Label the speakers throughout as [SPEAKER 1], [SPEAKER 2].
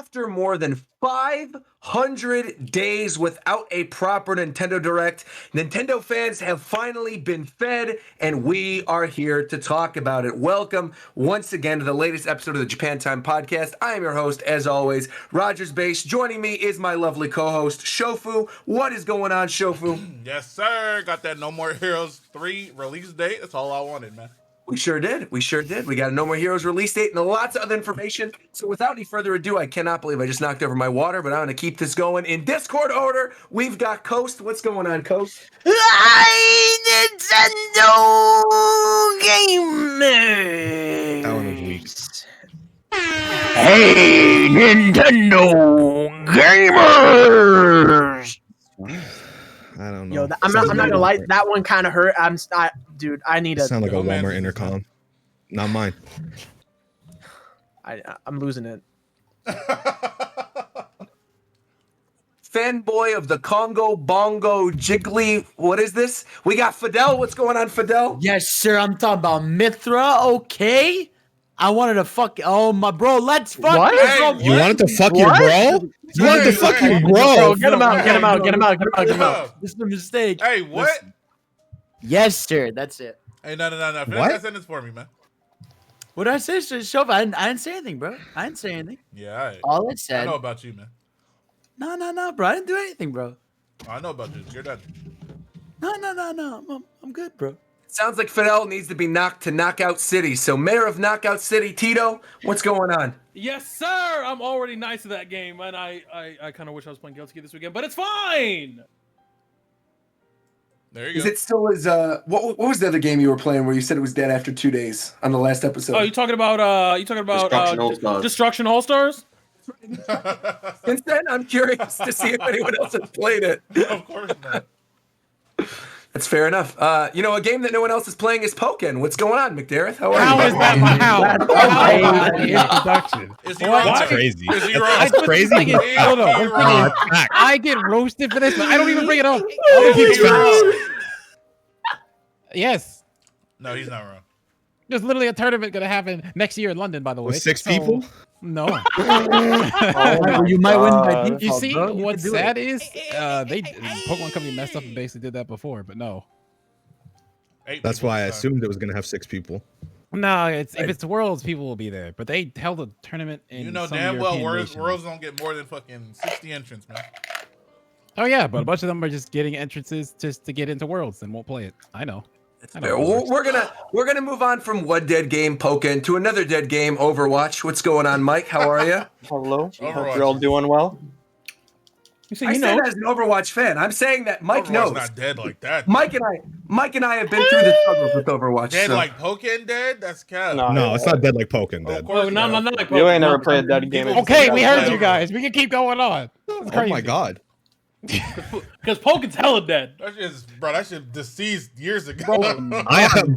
[SPEAKER 1] after more than 500 days without a proper Nintendo Direct, Nintendo fans have finally been fed, and we are here to talk about it. Welcome once again to the latest episode of the Japan Time Podcast. I am your host, as always, Rogers Base. Joining me is my lovely co-host, Shofu. What is going on, Shofu?
[SPEAKER 2] Yes, sir. Got that No More Heroes 3 release date. That's all I wanted, man.
[SPEAKER 1] We sure did. We got a No More Heroes release date and lots of other information. So without any further ado, I cannot believe I just knocked over my water, but I'm going to keep this going. In Discord order, we've got Coast. What's going on, Coast?
[SPEAKER 3] Hi, Nintendo gamers!
[SPEAKER 4] That one was weak.
[SPEAKER 3] Hey, Nintendo gamers!
[SPEAKER 4] I don't know.
[SPEAKER 3] Yo, I'm not gonna lie. That one kind of hurt. Dude. I need a.
[SPEAKER 4] Sound like a Walmart intercom. Not mine.
[SPEAKER 3] I'm losing it.
[SPEAKER 1] Fanboy of the Congo Bongo Jiggly. What is this? We got Fidel. What's going on, Fidel?
[SPEAKER 5] Yes, sir. I'm talking about Mythra. Okay. I wanted to fuck. Oh, my bro. Let's fuck.
[SPEAKER 3] What?
[SPEAKER 5] Mythra.
[SPEAKER 4] You wanted to fuck your bro? You wanted to fuck your bro?
[SPEAKER 3] Get him out.
[SPEAKER 5] This is a mistake.
[SPEAKER 2] Hey, what?
[SPEAKER 5] Yes, sir. That's it.
[SPEAKER 2] Hey, no. Finish
[SPEAKER 4] What?
[SPEAKER 2] that sentence for me, man.
[SPEAKER 5] What did I say? Shove. I didn't say anything, bro. I didn't say anything.
[SPEAKER 2] Yeah,
[SPEAKER 5] All I
[SPEAKER 2] I
[SPEAKER 5] said.
[SPEAKER 2] know about you, man.
[SPEAKER 5] No, bro. I didn't do anything, bro.
[SPEAKER 2] I know about you. You're done.
[SPEAKER 5] No. I'm good, bro.
[SPEAKER 1] Sounds like Fidel needs to be knocked to Knockout City. So Mayor of Knockout City, Tito, what's going on?
[SPEAKER 6] Yes, sir. I'm already nice to that game, and I kind of wish I was playing Guilty Gear this weekend, but it's fine.
[SPEAKER 2] There you
[SPEAKER 1] Is
[SPEAKER 2] go.
[SPEAKER 1] it still as what was the other game you were playing where you said it was dead after 2 days on the last episode?
[SPEAKER 6] Oh, you talking about
[SPEAKER 7] Destruction All-Stars.
[SPEAKER 6] Destruction All Stars?
[SPEAKER 1] Since then, I'm curious to see if anyone else has played it.
[SPEAKER 2] Of course not.
[SPEAKER 1] That's fair enough. A game that no one else is playing is Pokken. What's going on, McDareth? How are you?
[SPEAKER 8] How is that my
[SPEAKER 4] Introduction.
[SPEAKER 2] Is he
[SPEAKER 8] What?
[SPEAKER 2] wrong?
[SPEAKER 4] That's crazy.
[SPEAKER 2] Is he wrong?
[SPEAKER 4] That's crazy.
[SPEAKER 2] Is he
[SPEAKER 8] Hold on, one
[SPEAKER 2] wrong?
[SPEAKER 8] second. I get roasted for this, but I don't even bring it up.
[SPEAKER 2] Is he wrong?
[SPEAKER 8] Yes.
[SPEAKER 6] No, he's not wrong.
[SPEAKER 8] There's literally a tournament gonna happen next year in London, by the way.
[SPEAKER 4] With 6
[SPEAKER 8] So-
[SPEAKER 4] people?
[SPEAKER 8] No.
[SPEAKER 5] You might win by default.
[SPEAKER 8] You see,
[SPEAKER 5] bro. You
[SPEAKER 8] what's
[SPEAKER 5] can do
[SPEAKER 8] sad
[SPEAKER 5] it.
[SPEAKER 8] is Pokemon Company messed up and basically did that before, but no.
[SPEAKER 2] 8
[SPEAKER 4] That's
[SPEAKER 2] people
[SPEAKER 4] why I
[SPEAKER 2] this time.
[SPEAKER 4] assumed it was going to have 6 people.
[SPEAKER 8] No, if it's Worlds, people will be there. But they held a tournament in
[SPEAKER 2] You know
[SPEAKER 8] some
[SPEAKER 2] damn well
[SPEAKER 8] European
[SPEAKER 2] Worlds
[SPEAKER 8] nation.
[SPEAKER 2] don't get more than fucking 60 entrants, man.
[SPEAKER 8] Oh yeah, but a bunch of them are just getting entrances just to get into Worlds and won't play it. I know. I know
[SPEAKER 1] Fair.
[SPEAKER 8] how it works.
[SPEAKER 1] We're gonna move on from one dead game, Pokken, to another dead game, Overwatch. What's going on, Mike? How are you?
[SPEAKER 7] Hello.
[SPEAKER 2] Overwatch.
[SPEAKER 7] Hope you're all doing well.
[SPEAKER 6] You see,
[SPEAKER 1] I
[SPEAKER 6] you
[SPEAKER 1] say
[SPEAKER 6] know.
[SPEAKER 1] that as an Overwatch fan. I'm saying that Mike
[SPEAKER 2] Overwatch's
[SPEAKER 1] knows.
[SPEAKER 2] not dead like that.
[SPEAKER 1] Mike and I have been through the struggles with Overwatch.
[SPEAKER 2] Dead
[SPEAKER 1] so-
[SPEAKER 2] like Pokken dead? That's cap.
[SPEAKER 4] No, it's not dead like Pokken
[SPEAKER 2] Of
[SPEAKER 4] dead.
[SPEAKER 2] course
[SPEAKER 6] No,
[SPEAKER 2] not.
[SPEAKER 6] like
[SPEAKER 7] You ain't never
[SPEAKER 6] Pokemon.
[SPEAKER 7] played that game.
[SPEAKER 8] Okay, we heard you
[SPEAKER 2] Over.
[SPEAKER 8] guys. We can keep going on.
[SPEAKER 4] Oh my god.
[SPEAKER 6] Because Poken's hella dead.
[SPEAKER 2] That shit deceased years ago.
[SPEAKER 4] I am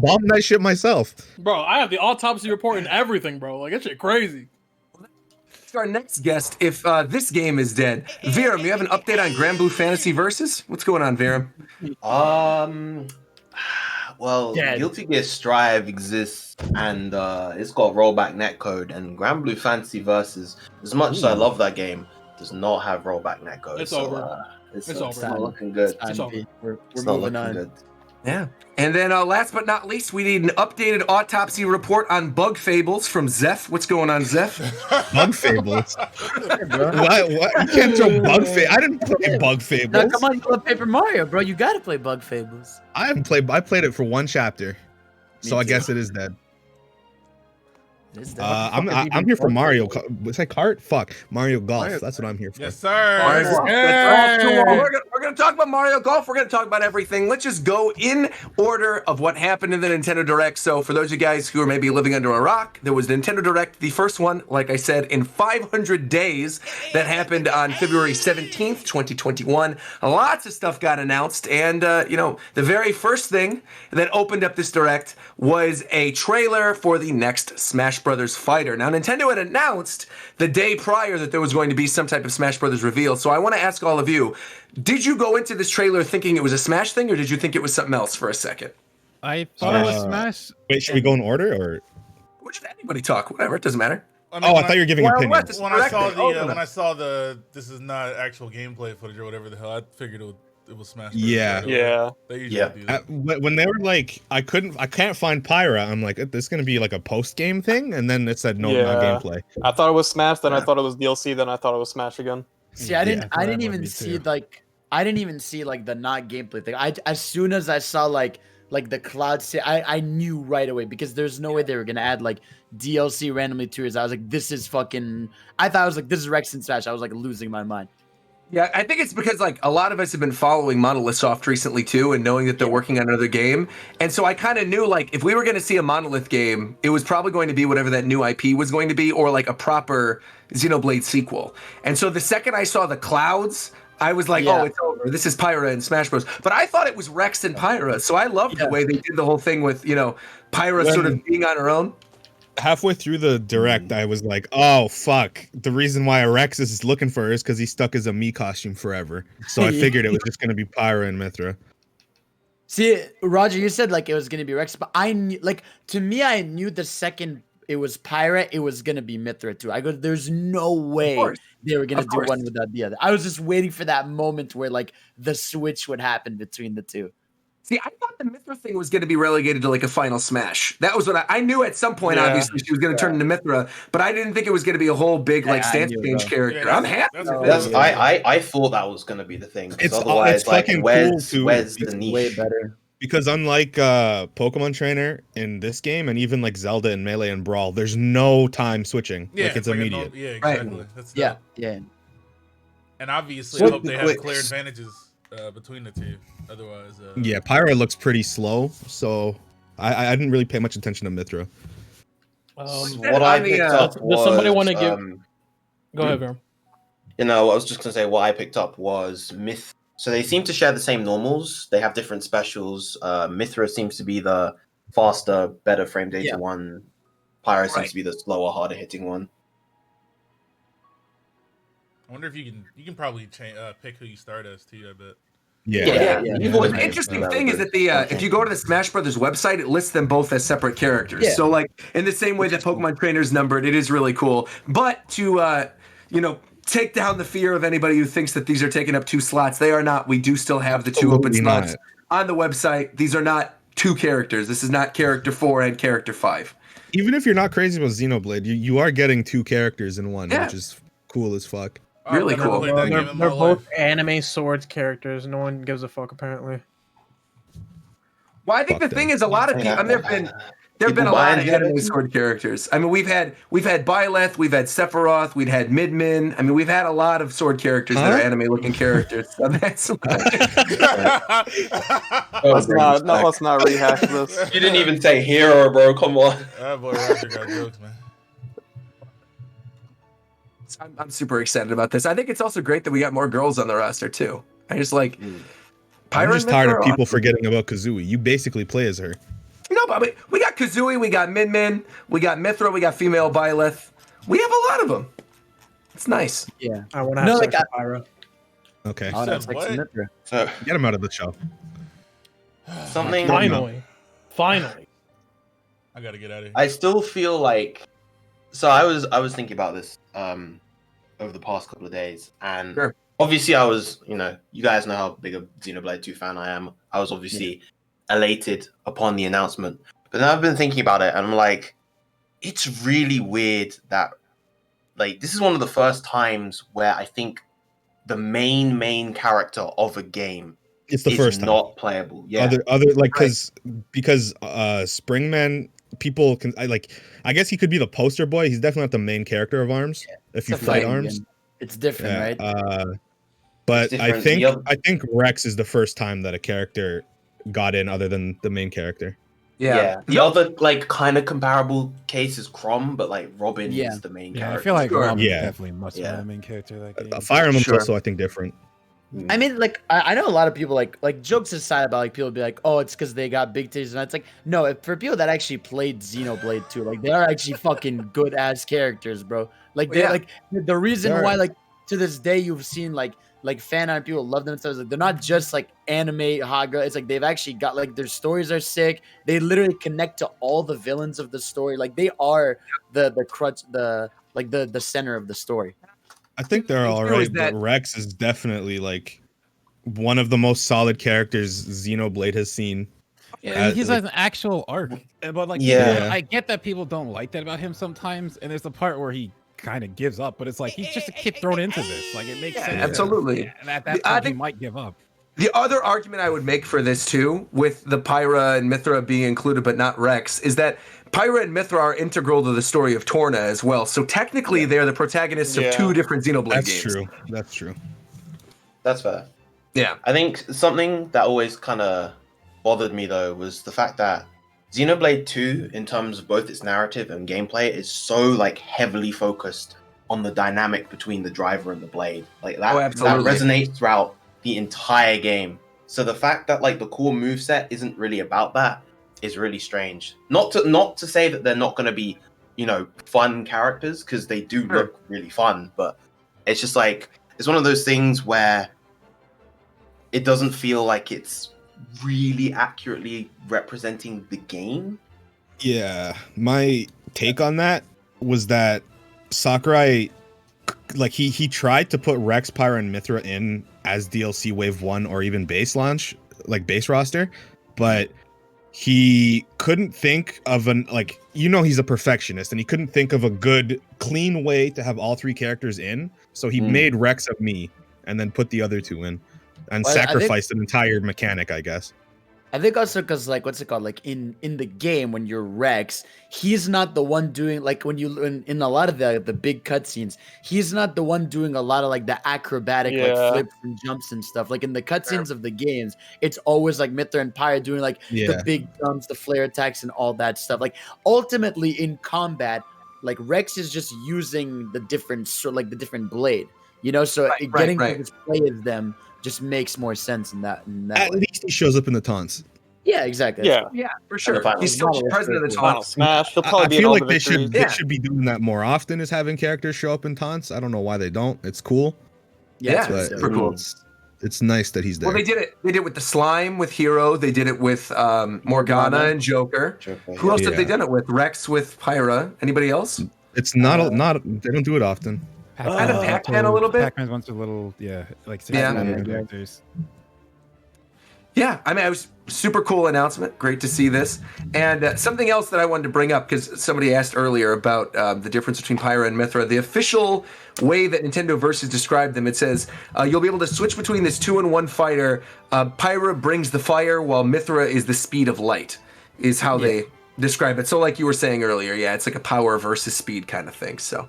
[SPEAKER 4] bombing that shit myself.
[SPEAKER 6] Bro, I have the autopsy report and everything, bro. Like, that shit crazy.
[SPEAKER 1] To our next guest, if this game is dead, Viram, you have an update on Grand Blue Fantasy Versus? What's going on, Viram?
[SPEAKER 7] Well,
[SPEAKER 5] Dead.
[SPEAKER 7] Guilty Gear Strive exists, and it's got rollback netcode. And Grand Blue Fantasy Versus, as much as I love that game, does not have rollback netcode.
[SPEAKER 6] It's
[SPEAKER 7] so,
[SPEAKER 6] over.
[SPEAKER 7] It's
[SPEAKER 6] It's
[SPEAKER 7] not
[SPEAKER 6] over.
[SPEAKER 7] looking good.
[SPEAKER 6] It's over.
[SPEAKER 5] We're
[SPEAKER 7] It's not
[SPEAKER 5] moving
[SPEAKER 7] looking
[SPEAKER 5] on.
[SPEAKER 7] good.
[SPEAKER 1] Yeah. And then last but not least, we need an updated autopsy report on Bug Fables from Zeph. What's going on, Zeph?
[SPEAKER 4] Bug Fables. What? You can't throw Bug Fables. I didn't play Bug
[SPEAKER 5] Now,
[SPEAKER 4] Fables.
[SPEAKER 5] come on, you love Paper Mario, bro. You gotta play Bug Fables.
[SPEAKER 4] I played it for 1 chapter. So I
[SPEAKER 5] too.
[SPEAKER 4] guess it is dead.
[SPEAKER 5] It's the-
[SPEAKER 4] I'm here for Mario. Was that kart? Fuck. Mario Golf. That's what I'm here for.
[SPEAKER 2] Yes, sir.
[SPEAKER 1] All right, we're going to talk about Mario Golf. We're going to talk about everything. Let's just go in order of what happened in the Nintendo Direct. So for those of you guys who are maybe living under a rock, there was Nintendo Direct, the first one, like I said, in 500 days that happened on February 17th, 2021. Lots of stuff got announced. And, the very first thing that opened up this Direct was a trailer for the next Smash Brothers fighter. Now, Nintendo had announced the day prior that there was going to be some type of Smash Brothers reveal. So I want to ask all of you, did you go into this trailer thinking it was a Smash thing, or did you think it was something else for a second?
[SPEAKER 8] I thought it was Smash.
[SPEAKER 4] Wait, should we go in order or?
[SPEAKER 1] Or should anybody talk? Whatever, it doesn't matter.
[SPEAKER 2] I mean,
[SPEAKER 4] Oh, I
[SPEAKER 2] when
[SPEAKER 4] thought you were giving
[SPEAKER 1] Wild
[SPEAKER 4] opinions.
[SPEAKER 1] West is
[SPEAKER 2] when I saw
[SPEAKER 1] directly over
[SPEAKER 2] when
[SPEAKER 1] them.
[SPEAKER 2] I saw the this is not actual gameplay footage or whatever the hell, I figured it was Smash. Bros.
[SPEAKER 4] Yeah.
[SPEAKER 2] Right away.
[SPEAKER 9] Yeah.
[SPEAKER 2] They usually
[SPEAKER 7] Yeah.
[SPEAKER 2] do that.
[SPEAKER 4] When they were like, I can't find Pyra. I'm like, this is gonna be like a post game thing, and then it said no, not
[SPEAKER 9] Yeah.
[SPEAKER 4] gameplay.
[SPEAKER 9] I thought it was Smash, then I
[SPEAKER 1] Yeah.
[SPEAKER 9] thought it was DLC, then I thought it was Smash again.
[SPEAKER 5] See, I didn't
[SPEAKER 8] that would
[SPEAKER 5] even
[SPEAKER 8] be
[SPEAKER 5] see
[SPEAKER 8] too.
[SPEAKER 5] like I didn't even see like the not gameplay thing. As soon as I saw like the cloud I knew right away because there's no way they were gonna add like DLC randomly to it. I was like, this is fucking. I thought I was like, this is Rex and Smash. I was like losing my mind.
[SPEAKER 1] Yeah, I think it's because like a lot of us have been following Monolith Soft recently too, and knowing that they're working on another game, and so I kind of knew like if we were going to see a Monolith game, it was probably going to be whatever that new IP was going to be, or like a proper Xenoblade sequel. And so the second I saw the clouds, I was like,
[SPEAKER 5] Yeah.
[SPEAKER 1] oh, it's over. This is Pyra and Smash Bros. But I thought it was Rex and Pyra, so I loved the way they did the whole thing with Pyra sort of being on her own.
[SPEAKER 4] Halfway through the direct, I was like, oh fuck, the reason why Rex is looking for her is because he's stuck as a Mii costume forever. So I figured it was just gonna be Pyra and Mythra.
[SPEAKER 5] See, Roger, you said like it was gonna be Rex, but I knew like to me, I knew the second it was Pyra, it was gonna be Mythra too. I go, there's no way
[SPEAKER 1] course.
[SPEAKER 5] they were gonna
[SPEAKER 1] Of
[SPEAKER 5] do
[SPEAKER 1] course.
[SPEAKER 5] one without the other. I was just waiting for that moment where like the switch would happen between the two.
[SPEAKER 1] See, I thought the Mythra thing was going to be relegated to like a final Smash. That was what I knew at some point.
[SPEAKER 9] Yeah.
[SPEAKER 1] Obviously, she was going to turn into Mythra, but I didn't think it was going to be a whole big like
[SPEAKER 5] Yeah, I
[SPEAKER 1] stance
[SPEAKER 5] knew,
[SPEAKER 1] change
[SPEAKER 5] bro.
[SPEAKER 1] character.
[SPEAKER 2] Yeah,
[SPEAKER 1] I'm happy.
[SPEAKER 2] that's
[SPEAKER 1] with
[SPEAKER 2] that's-
[SPEAKER 1] it.
[SPEAKER 7] I thought that was gonna be the thing. 'Cause
[SPEAKER 4] It's
[SPEAKER 7] otherwise, like,
[SPEAKER 4] fucking
[SPEAKER 7] where's
[SPEAKER 4] cool, too.
[SPEAKER 7] where's the
[SPEAKER 4] It's
[SPEAKER 7] niche?
[SPEAKER 5] Way better.
[SPEAKER 4] Because unlike Pokemon Trainer in this game, and even like Zelda and Melee and Brawl, there's no time switching.
[SPEAKER 2] Yeah,
[SPEAKER 4] like it's
[SPEAKER 2] like a
[SPEAKER 4] immediate.
[SPEAKER 2] yeah,
[SPEAKER 1] Right.
[SPEAKER 2] exactly. That's
[SPEAKER 5] Yeah,
[SPEAKER 2] dope.
[SPEAKER 5] yeah.
[SPEAKER 2] And obviously,
[SPEAKER 7] So
[SPEAKER 2] I hope they have
[SPEAKER 7] quick.
[SPEAKER 2] clear advantages between the two. Otherwise,
[SPEAKER 4] Yeah, Pyra looks pretty slow, so I didn't really pay much attention to Mythra.
[SPEAKER 7] What I picked up was,
[SPEAKER 6] Does somebody want to give? Go ahead, Verum.
[SPEAKER 7] I was just gonna say what I picked up was Myth. So they seem to share the same normals. They have different specials. Mythra seems to be the faster, better frame data one. Pyra seems
[SPEAKER 1] Right.
[SPEAKER 7] to be the slower, harder hitting one.
[SPEAKER 2] I wonder if you can probably pick who you start as too. I bet.
[SPEAKER 4] Yeah.
[SPEAKER 1] Well, the interesting thing is that if you go to the Smash Brothers website, it lists them both as separate characters.
[SPEAKER 5] Yeah.
[SPEAKER 1] So like in the same way that Pokemon Trainer's numbered, it is really cool. But to take down the fear of anybody who thinks that these are taking up 2 slots, they are not. We do still have the 2 open
[SPEAKER 4] Absolutely
[SPEAKER 1] slots
[SPEAKER 4] not.
[SPEAKER 1] on the website. These are not 2 characters. This is not character 4 and character 5.
[SPEAKER 4] Even if you're not crazy about Xenoblade, you are getting 2 characters in one,
[SPEAKER 1] Yeah.
[SPEAKER 4] which is cool as fuck.
[SPEAKER 1] Really
[SPEAKER 2] I've never
[SPEAKER 1] cool.
[SPEAKER 2] played that game in my
[SPEAKER 10] They're both
[SPEAKER 2] life.
[SPEAKER 10] anime swords characters. No one gives a fuck apparently.
[SPEAKER 1] Well, I think
[SPEAKER 4] Fuck
[SPEAKER 1] the thing is, a lot of people. I mean, there have been a
[SPEAKER 7] People
[SPEAKER 1] lot
[SPEAKER 7] buy
[SPEAKER 1] of
[SPEAKER 7] it.
[SPEAKER 1] anime sword characters. I mean, we've had Byleth, we've had Sephiroth, we've had Midmin. I mean, we've had a lot of sword characters that are anime-looking characters. So that's
[SPEAKER 9] Let's not rehash this.
[SPEAKER 7] You didn't even say hero, bro. Come on.
[SPEAKER 2] That boy Roger got jokes, man.
[SPEAKER 1] I'm super excited about this. I think it's also great that we got more girls on the roster too. I just like.
[SPEAKER 4] I'm just tired of
[SPEAKER 1] Mythra.
[SPEAKER 4] people forgetting about Kazooie. You basically play as her.
[SPEAKER 1] No, but I mean, we got Kazooie, we got Min, we got Mythra, we got female Byleth. We have a lot of them. It's nice.
[SPEAKER 5] Yeah.
[SPEAKER 10] I want to have
[SPEAKER 5] No,
[SPEAKER 10] sex
[SPEAKER 5] like
[SPEAKER 10] with Pyra.
[SPEAKER 4] Okay,
[SPEAKER 5] I wanna have sex
[SPEAKER 2] What?
[SPEAKER 5] with Mythra.
[SPEAKER 7] So
[SPEAKER 4] get him out of the show.
[SPEAKER 7] something.
[SPEAKER 6] Finally.
[SPEAKER 2] I gotta get out of here.
[SPEAKER 7] I still feel like. So I was thinking about this over the past couple of days, and
[SPEAKER 1] Sure.
[SPEAKER 7] obviously I was, you guys know how big a Xenoblade 2 fan I am. I was obviously elated upon the announcement, but then I've been thinking about it, and I'm like, it's really weird that, like, this is one of the first times where I think the main character of a game
[SPEAKER 4] It's the
[SPEAKER 7] is
[SPEAKER 4] first time.
[SPEAKER 7] not playable. Yeah,
[SPEAKER 4] Other like because Springman, people can I guess he could be the poster boy. He's definitely not the main character of ARMS. If you
[SPEAKER 5] It's a
[SPEAKER 4] fight
[SPEAKER 5] fighting
[SPEAKER 4] ARMS,
[SPEAKER 5] game. It's different,
[SPEAKER 4] yeah,
[SPEAKER 5] right?
[SPEAKER 7] It's
[SPEAKER 4] but
[SPEAKER 7] different. The other-
[SPEAKER 4] I think Rex is the first time that a character got in other than the main character.
[SPEAKER 7] Yeah. The other kind of comparable case is Crom, but Robin
[SPEAKER 5] Yeah.
[SPEAKER 7] is the main
[SPEAKER 8] Yeah, I
[SPEAKER 7] character.
[SPEAKER 8] feel like
[SPEAKER 1] Sure.
[SPEAKER 8] Rom is
[SPEAKER 4] Yeah.
[SPEAKER 8] definitely much more
[SPEAKER 7] Yeah.
[SPEAKER 8] the main character of that game.
[SPEAKER 4] Fire Emblem's
[SPEAKER 1] Sure.
[SPEAKER 4] also I think different.
[SPEAKER 5] I mean, I know a lot of people like jokes aside about people be like, oh, it's because they got big titties, and it's like, no, for people that actually played Xenoblade 2, they are actually fucking good ass characters, bro. Like they
[SPEAKER 1] Yeah.
[SPEAKER 5] like the reason
[SPEAKER 4] Sure.
[SPEAKER 5] why to this day you've seen like fan art, people love them. So they're not just like anime haga. It's like they've actually got like their stories are sick. They literally connect to all the villains of the story. Like they are the crutch, the center of the story.
[SPEAKER 4] I think they're all right, but Rex is definitely like one of the most solid characters Xenoblade has seen.
[SPEAKER 8] Yeah, he has an actual arc, but like, I get that people don't like that about him sometimes, and there's the part where he kind of gives up, but it's like he's just a kid thrown into this. Like, it makes sense.
[SPEAKER 1] Absolutely.
[SPEAKER 8] And at that point, he might give up.
[SPEAKER 1] The other argument I would make for this too, with the Pyra and Mythra being included but not Rex, is that Pyra and Mythra are integral to the story of Torna as well. So technically, they're the protagonists of two different Xenoblade games.
[SPEAKER 4] True. That's true.
[SPEAKER 7] That's fair.
[SPEAKER 1] Yeah.
[SPEAKER 7] I think something that always kind of bothered me though was the fact that Xenoblade 2, in terms of both its narrative and gameplay, is so like heavily focused on the dynamic between the driver and the blade. Like that resonates throughout the entire game. So the fact that like the core moveset isn't really about that is really strange. Not to say that they're not going to be, you know, fun characters, because they do look really fun, but it's just like it's one of those things where it doesn't feel like it's really accurately representing the game.
[SPEAKER 4] Yeah, my take on that was that Sakurai, like he tried to put Rex, Pyra, and Mythra in as DLC Wave 1 or even base launch, like base roster, but he couldn't think of he's a perfectionist, and he couldn't think of a good, clean way to have all three characters in, so he made Rex of me and then put the other two in. And sacrificed an entire mechanic, I guess.
[SPEAKER 5] I think also because like what's it called? Like in the game when you're Rex, he's not the one doing like when you in a lot of the big cutscenes, he's not the one doing a lot of like the acrobatic like flips and jumps and stuff. Like in the cutscenes of the games, it's always like Mythra and Pyra doing like the big jumps, the flare attacks, and all that stuff. Like ultimately in combat, like Rex is just using the different blade, you know. So getting to display as them just makes more sense in that.
[SPEAKER 4] At least he shows up in the taunts.
[SPEAKER 5] Yeah, exactly.
[SPEAKER 1] Yeah, for sure. He's still president of the taunts.
[SPEAKER 9] Smash. He'll probably
[SPEAKER 4] I feel like they should be doing that more often, is having characters show up in taunts. I don't know why they don't. It's cool.
[SPEAKER 1] Yeah, it's super cool.
[SPEAKER 4] It's nice that he's there.
[SPEAKER 1] Well, they did it with the slime with Hero. They did it with Morgana and Joker. Who else have they done it with? Rex with Pyra. Anybody else?
[SPEAKER 4] It's not. They don't do it often.
[SPEAKER 1] Kind of Pac-Man a little bit.
[SPEAKER 8] Pac-Man wants a little, like characters.
[SPEAKER 1] Yeah, I mean, it was super cool announcement. Great to see this. And something else that I wanted to bring up, because somebody asked earlier about the difference between Pyra and Mythra. The official way that Nintendo Versus described them, it says, you'll be able to switch between this 2-in-1 fighter. Pyra brings the fire, while Mythra is the speed of light, is how they describe it. So like you were saying earlier, it's like a power versus speed kind of thing. So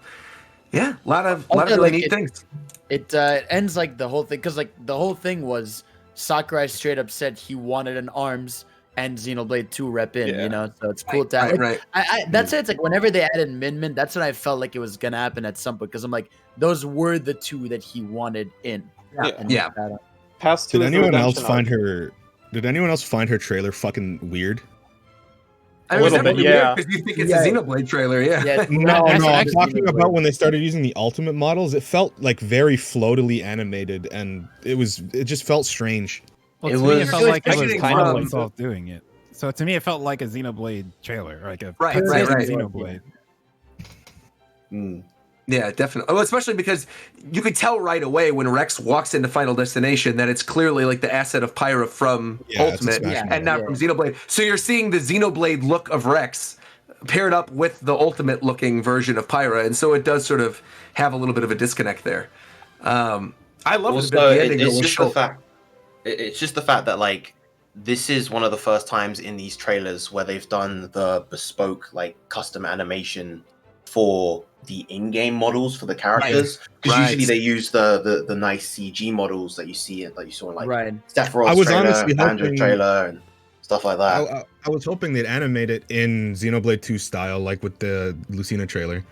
[SPEAKER 1] yeah, a lot of really neat things.
[SPEAKER 5] It ends like the whole thing, because like the whole thing was Sakurai straight up said he wanted an ARMS and Xenoblade 2 rep in, you know, so it's cool to have. That's it. It's like whenever they added Min, that's when I felt like it was gonna happen at some point, because I'm like, those were the two that he wanted in.
[SPEAKER 9] Past two.
[SPEAKER 4] Did anyone else find her trailer fucking weird?
[SPEAKER 1] I mean, because you think it's a Xenoblade trailer,
[SPEAKER 4] No, I'm talking about when they started using the ultimate models. It felt like very floatily animated, and it just felt strange.
[SPEAKER 8] Well, to me, it felt like it was kind of himself doing it. So to me, it felt like a Xenoblade trailer, like a Xenoblade.
[SPEAKER 1] Yeah, definitely. Well, especially because you could tell right away when Rex walks into Final Destination that it's clearly like the asset of Pyra from Ultimate and not from Xenoblade. So you're seeing the Xenoblade look of Rex paired up with the Ultimate looking version of Pyra, and so it does sort of have a little bit of a disconnect there. I love
[SPEAKER 7] It's just the fact that like this is one of the first times in these trailers where they've done the bespoke like custom animation for the in-game models for the characters, because usually they use the nice CG models that you see that you saw in like Sephiroth's trailer, Banjo trailer, and stuff like that.
[SPEAKER 4] I was hoping they'd animate it in Xenoblade 2 style, like with the Lucina trailer.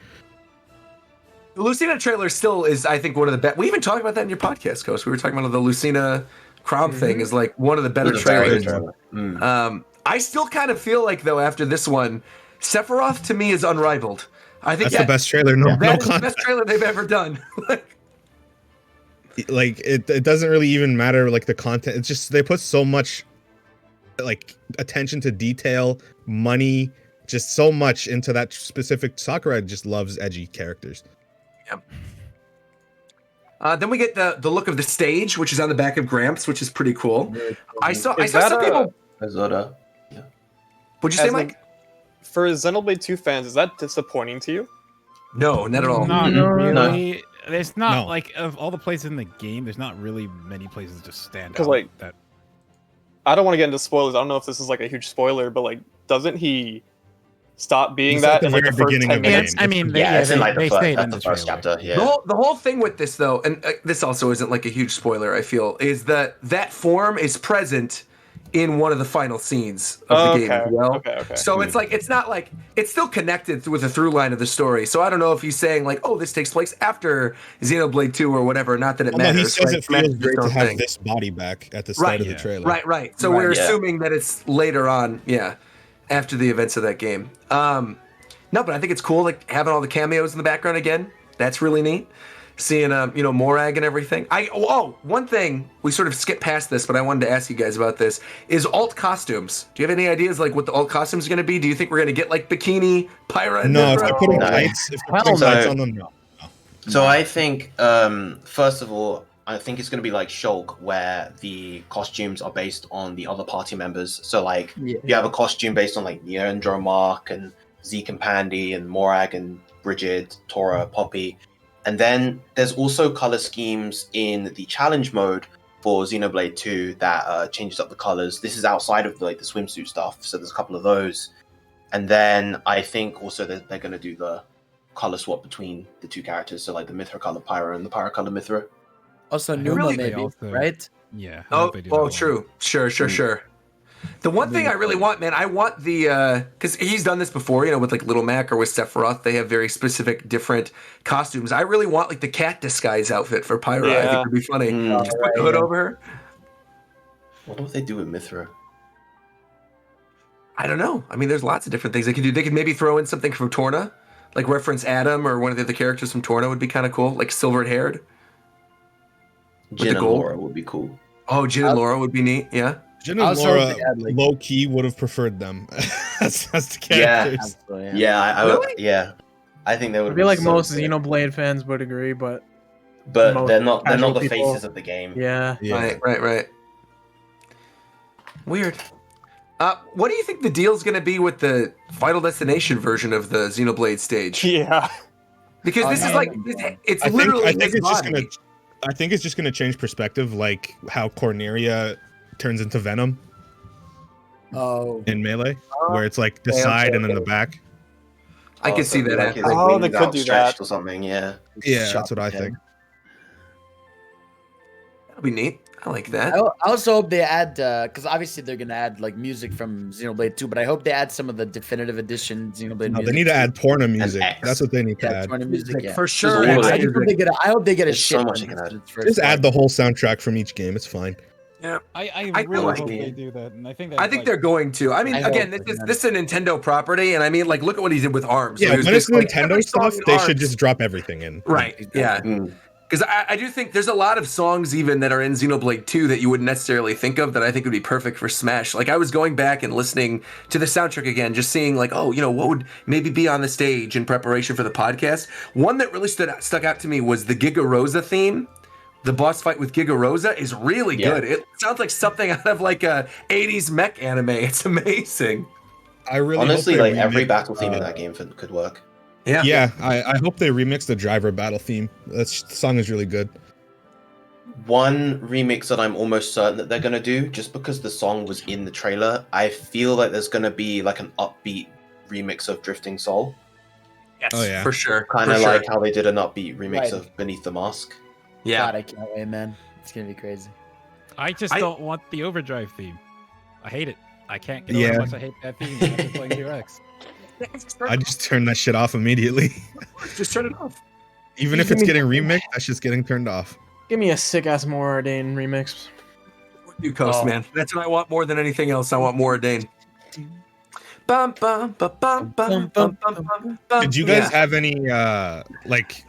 [SPEAKER 1] The Lucina trailer still is, I think, one of the best. We even talked about that in your podcast, Coast. We were talking about the Lucina Crom thing is like one of the better trailers. I still kind of feel like, though, after this one, Sephiroth to me is unrivaled. I think
[SPEAKER 4] that's the best trailer. No
[SPEAKER 1] the best trailer they've ever done.
[SPEAKER 4] like it doesn't really even matter like the content. It's just they put so much like attention to detail, money, just so much into that specific. Sakurai just loves edgy characters.
[SPEAKER 1] Yep. Then we get the look of the stage, which is on the back of Gramps, which is pretty cool. I saw some people.
[SPEAKER 7] Zelda. Yeah.
[SPEAKER 1] What'd you say, Mike?
[SPEAKER 9] For Xenoblade 2 fans, is that disappointing to you?
[SPEAKER 1] No, not at all.
[SPEAKER 8] Not
[SPEAKER 3] No.
[SPEAKER 8] really. There's not
[SPEAKER 4] No.
[SPEAKER 8] like of all the places in the game. There's not really many places to stand out.
[SPEAKER 9] Because like
[SPEAKER 8] that.
[SPEAKER 9] I don't want to get into spoilers. I don't know if this is like a huge spoiler, but like, doesn't he stop being
[SPEAKER 4] It's
[SPEAKER 9] that
[SPEAKER 4] at the
[SPEAKER 9] in like the
[SPEAKER 4] very
[SPEAKER 9] first
[SPEAKER 4] beginning
[SPEAKER 9] 10
[SPEAKER 4] of the
[SPEAKER 9] minutes?
[SPEAKER 4] game.
[SPEAKER 8] I mean,
[SPEAKER 7] Yeah, it's in like
[SPEAKER 8] they
[SPEAKER 7] the
[SPEAKER 8] say it in
[SPEAKER 7] first,
[SPEAKER 8] the
[SPEAKER 7] first
[SPEAKER 8] trailer.
[SPEAKER 7] chapter. Yeah.
[SPEAKER 1] The whole thing with this, though, and this also isn't like a huge spoiler, I feel, is that form is present in one of the final scenes of the game as well.
[SPEAKER 9] Okay.
[SPEAKER 1] So it's like it's not like it's still connected with the through line of the story. So I don't know if he's saying like, oh, this takes place after Xenoblade 2 or whatever. Not that it
[SPEAKER 4] Although
[SPEAKER 1] matters.
[SPEAKER 4] he says
[SPEAKER 1] right?
[SPEAKER 4] it feels
[SPEAKER 1] Just
[SPEAKER 4] great to
[SPEAKER 1] don't
[SPEAKER 4] have
[SPEAKER 1] think.
[SPEAKER 4] this body back at the start
[SPEAKER 1] Right,
[SPEAKER 4] of the
[SPEAKER 8] yeah.
[SPEAKER 4] trailer.
[SPEAKER 1] Right. So
[SPEAKER 5] Right,
[SPEAKER 1] we're
[SPEAKER 7] yeah.
[SPEAKER 1] assuming that it's later on, after the events of that game. No, but I think it's cool, like having all the cameos in the background again. That's really neat. Seeing, Morag and everything. One thing we sort of skipped past this, but I wanted to ask you guys about this is alt costumes. Do you have any ideas like what the alt costumes are going to be? Do you think we're going to get like bikini, Pyra? And
[SPEAKER 4] No, if
[SPEAKER 1] Mythra?
[SPEAKER 4] they're putting
[SPEAKER 7] No.
[SPEAKER 4] tights, on them, no.
[SPEAKER 7] So I think, first of all, I think it's going to be like Shulk, where the costumes are based on the other party members. So like, you have a costume based on like Leandro, Mark, and Zeke and Pandy, and Morag and Bridget, Tora, Poppy. And then there's also color schemes in the challenge mode for Xenoblade 2 that changes up the colors. This is outside of the swimsuit stuff, so there's a couple of those. And then I think also that they're going to do the color swap between the two characters, so like the Mythra color Pyra and the Pyra color Mythra.
[SPEAKER 5] Also,
[SPEAKER 8] I
[SPEAKER 5] Numa
[SPEAKER 8] really-
[SPEAKER 5] maybe,
[SPEAKER 8] they also-
[SPEAKER 5] right?
[SPEAKER 8] Yeah. I hope they do that one.
[SPEAKER 1] True. Sure. The one thing I really want, man, I want the because he's done this before, with like Little Mac or with Sephiroth. They have very specific, different costumes. I really want like the cat disguise outfit for Pyra. I think it'd be funny. Just put the hood over her.
[SPEAKER 7] What would they do with Mythra?
[SPEAKER 1] I don't know. I mean, there's lots of different things they could do. They could maybe throw in something from Torna, like reference Adam or one of the other characters from Torna would be kind of cool, like silvered haired.
[SPEAKER 7] Jin and
[SPEAKER 1] gold.
[SPEAKER 7] Laura would be cool.
[SPEAKER 1] Oh, Jin and Laura would be neat. Yeah.
[SPEAKER 4] Jin and
[SPEAKER 5] Also,
[SPEAKER 4] Laura,
[SPEAKER 5] they had, like-
[SPEAKER 4] low key, would have preferred them as the
[SPEAKER 7] Yeah.
[SPEAKER 4] characters.
[SPEAKER 5] Absolutely,
[SPEAKER 7] Yeah, I would.
[SPEAKER 1] Really?
[SPEAKER 7] Yeah, I think they would.
[SPEAKER 10] I feel like
[SPEAKER 7] so
[SPEAKER 10] most
[SPEAKER 7] sick.
[SPEAKER 10] Xenoblade fans would agree, but
[SPEAKER 7] but
[SPEAKER 10] most
[SPEAKER 7] they're not. They're not the
[SPEAKER 10] casual people-
[SPEAKER 7] faces of the game.
[SPEAKER 10] yeah.
[SPEAKER 4] Yeah.
[SPEAKER 1] Right. Weird. What do you think the deal's going to be with the Final Destination version of the Xenoblade stage?
[SPEAKER 9] Yeah.
[SPEAKER 1] Because this is like it's literally
[SPEAKER 4] I think
[SPEAKER 1] his
[SPEAKER 4] it's just
[SPEAKER 1] body.
[SPEAKER 4] gonna. I think it's just gonna change perspective, like how Corneria turns into Venom
[SPEAKER 5] Oh,
[SPEAKER 4] in Melee, where it's like the side and then the back.
[SPEAKER 1] I can see that.
[SPEAKER 7] Like his
[SPEAKER 1] happening.
[SPEAKER 9] Oh, they
[SPEAKER 7] wings
[SPEAKER 9] could do
[SPEAKER 7] outstretched
[SPEAKER 9] that.
[SPEAKER 7] or something. Yeah.
[SPEAKER 4] Yeah, that's what I think.
[SPEAKER 1] That'd be neat. I like that.
[SPEAKER 5] I also hope they add because obviously they're gonna add like music from Xenoblade 2, but I hope they add some of the definitive edition Xenoblade
[SPEAKER 4] No,
[SPEAKER 5] music.
[SPEAKER 4] they need to add Torna music.
[SPEAKER 7] X.
[SPEAKER 4] That's what they need to
[SPEAKER 5] yeah,
[SPEAKER 4] add.
[SPEAKER 5] Torna music, yeah.
[SPEAKER 1] For sure.
[SPEAKER 7] There's all of
[SPEAKER 5] I,
[SPEAKER 7] it.
[SPEAKER 5] just hope they get I hope they get a
[SPEAKER 7] There's
[SPEAKER 5] shit.
[SPEAKER 7] so much
[SPEAKER 5] ton
[SPEAKER 7] they can
[SPEAKER 5] of
[SPEAKER 7] add.
[SPEAKER 5] it for
[SPEAKER 4] Just
[SPEAKER 5] it.
[SPEAKER 4] add the whole soundtrack from each game. It's fine.
[SPEAKER 8] I really
[SPEAKER 1] like
[SPEAKER 8] hope
[SPEAKER 7] it.
[SPEAKER 8] they do that, and I think
[SPEAKER 1] I think they're going to. I mean,
[SPEAKER 5] I
[SPEAKER 1] again,
[SPEAKER 5] hope,
[SPEAKER 1] this is a Nintendo property, and I mean, like, look at what he did with ARMS.
[SPEAKER 4] Yeah,
[SPEAKER 1] He was
[SPEAKER 4] when it's
[SPEAKER 1] just like,
[SPEAKER 4] Nintendo
[SPEAKER 1] every song
[SPEAKER 4] stuff,
[SPEAKER 1] in
[SPEAKER 4] they
[SPEAKER 1] ARMS-
[SPEAKER 4] should just drop everything in.
[SPEAKER 1] Right. Yeah.
[SPEAKER 7] Mm.
[SPEAKER 1] Because I do think there's a lot of songs even that are in Xenoblade 2 that you wouldn't necessarily think of that I think would be perfect for Smash. Like I was going back and listening to the soundtrack again, just seeing like, oh, what would maybe be on the stage in preparation for the podcast. One that really stuck out to me was the Giga Rosa theme. The boss fight with Giga Rosa is really good. It sounds like something out of like a 80s mech anime. It's amazing.
[SPEAKER 4] I really
[SPEAKER 7] Honestly,
[SPEAKER 4] hope they
[SPEAKER 7] like every
[SPEAKER 4] remake,
[SPEAKER 7] battle theme in that game could work.
[SPEAKER 1] Yeah.
[SPEAKER 4] Yeah, I hope they remix the driver battle theme. The song is really good.
[SPEAKER 7] One remix that I'm almost certain that they're gonna do, just because the song was in the trailer, I feel like there's gonna be like an upbeat remix of Drifting Soul,
[SPEAKER 1] Yes.
[SPEAKER 4] Oh, yeah.
[SPEAKER 1] For sure.
[SPEAKER 7] kind of
[SPEAKER 1] For sure.
[SPEAKER 7] like how they did an upbeat remix
[SPEAKER 5] Right.
[SPEAKER 7] of Beneath the Mask.
[SPEAKER 1] Yeah.
[SPEAKER 5] God, I can't wait, man. It's gonna be crazy.
[SPEAKER 8] I just
[SPEAKER 1] I-
[SPEAKER 8] don't want the overdrive theme. I hate it. I can't get over
[SPEAKER 4] Yeah.
[SPEAKER 8] how much I hate that theme after playing 2X.
[SPEAKER 4] I just turn that shit off immediately.
[SPEAKER 1] Just turn it off.
[SPEAKER 4] Even if it's getting remixed, that's just getting turned off.
[SPEAKER 10] Give me a sick ass Moradane remix.
[SPEAKER 1] You coast, man. That's what I want more than anything else. I want more Dane. Bum, bum, bum, bum, bum, bum, bum, bum, bum.
[SPEAKER 4] Did you guys
[SPEAKER 1] Yeah.
[SPEAKER 4] have any like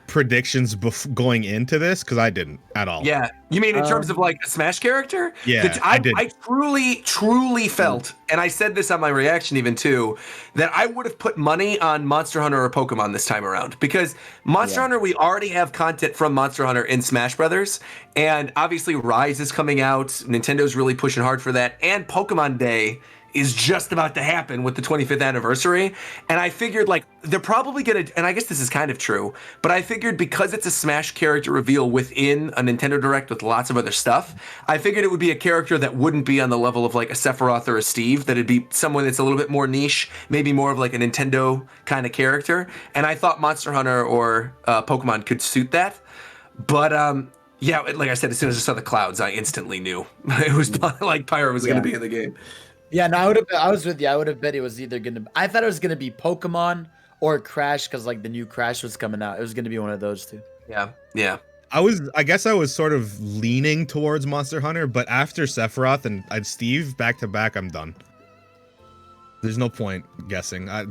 [SPEAKER 4] predictions going into this because I didn't at all.
[SPEAKER 1] Yeah, you mean in terms of like a Smash character?
[SPEAKER 4] Yeah, I did.
[SPEAKER 1] I truly felt, and I said this on my reaction even too, that I would have put money on Monster Hunter or Pokemon this time around because Monster Hunter, we already have content from Monster Hunter in Smash Brothers, and obviously Rise is coming out. Nintendo's really pushing hard for that, and Pokemon Day is just about to happen with the 25th anniversary. And I figured like they're probably gonna, and I guess this is kind of true, but I figured because it's a Smash character reveal within a Nintendo Direct with lots of other stuff, I figured it would be a character that wouldn't be on the level of like a Sephiroth or a Steve, that it'd be someone that's a little bit more niche, maybe more of like a Nintendo kind of character. And I thought Monster Hunter or Pokemon could suit that. But yeah, like I said, as soon as I saw the clouds, I instantly knew it was like Pyra was gonna be in the game.
[SPEAKER 5] Yeah, no, I was with you. I would have bet it was either gonna. I thought it was gonna be Pokemon or Crash because like the new Crash was coming out. It was gonna be one of those two.
[SPEAKER 1] Yeah.
[SPEAKER 4] I guess I was sort of leaning towards Monster Hunter, but after Sephiroth and Steve back to back, I'm done. There's no point guessing.
[SPEAKER 7] They're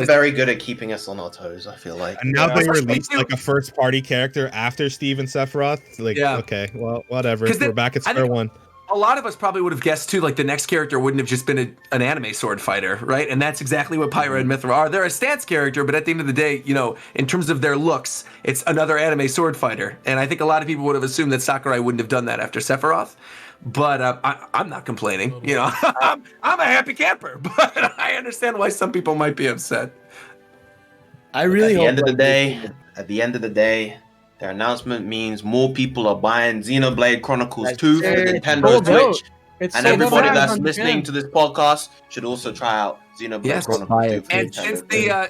[SPEAKER 7] very good at keeping us on our toes, I feel like.
[SPEAKER 4] And now they released like a first party character after Steve and Sephiroth. Like, okay, well, whatever. We're back at square one.
[SPEAKER 1] A lot of us probably would have guessed too, like the next character wouldn't have just been an anime sword fighter, right? And that's exactly what Pyra and Mythra are. They're a stance character, but at the end of the day, you know, in terms of their looks, it's another anime sword fighter. And I think a lot of people would have assumed that Sakurai wouldn't have done that after Sephiroth. But I'm not complaining. You know, I'm a happy camper, but I understand why some people might be upset.
[SPEAKER 5] I really
[SPEAKER 7] hope at the end of the day, their announcement means more people are buying Xenoblade Chronicles 2 for the Nintendo Switch. And everybody that's listening to this podcast should also try out Xenoblade Chronicles 2.
[SPEAKER 1] And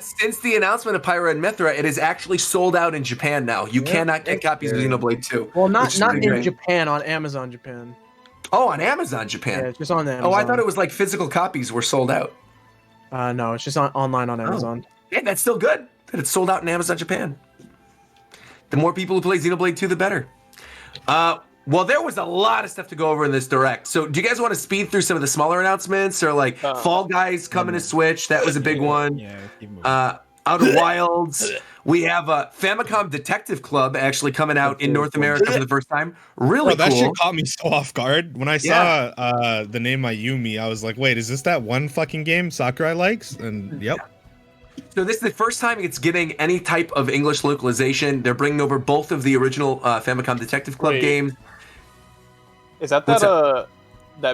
[SPEAKER 1] since the announcement of Pyra and Mythra, it is actually sold out in Japan now. You cannot get copies of Xenoblade 2.
[SPEAKER 3] Well, not in Japan, on Amazon Japan.
[SPEAKER 1] Oh, on Amazon Japan.
[SPEAKER 3] Yeah, it's just on Amazon.
[SPEAKER 1] Oh, I thought it was like physical copies were sold out.
[SPEAKER 3] No, it's just online on Amazon.
[SPEAKER 1] Yeah, that's still good that it's sold out in Amazon Japan. The more people who play Xenoblade 2, the better. Well, there was a lot of stuff to go over in this Direct. So do you guys want to speed through some of the smaller announcements? Or like Fall Guys coming to Switch. That was a big one. Outer Wilds. We have Famicom Detective Club actually coming out in North America for the first time. Really cool.
[SPEAKER 4] That shit caught me so off guard. When I saw the name Mayumi, I was like, wait, is this that one fucking game Sakurai likes? And yep.
[SPEAKER 1] So this is the first time it's getting any type of English localization. They're bringing over both of the original Famicom Detective Club games.
[SPEAKER 9] Is that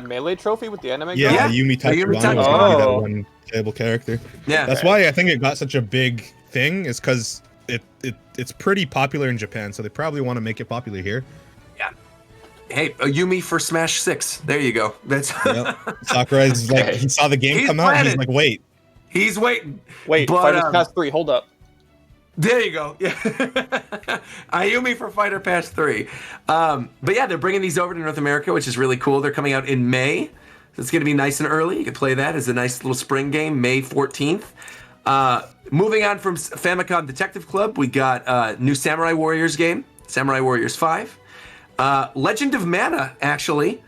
[SPEAKER 9] Melee trophy with the anime guy?
[SPEAKER 4] Yeah, Yumi Tachibana was gonna be that one playable character.
[SPEAKER 1] Yeah.
[SPEAKER 4] That's why I think it got such a big thing, is because it's pretty popular in Japan, so they probably want to make it popular here.
[SPEAKER 1] Yeah. Hey, Yumi for Smash 6. There you go. That's
[SPEAKER 4] Sakurai's like, he saw the game come out, and he's like, wait.
[SPEAKER 1] He's waiting.
[SPEAKER 9] Wait, Fighter Pass 3, hold up.
[SPEAKER 1] There you go. Yeah. Ayumi for Fighter Pass 3. But yeah, they're bringing these over to North America, which is really cool. They're coming out in May. So it's going to be nice and early. You can play that as a nice little spring game, May 14th. Moving on from Famicom Detective Club, we got new Samurai Warriors game, Samurai Warriors 5. Legend of Mana, actually,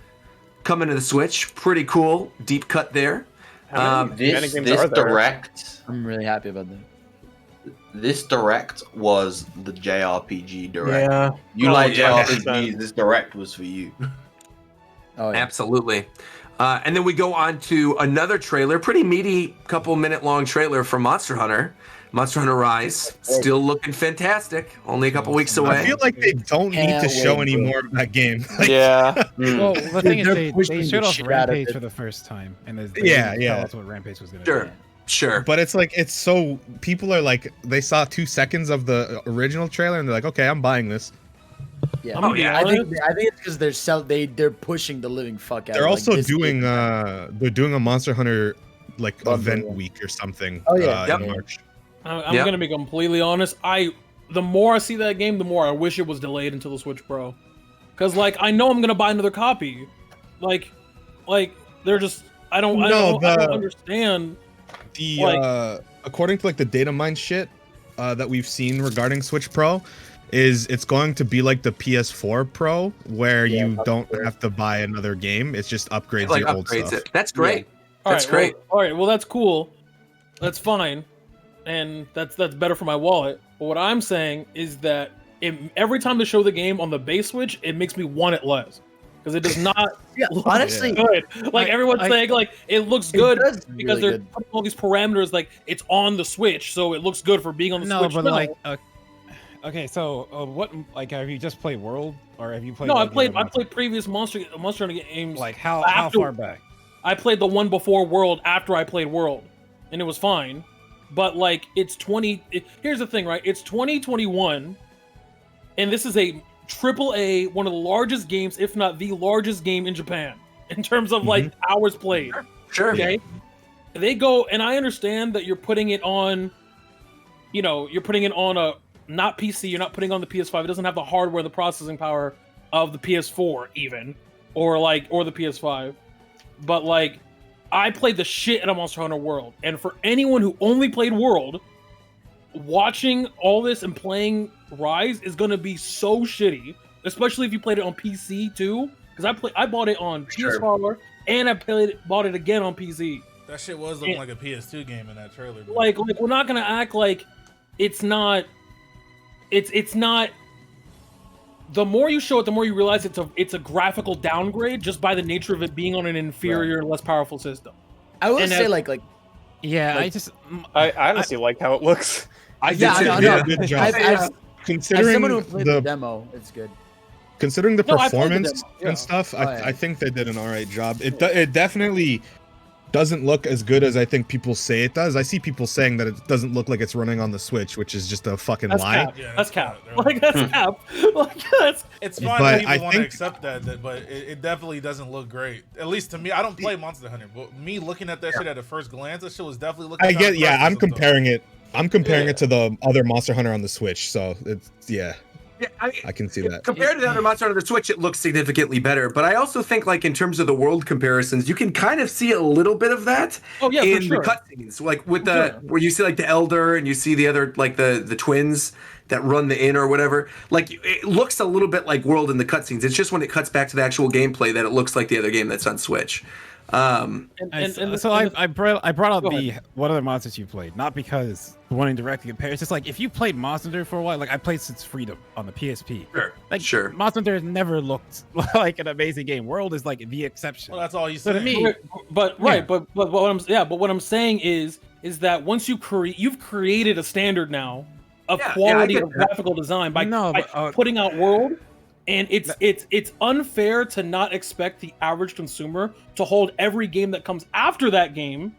[SPEAKER 1] coming to the Switch. Pretty cool. Deep cut there.
[SPEAKER 7] This Direct,
[SPEAKER 5] I'm really happy about that.
[SPEAKER 7] This Direct was the JRPG Direct.
[SPEAKER 3] Yeah.
[SPEAKER 7] You like JRPGs, this Direct was for you.
[SPEAKER 5] Oh, yeah.
[SPEAKER 1] Absolutely. And then we go on to another trailer, pretty meaty, couple minute long trailer for Monster Hunter. Monster Hunter Rise, still looking fantastic. Only a couple weeks away.
[SPEAKER 4] I feel like they don't need to show any more of that game.
[SPEAKER 9] Yeah.
[SPEAKER 8] Well, the thing is, they showed off Rampage for the first time, and they didn't tell us what Rampage was going to be.
[SPEAKER 1] Sure.
[SPEAKER 4] But it's like, it's so, people are like, they saw 2 seconds of the original trailer, and they're like, okay, I'm buying this.
[SPEAKER 5] Yeah. I think it's because they're pushing the living fuck out.
[SPEAKER 4] They're also doing a Monster Hunter like event week or something.
[SPEAKER 5] Oh yeah,
[SPEAKER 4] in March.
[SPEAKER 6] I'm gonna be completely honest. The more I see that game, the more I wish it was delayed until the Switch Pro, because like I know I'm gonna buy another copy. Like they're just I don't understand.
[SPEAKER 4] According to like the data mine shit that we've seen regarding Switch Pro, it's going to be like the PS4 Pro, where you don't have to buy another game. It's just upgrades your old stuff.
[SPEAKER 1] That's great.
[SPEAKER 6] That's great. All right, well that's cool. That's fine. and that's better for my wallet. But what I'm saying is that every time they show the game on the base Switch, it makes me want it less because it does not look
[SPEAKER 5] honestly
[SPEAKER 6] good. Like everyone's saying, like it looks good because
[SPEAKER 5] really
[SPEAKER 6] they're
[SPEAKER 5] good.
[SPEAKER 6] putting all these parameters. Like it's on the Switch, so it looks good for being on the Switch.
[SPEAKER 8] No, but like, okay, so what? Like, have you just played World, or have you played?
[SPEAKER 6] No,
[SPEAKER 8] like,
[SPEAKER 6] I played previous Monster Hunter games.
[SPEAKER 8] Like how far back?
[SPEAKER 6] I played the one before World after I played World, and it was fine. But like, it's here's the thing, right? It's 2021, and this is a AAA, one of the largest games, if not the largest game in Japan in terms of like hours played.
[SPEAKER 1] Sure.
[SPEAKER 6] Okay. They go, and I understand that you're putting it on, you're putting it on a not PC. You're not putting it on the PS5. It doesn't have the hardware, the processing power of the PS4, even, or the PS5. But like, I played the shit out of Monster Hunter World, and for anyone who only played World, watching all this and playing Rise is gonna be so shitty, especially if you played it on PC too. Because I bought it on PS4 and I bought it again on PC.
[SPEAKER 2] That shit was looking like a PS2 game in that trailer. Bro.
[SPEAKER 6] Like we're not gonna act like it's not. It's not. The more you show it, the more you realize it's a graphical downgrade just by the nature of it being on an inferior, less powerful system.
[SPEAKER 5] I would say
[SPEAKER 9] I honestly like how it looks.
[SPEAKER 4] I did a good job. Considering
[SPEAKER 5] as someone who played the demo, it's good.
[SPEAKER 4] Considering the
[SPEAKER 6] No, I played the
[SPEAKER 4] performance
[SPEAKER 6] demo,
[SPEAKER 4] and stuff, I think they did an alright job. It definitely doesn't look as good as I think people say it does. I see people saying that it doesn't look like it's running on the Switch, which is just a fucking lie.
[SPEAKER 6] Cap. Yeah, that's cap. Like that's cap. Like that's.
[SPEAKER 2] It's fine
[SPEAKER 4] But
[SPEAKER 2] that people
[SPEAKER 4] I
[SPEAKER 2] want to
[SPEAKER 4] think-
[SPEAKER 2] accept that, but it definitely doesn't look great. At least to me, I don't play Monster Hunter, but me looking at that shit at a first glance, that shit was definitely looking.
[SPEAKER 4] I get, yeah. I'm
[SPEAKER 2] impressive, though.
[SPEAKER 4] comparing it. I'm comparing it to the other Monster Hunter on the Switch, so it's
[SPEAKER 1] Yeah,
[SPEAKER 4] I can see that.
[SPEAKER 1] Compared to the other Monster Hunter on the Switch, it looks significantly better. But I also think, like, in terms of the world comparisons, you can kind of see a little bit of that
[SPEAKER 6] for
[SPEAKER 1] in
[SPEAKER 6] sure.
[SPEAKER 1] the cutscenes. Like, with where you see, like, the Elder and you see the other, like, the twins that run the inn or whatever. Like, it looks a little bit like World in the cutscenes. It's just when it cuts back to the actual gameplay that it looks like the other game that's on Switch.
[SPEAKER 8] I brought up the what other monsters you played, not because wanting directly compare. It's just like if you played Monster Hunter for a while, like I played since Freedom on the PSP.
[SPEAKER 1] Sure.
[SPEAKER 8] Monster Hunter has never looked like an amazing game. World is like the exception.
[SPEAKER 2] Well, that's all you
[SPEAKER 8] So
[SPEAKER 2] said.
[SPEAKER 8] to me,
[SPEAKER 6] but what I'm saying is that once you've created a standard now of quality of graphical design by putting out World. And it's unfair to not expect the average consumer to hold every game that comes after that game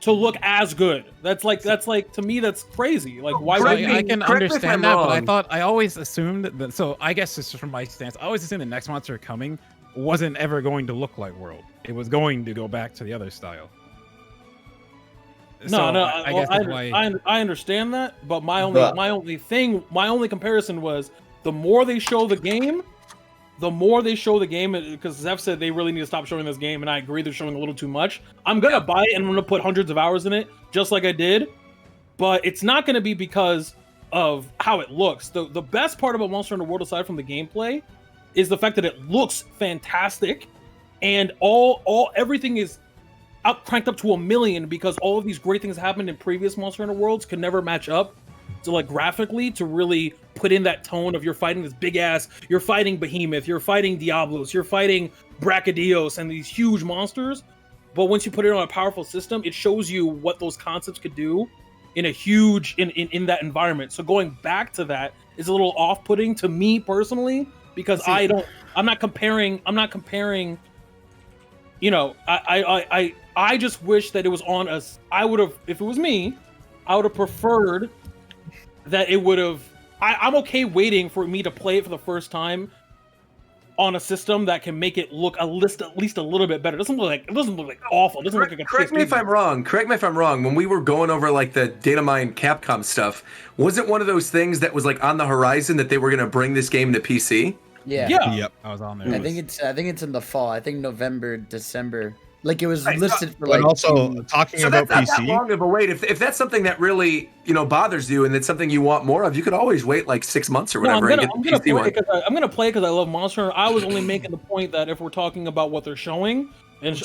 [SPEAKER 6] to look as good. That's like to me that's crazy. Like why would
[SPEAKER 8] I can understand that, but I always assumed that. So I guess this is from my stance. I always assumed the next monster coming wasn't ever going to look like World. It was going to go back to the other style.
[SPEAKER 6] I understand that, but my only comparison was the more they show the game, because Zeph said they really need to stop showing this game, and I agree they're showing a little too much. I'm gonna buy it and I'm gonna put hundreds of hours in it, just like I did, but it's not gonna be because of how it looks. The best part about Monster Hunter World, aside from the gameplay, is the fact that it looks fantastic, and everything is cranked up to 1,000,000 because all of these great things happened in previous Monster Hunter Worlds could never match up. So like graphically to really put in that tone of you're fighting this big ass, you're fighting Behemoth, you're fighting Diablos, you're fighting Brachydios and these huge monsters. But once you put it on a powerful system, it shows you what those concepts could do in a huge in that environment. So going back to that is a little off-putting to me personally because I'm not comparing. You know, I just wish that it was on us. I would have, if it was me, I would have preferred that it would have. I'm okay waiting for me to play it for the first time on a system that can make it look at least a little bit better. It doesn't look like awful. It doesn't look like a
[SPEAKER 1] Correct me if I'm wrong. When we were going over like the data mine Capcom stuff, wasn't one of those things that was like on the horizon that they were going to bring this game to PC?
[SPEAKER 5] Yeah.
[SPEAKER 4] Yep. I was on there.
[SPEAKER 5] I think it's in the fall. I think November, December. Like it was
[SPEAKER 1] Right,
[SPEAKER 5] listed for
[SPEAKER 4] But
[SPEAKER 5] like.
[SPEAKER 4] also talking about
[SPEAKER 1] that's not
[SPEAKER 4] PC.
[SPEAKER 1] that long of a wait. If that's something that really bothers you and it's something you want more of, you could always wait like 6 months or whatever and get the PC one.
[SPEAKER 6] I'm gonna play because I love Monster Hunter. I was only making the point that if we're talking about what they're showing, and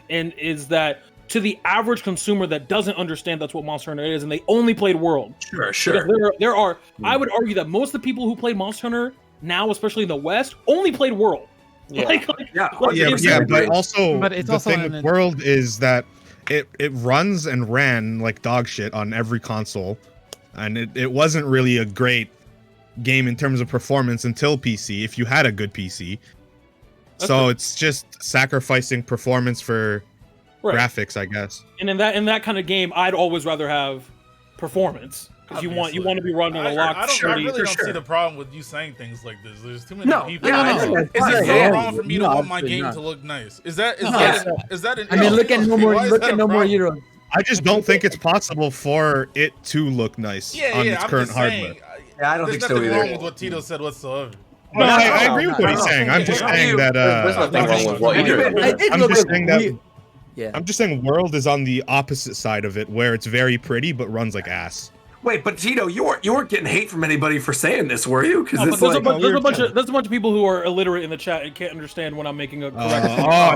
[SPEAKER 6] is that to the average consumer that doesn't understand that's what Monster Hunter is, and they only played World.
[SPEAKER 1] Sure.
[SPEAKER 6] Because there are. I would argue that most of the people who play Monster Hunter now, especially in the West, only played World.
[SPEAKER 9] Yeah.
[SPEAKER 4] But also,
[SPEAKER 8] But it's
[SPEAKER 4] the
[SPEAKER 8] also
[SPEAKER 4] thing with World is that it runs and ran like dog shit on every console, and it wasn't really a great game in terms of performance until PC, if you had a good PC. So it's just sacrificing performance for graphics, I guess.
[SPEAKER 6] And in that kind of game, I'd always rather have performance. Because you want to be running a lock.
[SPEAKER 2] I really don't see the problem with you saying things like this. There's too many people.
[SPEAKER 1] It's
[SPEAKER 2] not wrong for me to want my game to look nice. Is that an
[SPEAKER 3] I mean, look at No More Heroes.
[SPEAKER 4] I just don't think it's possible for it to look nice on its current hardware.
[SPEAKER 1] Yeah, I don't think so either.
[SPEAKER 2] There's nothing wrong with what Tito said whatsoever.
[SPEAKER 4] No, I agree with what he's saying. I'm just saying that.
[SPEAKER 7] There's nothing wrong with what you're doing.
[SPEAKER 4] I'm just saying World is on the opposite side of it, where it's very pretty but runs like ass.
[SPEAKER 1] Wait, but Tito, you weren't getting hate from anybody for saying this, were you? Because
[SPEAKER 6] there's a bunch of people who are illiterate in the chat and can't understand when I'm making a correct.
[SPEAKER 7] I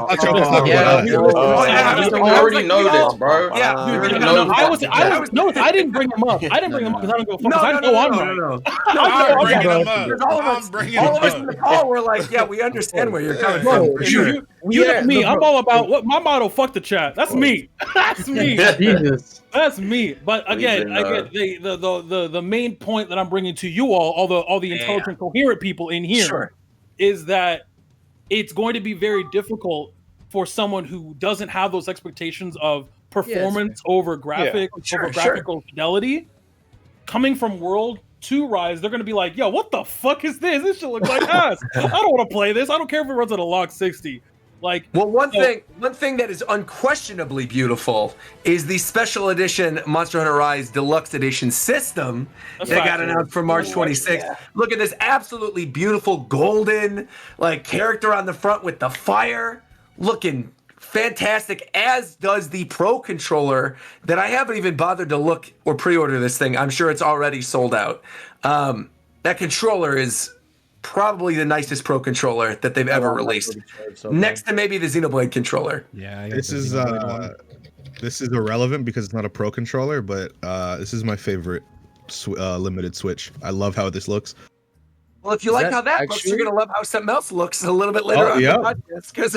[SPEAKER 7] already know this, bro.
[SPEAKER 6] Yeah, I didn't bring them up. I didn't bring them up because I don't go.
[SPEAKER 1] I'm bringing them up. All of us in the call were like, yeah, we understand where you're coming from.
[SPEAKER 6] You know me. I'm all about what my motto. Fuck the chat. That's me. That's me.
[SPEAKER 10] Jesus.
[SPEAKER 6] That's me. But again, the main point that I'm bringing to you all the intelligent, coherent people in here, is that it's going to be very difficult for someone who doesn't have those expectations of performance over graphical fidelity. Coming from World to Rise, they're going to be like, yo, what the fuck is this? This shit looks like ass. I don't want to play this. I don't care if it runs at a log 60.
[SPEAKER 1] One thing that is unquestionably beautiful is the special edition Monster Hunter Rise Deluxe Edition system that got announced for March 26th. Yeah. Look at this absolutely beautiful golden character on the front with the fire, looking fantastic, as does the Pro controller that I haven't even bothered to look or pre-order this thing. I'm sure it's already sold out. That controller is probably the nicest Pro controller that they've ever released, next to maybe the Xenoblade controller.
[SPEAKER 4] Yeah, this is irrelevant because it's not a Pro controller, but this is my favorite limited Switch. I love how this looks.
[SPEAKER 1] Well, if you like how that looks, you're gonna love how something else looks a little bit later on the podcast. Because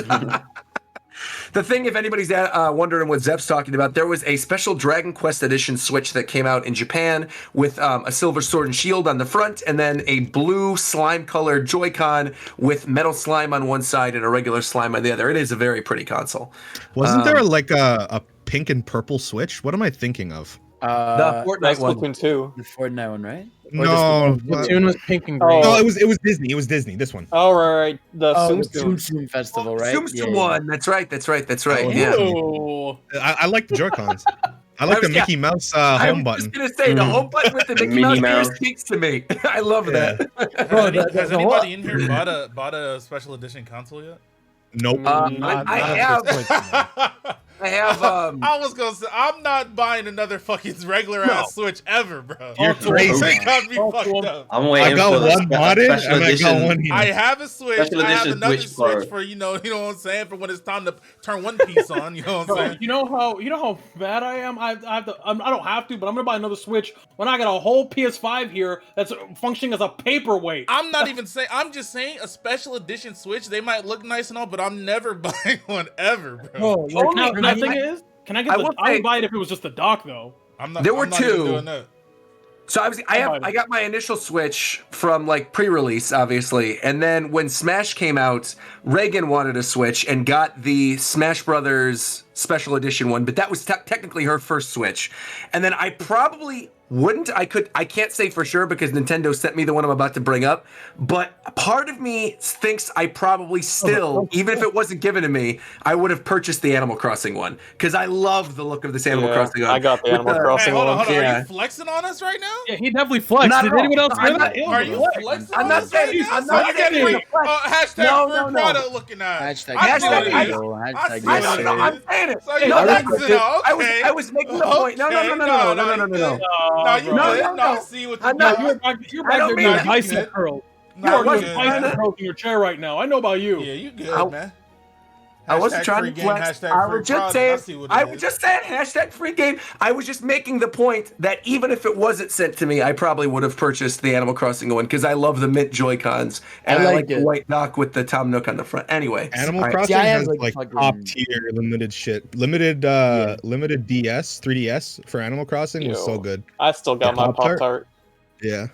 [SPEAKER 1] the thing, if anybody's wondering what Zep's talking about, there was a special Dragon Quest Edition Switch that came out in Japan with a silver sword and shield on the front, and then a blue slime-colored Joy-Con with metal slime on one side and a regular slime on the other. It is a very pretty console.
[SPEAKER 4] Wasn't there a pink and purple Switch? What am I thinking of?
[SPEAKER 1] The Fortnite one.
[SPEAKER 9] Splatoon 2.
[SPEAKER 5] The Fortnite one, right?
[SPEAKER 4] No,
[SPEAKER 10] Splatoon was pink and green.
[SPEAKER 4] No, it was Disney. It was Disney. This one.
[SPEAKER 9] Oh right, the Tsum
[SPEAKER 5] Tsum Festival, right?
[SPEAKER 1] Tsum Tsum one. That's right. Yeah.
[SPEAKER 4] I like the Joy-Cons. I like the Mickey Mouse home button.
[SPEAKER 1] I was just gonna say the home button with the Mickey Mouse speaks to me. I love that.
[SPEAKER 2] Bro, has anybody in here bought a special edition console yet?
[SPEAKER 4] Nope.
[SPEAKER 1] I have.
[SPEAKER 2] I was gonna say I'm not buying another fucking regular ass Switch ever, bro.
[SPEAKER 4] You're crazy.
[SPEAKER 2] That got me fucked up.
[SPEAKER 7] I'm waiting.
[SPEAKER 4] I got one modded and I got one here.
[SPEAKER 2] I have a Switch. I have another Switch for you know what I'm saying, for when it's time to turn One Piece on. You know what I'm saying?
[SPEAKER 6] You know how bad I am. I don't have to, but I'm gonna buy another Switch when I got a whole PS5 here that's functioning as a paperweight.
[SPEAKER 2] I'm not even saying. I'm just saying a special edition Switch. They might look nice and all, but I'm never buying one ever, bro.
[SPEAKER 6] The thing is, can I get I would buy it if it was just the dock though.
[SPEAKER 1] There were two. So I got my initial Switch from pre-release, obviously, and then when Smash came out, Reagan wanted a Switch and got the Smash Brothers Special Edition one, but that was technically her first Switch, and then I probably wouldn't. I can't say for sure because Nintendo sent me the one I'm about to bring up, but part of me thinks I probably still, even if it wasn't given to me, I would have purchased the Animal Crossing one because I love the look of this Animal Crossing one.
[SPEAKER 9] I got the Animal Crossing one.
[SPEAKER 2] Hold on. Are you flexing on us right now?
[SPEAKER 6] Yeah, he definitely flexed. Did anyone else hear that?
[SPEAKER 2] Are you flexing
[SPEAKER 1] I'm not saying I'm not saying
[SPEAKER 2] hashtag free product looking at.
[SPEAKER 1] I'm saying it. I was making the point. No.
[SPEAKER 2] No, you good. I see what you're doing.
[SPEAKER 6] You're back there doing bicep curls. You're doing bicep curls in your chair right now. I know about you.
[SPEAKER 2] Yeah, you good, man.
[SPEAKER 1] I wasn't
[SPEAKER 2] Hashtag
[SPEAKER 1] trying
[SPEAKER 2] free
[SPEAKER 1] to
[SPEAKER 2] game,
[SPEAKER 1] flex.
[SPEAKER 2] hashtag
[SPEAKER 1] I
[SPEAKER 2] free
[SPEAKER 1] was just
[SPEAKER 2] product.
[SPEAKER 1] saying.
[SPEAKER 2] I see what it
[SPEAKER 1] I
[SPEAKER 2] is.
[SPEAKER 1] was just saying hashtag free game. I was just making the point that even if it wasn't sent to me, I probably would have purchased the Animal Crossing one because I love the mint Joy-Cons and I like the white knock with the Tom Nook on the front. Anyway,
[SPEAKER 4] Animal Crossing has like top tier limited shit. Limited limited 3DS for Animal Crossing was so good.
[SPEAKER 9] I still got my Pop-Tart.
[SPEAKER 4] Yeah.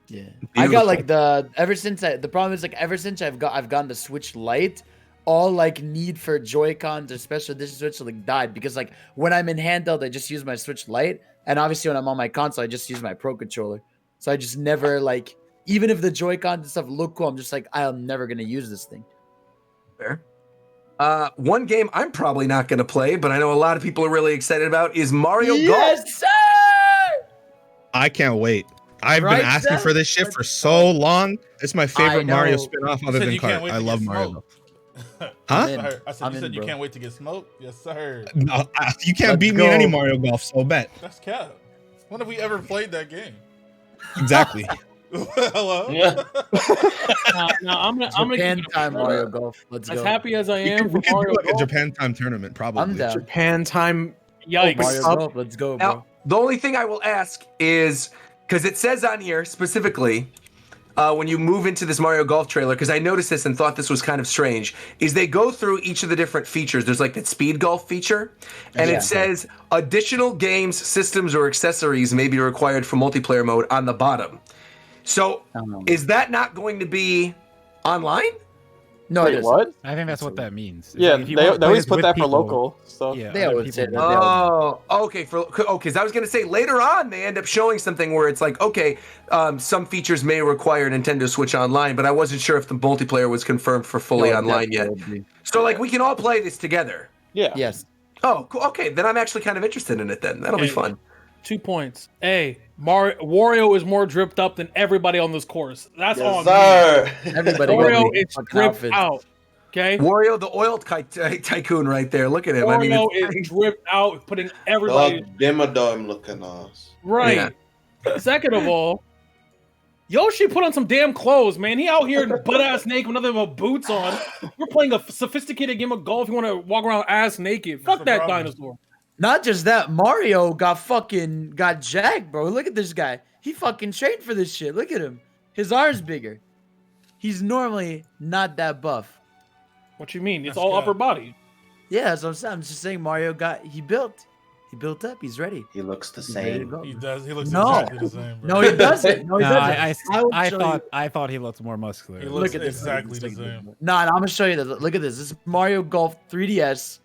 [SPEAKER 5] Yeah,
[SPEAKER 1] Beautiful.
[SPEAKER 5] I got like the problem is like ever since I've gotten the Switch Lite, all like need for Joy-Cons or special edition Switch like died because like when I'm in handheld I just use my Switch Lite, and obviously when I'm on my console I just use my Pro Controller. So I just never like, even if the Joy-Cons and stuff look cool, I'm just like I'm never gonna use this thing.
[SPEAKER 1] Fair. One game I'm probably not going to play, but I know a lot of people are really excited about is Mario Golf.
[SPEAKER 5] Yes, sir!
[SPEAKER 4] I can't wait. I've been asking for this shit for so long. It's my favorite Mario spin-off other than Kart. I love Mario. Huh?
[SPEAKER 2] I said you said you can't wait to get smoked. Yes, sir.
[SPEAKER 4] No, you can't beat me in any Mario Golf, so bet.
[SPEAKER 2] That's cap. When have we ever played that game?
[SPEAKER 4] Exactly.
[SPEAKER 2] Hello.
[SPEAKER 6] Yeah. I'm gonna
[SPEAKER 5] Japan
[SPEAKER 6] give it a
[SPEAKER 5] time
[SPEAKER 6] shot.
[SPEAKER 5] Mario Golf. Let's go.
[SPEAKER 6] As happy as I am
[SPEAKER 4] We
[SPEAKER 6] for
[SPEAKER 4] could do
[SPEAKER 6] Mario
[SPEAKER 4] like a
[SPEAKER 6] Golf,
[SPEAKER 4] Japan time tournament, probably.
[SPEAKER 5] I'm down.
[SPEAKER 3] Japan time.
[SPEAKER 6] yikes.
[SPEAKER 5] Mario Golf. Let's go, bro.
[SPEAKER 1] Now, the only thing I will ask is, because it says on here specifically, when you move into this Mario Golf trailer, because I noticed this and thought this was kind of strange, is they go through each of the different features. There's like that speed golf feature, and it says additional games, systems, or accessories may be required for multiplayer mode on the bottom. So is that not going to be online?
[SPEAKER 5] No,
[SPEAKER 9] Wait, what?
[SPEAKER 8] I think that's what that means.
[SPEAKER 9] Yeah,
[SPEAKER 8] If you
[SPEAKER 9] they
[SPEAKER 8] wanna play
[SPEAKER 9] always
[SPEAKER 8] this
[SPEAKER 9] put
[SPEAKER 8] with
[SPEAKER 9] that for
[SPEAKER 8] people-
[SPEAKER 9] local stuff.
[SPEAKER 8] Yeah,
[SPEAKER 5] They
[SPEAKER 8] other
[SPEAKER 5] always
[SPEAKER 8] people
[SPEAKER 5] say
[SPEAKER 8] will-
[SPEAKER 5] that.
[SPEAKER 1] Okay, because I was going to say later on they end up showing something where it's like, okay, some features may require Nintendo Switch Online, but I wasn't sure if the multiplayer was confirmed for fully online yet. So like we can all play this together.
[SPEAKER 9] Yeah.
[SPEAKER 5] Yes.
[SPEAKER 1] Oh, cool. Okay, then I'm actually kind of interested in it. Then that'll be fun.
[SPEAKER 6] 2 points. Wario is more dripped up than everybody on this course. That's all.
[SPEAKER 7] Sir.
[SPEAKER 5] Everybody
[SPEAKER 6] Wario
[SPEAKER 5] got
[SPEAKER 6] is
[SPEAKER 5] fucking
[SPEAKER 6] dripped
[SPEAKER 5] outfits.
[SPEAKER 6] out. Okay.
[SPEAKER 1] Wario, the oil tycoon, right there. Look at him. I mean,
[SPEAKER 6] Wario is dripped out, putting everybody
[SPEAKER 7] Dimmadome looking ass.
[SPEAKER 6] right. Second of all, Yoshi put on some damn clothes, man. He out here butt ass naked with nothing but boots on. We're playing a sophisticated game of golf. You want to walk around ass naked? Fuck that dinosaur.
[SPEAKER 5] Not just that, Mario got jacked, bro. Look at this guy. He fucking trained for this shit. Look at him. His arm's bigger. He's normally not that buff.
[SPEAKER 6] What you mean? It's all upper body.
[SPEAKER 5] Yeah, that's what I'm saying. I'm just saying Mario he built up. He's ready.
[SPEAKER 7] He looks the
[SPEAKER 5] He's ready to
[SPEAKER 7] same.
[SPEAKER 5] go.
[SPEAKER 2] He does. He looks
[SPEAKER 5] No.
[SPEAKER 2] exactly the same. Bro.
[SPEAKER 5] No, he doesn't. No, he
[SPEAKER 8] No,
[SPEAKER 5] doesn't.
[SPEAKER 8] I thought he looked more muscular.
[SPEAKER 2] He looks
[SPEAKER 5] Look at this.
[SPEAKER 2] exactly the same.
[SPEAKER 5] Nah, I'm gonna show you this. Look at this. This is Mario Golf 3DS.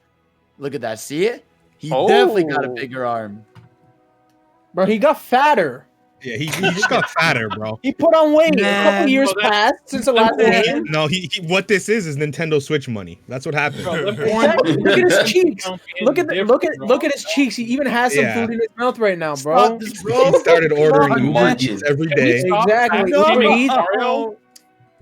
[SPEAKER 5] Look at that. See it? He definitely got a bigger arm.
[SPEAKER 3] Bro, he got fatter.
[SPEAKER 4] Yeah, he just got fatter, bro.
[SPEAKER 3] He put on weight. A
[SPEAKER 5] Man,
[SPEAKER 3] couple years
[SPEAKER 6] bro,
[SPEAKER 3] passed since the last game.
[SPEAKER 4] No, he what this is Nintendo Switch money. That's what happened.
[SPEAKER 3] Exactly. Look at his cheeks. Look at his cheeks. He even has some food in his mouth right now, bro.
[SPEAKER 5] Stop this, bro.
[SPEAKER 4] He started ordering
[SPEAKER 7] on,
[SPEAKER 4] Uber
[SPEAKER 7] man.
[SPEAKER 4] Eats every day.
[SPEAKER 3] Exactly.
[SPEAKER 6] Stop
[SPEAKER 3] Uber
[SPEAKER 6] shaming
[SPEAKER 3] Eats.
[SPEAKER 6] Mario?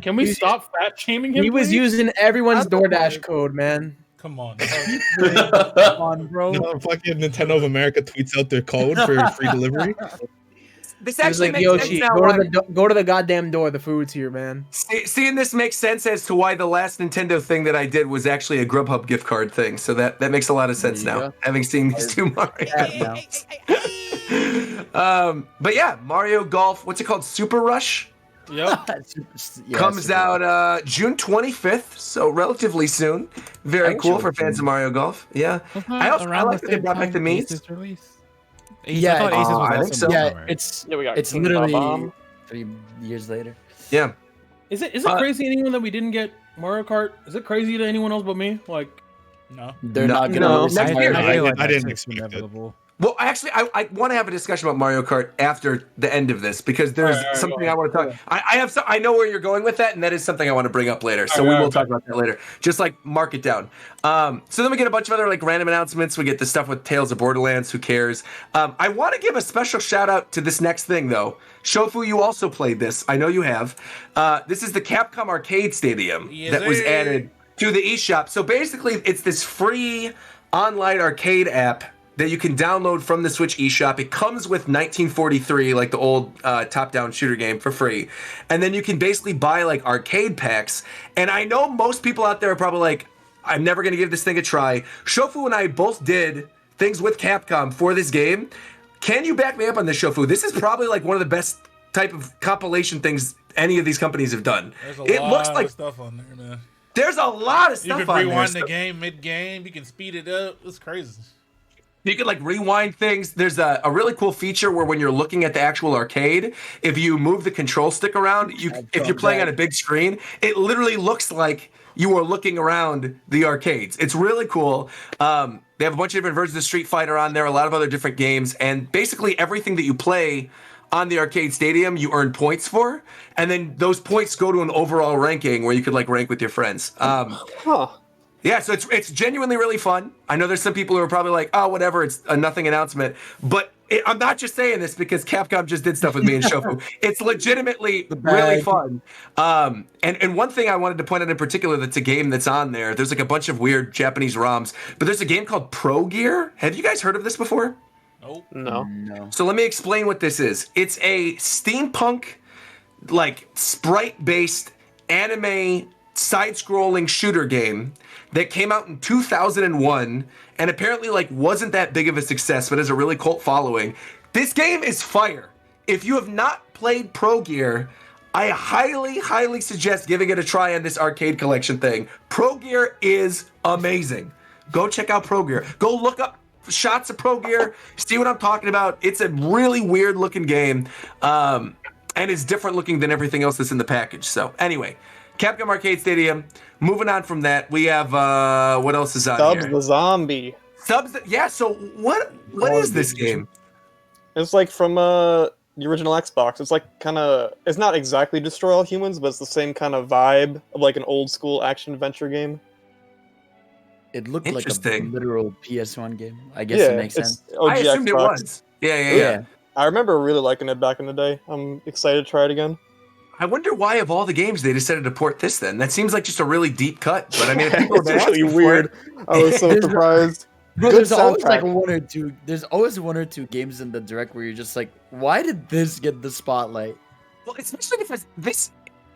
[SPEAKER 6] Can we stop fat shaming him?
[SPEAKER 3] He was
[SPEAKER 6] please?
[SPEAKER 3] using everyone's DoorDash code, man.
[SPEAKER 2] Come on.
[SPEAKER 3] Come on, bro.
[SPEAKER 4] No, fucking Nintendo of America tweets out their code for free delivery.
[SPEAKER 1] This
[SPEAKER 3] He was
[SPEAKER 1] actually
[SPEAKER 3] like,
[SPEAKER 1] makes
[SPEAKER 3] Yoshi,
[SPEAKER 1] sense now.
[SPEAKER 3] go to the goddamn door. The food's here, man.
[SPEAKER 1] Seeing this makes sense as to why the last Nintendo thing that I did was actually a Grubhub gift card thing. So that makes a lot of sense now, having seen these two Marios. But yeah, Mario Golf. What's it called? Super Rush.
[SPEAKER 6] Yep.
[SPEAKER 1] Comes out June 25th, so relatively soon. Very cool for fans of Mario Golf. Yeah, I like that they brought back the Mii's.
[SPEAKER 5] Yeah,
[SPEAKER 8] I thought Aces was
[SPEAKER 1] I
[SPEAKER 8] also
[SPEAKER 1] think so.
[SPEAKER 5] Yeah,
[SPEAKER 8] somewhere.
[SPEAKER 5] it's literally 3 years later.
[SPEAKER 1] Yeah.
[SPEAKER 6] Is it crazy to anyone that we didn't get Mario Kart? Is it crazy to anyone else but me? Like,
[SPEAKER 2] No.
[SPEAKER 5] They're
[SPEAKER 1] No,
[SPEAKER 5] not gonna
[SPEAKER 3] no.
[SPEAKER 5] release
[SPEAKER 3] Next
[SPEAKER 5] Mario
[SPEAKER 3] year.
[SPEAKER 5] Kart.
[SPEAKER 4] I didn't expect it.
[SPEAKER 8] inevitable.
[SPEAKER 1] Well, actually, I want to have a discussion about Mario Kart after the end of this because there's something I want to talk. I know where you're going with that, and that is something I want to bring up later. So we will talk about that later. Just like mark it down. So then we get a bunch of other like random announcements. We get the stuff with Tales of Borderlands. Who cares? I want to give a special shout out to this next thing though. Shofu, you also played this. I know you have. This is the Capcom Arcade Stadium that was added to the eShop. So basically, it's this free online arcade app that you can download from the Switch eShop. It comes with 1943, like the old top-down shooter game, for free. And then you can basically buy like arcade packs. And I know most people out there are probably like, I'm never going to give this thing a try. Shofu and I both did things with Capcom for this game. Can you back me up on this, Shofu? This is probably like one of the best type of compilation things any of these companies have done.
[SPEAKER 2] There's a lot of stuff on there, man.
[SPEAKER 1] There's a lot of stuff on there.
[SPEAKER 2] You can rewind the game mid-game. You can speed it up. It's crazy.
[SPEAKER 1] You can like rewind things. There's a really cool feature where when you're looking at the actual arcade, if you move the control stick around, if you're playing on a big screen, it literally looks like you are looking around the arcades. It's really cool. They have a bunch of different versions of Street Fighter on there, a lot of other different games, and basically everything that you play on the arcade stadium, you earn points for, and then those points go to an overall ranking where you could like rank with your friends. Yeah, so it's genuinely really fun. I know there's some people who are probably like, oh, whatever, it's a nothing announcement. But I'm not just saying this because Capcom just did stuff with me and Shofu. It's legitimately really fun. And one thing I wanted to point out in particular that's a game that's on there, there's like a bunch of weird Japanese ROMs, but there's a game called Pro Gear. Have you guys heard of this before?
[SPEAKER 9] No.
[SPEAKER 1] So let me explain what this is. It's a steampunk, like sprite-based anime side-scrolling shooter game that came out in 2001 and apparently like wasn't that big of a success, but has a really cult following. This game is fire. If you have not played Pro Gear, I highly suggest giving it a try on this arcade collection thing. Pro Gear is amazing. Go check out Pro Gear. Go look up shots of Pro Gear, see what I'm talking about. It's a really weird looking game, and it's different looking than everything else that's in the package. So anyway, Capcom Arcade Stadium. Moving on from that, we have what else is on here?
[SPEAKER 9] Subs the Zombie.
[SPEAKER 1] Yeah. So what is this game?
[SPEAKER 9] It's like from the original Xbox. It's like it's not exactly Destroy All Humans, but it's the same kind of vibe of like an old school action adventure game.
[SPEAKER 5] It looked like a literal PS1 game. I guess it makes sense.
[SPEAKER 1] I assumed Xbox. It was. Yeah.
[SPEAKER 9] I remember really liking it back in the day. I'm excited to try it again.
[SPEAKER 1] I wonder why of all the games they decided to port this then. That seems like just a really deep cut. But I mean, people
[SPEAKER 9] it's really weird. I was so surprised.
[SPEAKER 5] Bro, there's always like there's always one or two games in the Direct where you're just like, why did this get the spotlight?
[SPEAKER 1] Well, especially because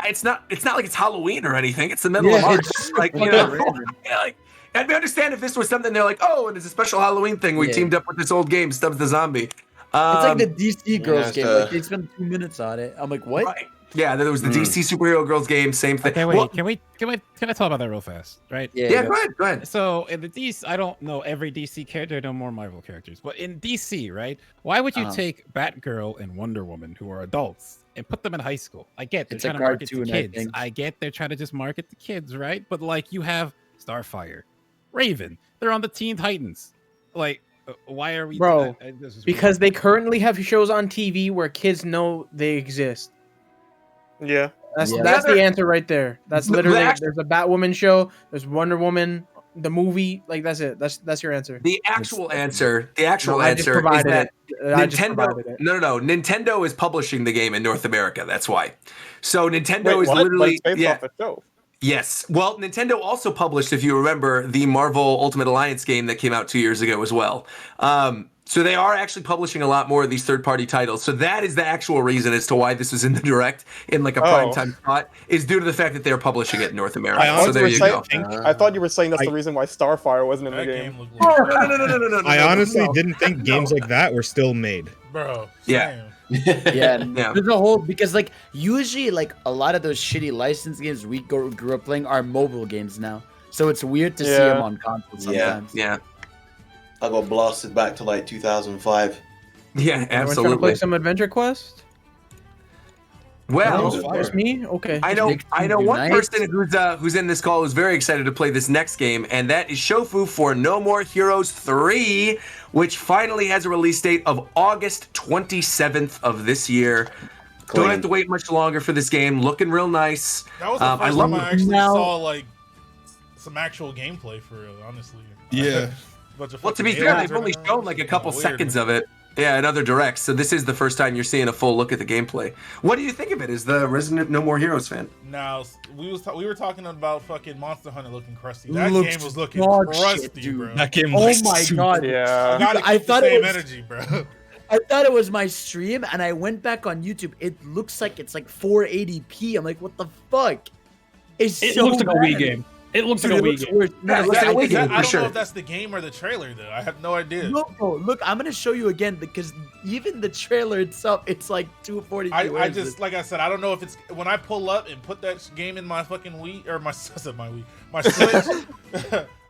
[SPEAKER 1] it's not like it's Halloween or anything. It's the middle of March.
[SPEAKER 5] It's
[SPEAKER 1] like, you know, like, I'd understand if this was something they're like, oh, and it's a special Halloween thing. We teamed up with this old game, Stubbs the Zombie.
[SPEAKER 5] It's like the DC Girls game. Like, they spent 2 minutes on it. I'm like, what?
[SPEAKER 1] Right. Yeah, there was the DC Superhero Girls game, same thing.
[SPEAKER 8] Okay, wait, can I talk about that real fast? Right?
[SPEAKER 1] Yeah, go ahead.
[SPEAKER 8] So in the DC, I don't know every DC character, I know more Marvel characters, but in DC, right? Why would you take Batgirl and Wonder Woman, who are adults, and put them in high school? I get they're trying to market to kids. I get they're trying to just market to kids, right? But like you have Starfire, Raven, they're on the Teen Titans. Like, why are we?
[SPEAKER 3] Bro, because they currently have shows on TV where kids know they exist.
[SPEAKER 9] Yeah.
[SPEAKER 3] That's the answer right there. That's literally there's a Batwoman show, there's Wonder Woman, the movie, like that's it. That's your answer.
[SPEAKER 1] The actual answer is that Nintendo. No. Nintendo is publishing the game in North America. That's why. So Nintendo is literally
[SPEAKER 9] off the show.
[SPEAKER 1] Yes. Well, Nintendo also published, if you remember, the Marvel Ultimate Alliance game that came out 2 years ago as well. So they are actually publishing a lot more of these third-party titles. So that is the actual reason as to why this was in the Direct in like a primetime spot, is due to the fact that they're publishing it in North America. So there you go.
[SPEAKER 9] I thought you were saying that's the reason why Starfire wasn't in the game.
[SPEAKER 1] No.
[SPEAKER 4] I honestly didn't think games like that were still made.
[SPEAKER 2] Bro.
[SPEAKER 1] Yeah.
[SPEAKER 5] There's a whole, because like usually like a lot of those shitty licensed games we grew up playing are mobile games now. So it's weird to see them on console sometimes.
[SPEAKER 1] Yeah.
[SPEAKER 7] I got blasted back to like 2005.
[SPEAKER 1] Yeah, absolutely.
[SPEAKER 3] Trying to play some Adventure Quest?
[SPEAKER 1] Well,
[SPEAKER 3] just me? Okay.
[SPEAKER 1] I know one person who's in this call who's very excited to play this next game, and that is Shofu for No More Heroes 3, which finally has a release date of August 27th of this year. Don't have to wait much longer for this game. Looking real nice.
[SPEAKER 2] That was the first time I actually saw like some actual gameplay for real, honestly.
[SPEAKER 4] Yeah.
[SPEAKER 1] Well, to be fair, they've only shown like a couple seconds of it. Yeah, in other directs. So this is the first time you're seeing a full look at the gameplay. What do you think of it as the resident No More Heroes fan?
[SPEAKER 2] Now, we were talking about fucking Monster Hunter looking crusty. That game was looking crusty, bro.
[SPEAKER 4] That game
[SPEAKER 5] was my god.
[SPEAKER 9] Yeah.
[SPEAKER 2] I thought it was energy, bro.
[SPEAKER 5] I thought it was my stream, and I went back on YouTube. It looks like it's like 480p. I'm like, what the fuck?
[SPEAKER 6] It looks like a Wii game. It looks
[SPEAKER 5] Dude,
[SPEAKER 6] like a
[SPEAKER 5] it
[SPEAKER 6] Wii
[SPEAKER 5] looks
[SPEAKER 6] game.
[SPEAKER 5] worse. No,
[SPEAKER 1] Yeah,
[SPEAKER 5] no,
[SPEAKER 1] it's like a
[SPEAKER 2] I
[SPEAKER 1] Wii game, for
[SPEAKER 2] don't
[SPEAKER 1] sure.
[SPEAKER 2] know if that's the game or the trailer though. I have no idea.
[SPEAKER 5] Look, bro, look, I'm gonna show you again because even the trailer itself, it's like 240.
[SPEAKER 2] I just like I said, I don't know if it's when I pull up and put that game in my fucking Wii or my I said my Wii, my Switch.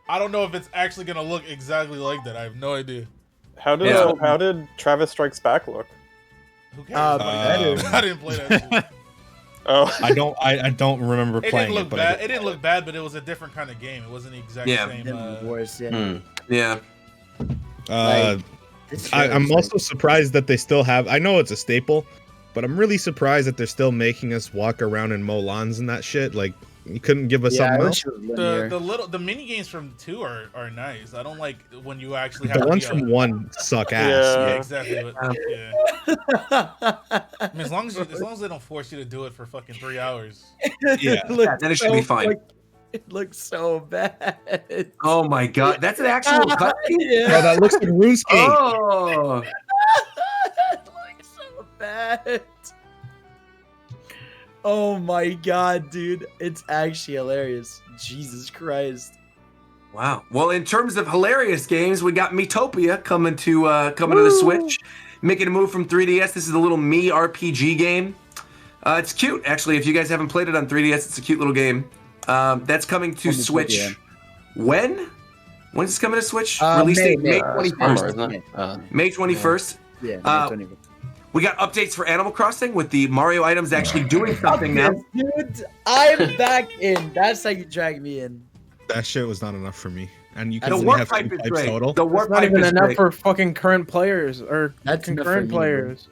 [SPEAKER 2] I don't know if it's actually gonna look exactly like that. I have no idea.
[SPEAKER 9] How did Travis Strikes Back look?
[SPEAKER 2] Who cares? I didn't play that shit.
[SPEAKER 9] Oh,
[SPEAKER 4] I don't remember
[SPEAKER 2] It
[SPEAKER 4] playing
[SPEAKER 2] didn't look
[SPEAKER 4] it, but
[SPEAKER 2] bad. It didn't look bad, but it was a different kind of game. It wasn't the exact same.
[SPEAKER 5] Worse, yeah.
[SPEAKER 1] Yeah.
[SPEAKER 4] I'm also surprised that they still have. I know it's a staple, but I'm really surprised that they're still making us walk around and mow lawns and that shit. Like, you couldn't give us something else.
[SPEAKER 2] The mini games from 2 are nice. I don't like when you actually have
[SPEAKER 4] The ones from 1 suck ass.
[SPEAKER 2] Yeah, exactly. But, I mean, as long as they don't force you to do it for fucking 3 hours.
[SPEAKER 1] Yeah, then it should be fine.
[SPEAKER 5] It looks so bad.
[SPEAKER 1] Oh my god, that's an actual cutscene?
[SPEAKER 5] Yeah.
[SPEAKER 4] Oh, that looks like RuneScape.
[SPEAKER 1] Oh,
[SPEAKER 5] It looks so bad. Oh my god, dude. It's actually hilarious. Jesus Christ.
[SPEAKER 1] wow. Well, in terms of hilarious games, we got Miitopia coming to the Switch, making a move from 3DS. This is a little Me RPG game. It's cute, actually. If you guys haven't played it on 3DS, it's a cute little game. That's coming to Switch. When? When's this coming to Switch? Release date May 21st. May 21st.
[SPEAKER 5] Yeah, May 21st.
[SPEAKER 1] We got updates for Animal Crossing with the Mario items actually doing something now.
[SPEAKER 5] Dude, I'm back in. That's how you drag me in.
[SPEAKER 4] That shit was not enough for me. And you can
[SPEAKER 1] The
[SPEAKER 4] only
[SPEAKER 1] warp
[SPEAKER 4] have 2
[SPEAKER 1] pipe is
[SPEAKER 4] pipes
[SPEAKER 1] great.
[SPEAKER 4] total.
[SPEAKER 1] The warp
[SPEAKER 3] It's not
[SPEAKER 1] pipe
[SPEAKER 3] even
[SPEAKER 1] is
[SPEAKER 3] enough
[SPEAKER 1] great.
[SPEAKER 3] for fucking current players or
[SPEAKER 5] That's enough
[SPEAKER 3] concurrent
[SPEAKER 5] for me,
[SPEAKER 3] players.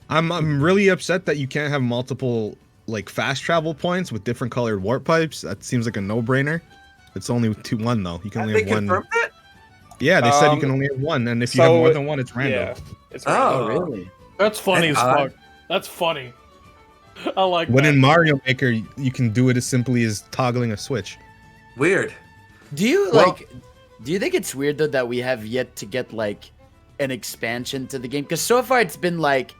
[SPEAKER 4] I'm really upset that you can't have multiple like fast travel points with different colored warp pipes. That seems like a no-brainer. It's only 2-1 though. You can
[SPEAKER 1] Have
[SPEAKER 4] only
[SPEAKER 1] they
[SPEAKER 4] have one.
[SPEAKER 1] confirmed it?
[SPEAKER 4] Yeah, they said you can only have one, and if you have more than one, it's random.
[SPEAKER 9] Yeah, it's
[SPEAKER 1] Oh,
[SPEAKER 9] random.
[SPEAKER 5] Really?
[SPEAKER 6] That's funny
[SPEAKER 1] That's
[SPEAKER 6] as
[SPEAKER 1] odd.
[SPEAKER 6] fuck. That's funny. I like
[SPEAKER 4] When
[SPEAKER 6] that.
[SPEAKER 4] in Mario Maker, you can do it as simply as toggling a switch.
[SPEAKER 1] Weird.
[SPEAKER 5] Do you
[SPEAKER 1] Well-
[SPEAKER 5] do you think it's weird though that we have yet to get like an expansion to the game? Because so far it's been like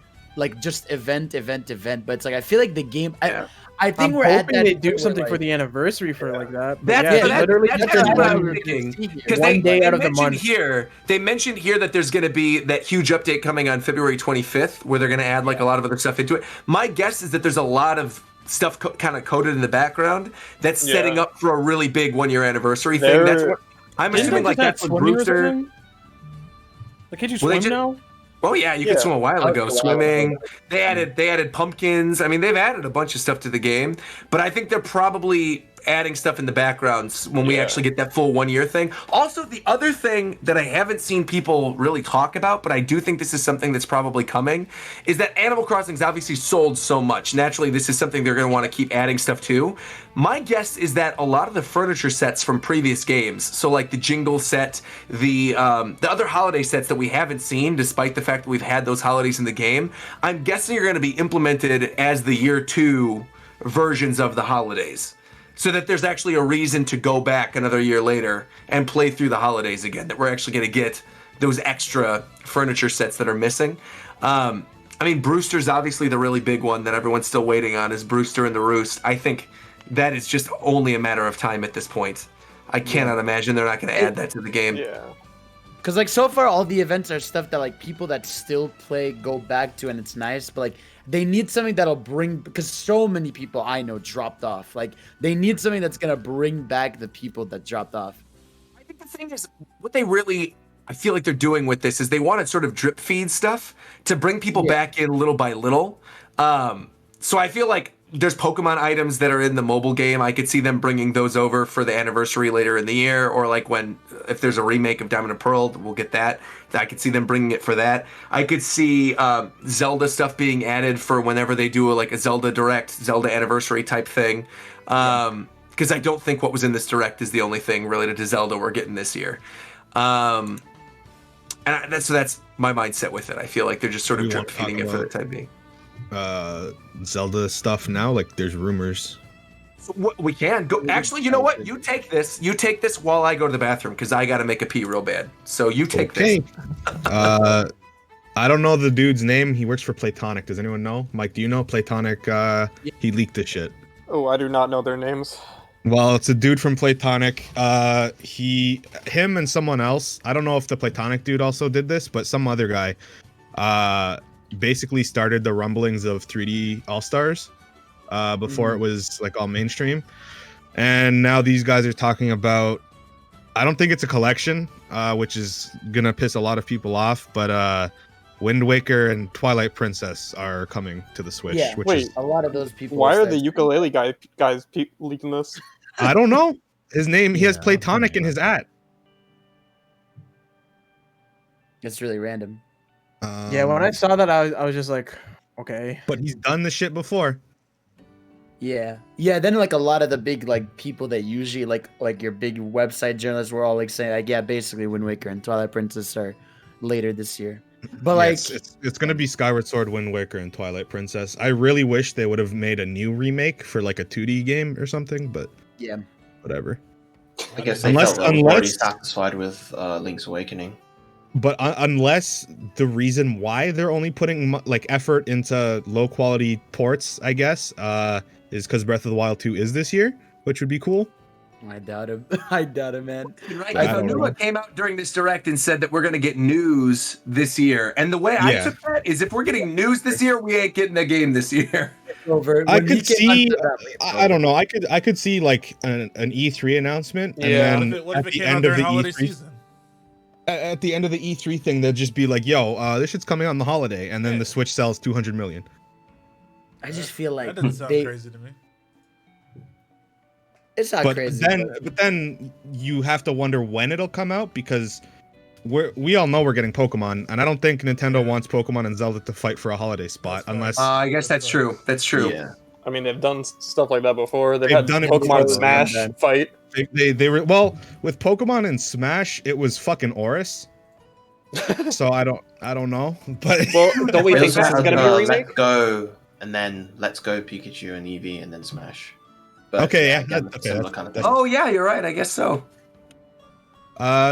[SPEAKER 5] just event, but it's like I feel like the game.
[SPEAKER 1] Yeah.
[SPEAKER 5] I think
[SPEAKER 3] I'm
[SPEAKER 5] we're at
[SPEAKER 3] hoping
[SPEAKER 5] that
[SPEAKER 3] they
[SPEAKER 5] point
[SPEAKER 3] do
[SPEAKER 5] where,
[SPEAKER 3] something for
[SPEAKER 5] like-
[SPEAKER 3] the anniversary for like that. But
[SPEAKER 1] That's,
[SPEAKER 3] yeah,
[SPEAKER 1] that's,
[SPEAKER 3] literally
[SPEAKER 1] that's
[SPEAKER 3] just
[SPEAKER 1] actually what I
[SPEAKER 3] one-
[SPEAKER 1] was thinking. Because
[SPEAKER 3] One day
[SPEAKER 1] they
[SPEAKER 3] out of the
[SPEAKER 1] mentioned
[SPEAKER 3] month.
[SPEAKER 1] here, they mentioned here that there's going to be that huge update coming on February 25th, where they're going to add like a lot of other stuff into it. My guess is that there's a lot of stuff kind of coded in the background that's setting up for a really big 1-year anniversary thing. That's what I'm
[SPEAKER 6] Didn't
[SPEAKER 1] assuming.
[SPEAKER 6] they
[SPEAKER 1] Like
[SPEAKER 6] just
[SPEAKER 1] that's
[SPEAKER 6] have
[SPEAKER 1] what
[SPEAKER 6] swimming or
[SPEAKER 1] Brewster.
[SPEAKER 6] something? Like, can't you
[SPEAKER 1] Well, they
[SPEAKER 6] swim
[SPEAKER 1] ju-
[SPEAKER 6] now?
[SPEAKER 1] Oh yeah, you could swim a while ago.
[SPEAKER 9] that was a while
[SPEAKER 1] Swimming.
[SPEAKER 9] ago.
[SPEAKER 1] They added pumpkins. I mean, they've added a bunch of stuff to the game, but I think they're probably adding stuff in the backgrounds when we actually get that full 1-year thing. Also, the other thing that I haven't seen people really talk about, but I do think this is something that's probably coming, is that Animal Crossing's obviously sold so much. Naturally, this is something they're going to want to keep adding stuff to. My guess is that a lot of the furniture sets from previous games, so like the Jingle set, the other holiday sets that we haven't seen, despite the fact that we've had those holidays in the game, I'm guessing are going to be implemented as the year 2 versions of the holidays. So that there's actually a reason to go back another year later and play through the holidays again. That we're actually going to get those extra furniture sets that are missing. I mean, Brewster's obviously the really big one that everyone's still waiting on is Brewster and the Roost. I think that is just only a matter of time at this point. I cannot imagine they're not going to add that to the game.
[SPEAKER 9] Yeah.
[SPEAKER 5] Because like so far all the events are stuff that like people that still play go back to and it's nice, but like they need something that'll bring, because so many people I know dropped off. Like they need something that's gonna bring back the people that dropped off.
[SPEAKER 1] I think the thing is, what they really, I feel like they're doing with this is they want to sort of drip feed stuff to bring people back in little by little. So I feel like there's Pokemon items that are in the mobile game. I could see them bringing those over for the anniversary later in the year, or like if there's a remake of Diamond and Pearl, we'll get that. I could see them bringing it for that. I could see Zelda stuff being added for whenever they do a Zelda Direct, Zelda anniversary type thing. Because I don't think what was in this Direct is the only thing related to Zelda we're getting this year. So that's my mindset with it. I feel like they're just sort of drip feeding it for the time being.
[SPEAKER 4] Zelda stuff now, like there's rumors.
[SPEAKER 1] We can go. Actually, you know what? You take this. You take this while I go to the bathroom because I got to make a pee real bad. So you take this.
[SPEAKER 4] I don't know the dude's name. He works for Platonic. Does anyone know? Mike, do you know Platonic? He leaked this shit.
[SPEAKER 9] Oh, I do not know their names.
[SPEAKER 4] Well, it's a dude from Platonic. Him and someone else. I don't know if the Platonic dude also did this, but some other guy basically started the rumblings of 3D All-Stars before it was like all mainstream. And now these guys are talking about, I don't think it's a collection, which is gonna piss a lot of people off, but Wind Waker and Twilight Princess are coming to the Switch.
[SPEAKER 5] Yeah,
[SPEAKER 4] which
[SPEAKER 9] wait,
[SPEAKER 4] is,
[SPEAKER 5] a lot of those people.
[SPEAKER 9] Why are the ukulele guys leaking this?
[SPEAKER 4] I don't know. His name, he has Platonic in his at.
[SPEAKER 5] It's really random.
[SPEAKER 3] Yeah, when I saw that, I was just like, okay.
[SPEAKER 4] But he's done the shit before.
[SPEAKER 5] Yeah. Then like a lot of the big like people that usually like your big website journalists were all like saying like, yeah, basically Wind Waker and Twilight Princess are later this year. But like
[SPEAKER 4] it's gonna be Skyward Sword, Wind Waker, and Twilight Princess. I really wish they would have made a new remake for like a 2D game or something, but
[SPEAKER 5] yeah,
[SPEAKER 4] whatever.
[SPEAKER 7] I guess they felt already satisfied with Link's Awakening.
[SPEAKER 4] But unless the reason why they're only putting like effort into low quality ports, I guess, is because Breath of the Wild 2 is this year, which would be cool.
[SPEAKER 5] I doubt him. I doubt him, man.
[SPEAKER 1] Right, Numa came out during this direct and said that we're going to get news this year. And the way I took that is if we're getting news this year, we ain't getting a game this year.
[SPEAKER 4] I could see. I don't know. I could see like an E3 announcement, and then at the end of the E3. At the end of the E3 thing, they'll just be like, "Yo, this shit's coming on the holiday," and then the Switch sells 200 million.
[SPEAKER 5] I just feel like
[SPEAKER 2] that doesn't sound crazy to me.
[SPEAKER 5] It's not crazy.
[SPEAKER 4] But then you have to wonder when it'll come out because we all know we're getting Pokemon, and I don't think Nintendo wants Pokemon and Zelda to fight for a holiday spot unless.
[SPEAKER 1] I guess that's true. That's true.
[SPEAKER 7] Yeah.
[SPEAKER 9] I mean, they've done stuff like that before. They've had
[SPEAKER 4] done it
[SPEAKER 9] Pokemon
[SPEAKER 4] before,
[SPEAKER 9] Smash fight.
[SPEAKER 4] They were with Pokemon and Smash. It was fucking Oris. So I don't know, but
[SPEAKER 9] don't we think this is gonna be a remake?
[SPEAKER 7] Let's Go and then Let's Go Pikachu and Eevee and then Smash. But
[SPEAKER 4] okay, yeah,
[SPEAKER 7] again, similar kind of thing.
[SPEAKER 1] Oh yeah, you're right. I guess so.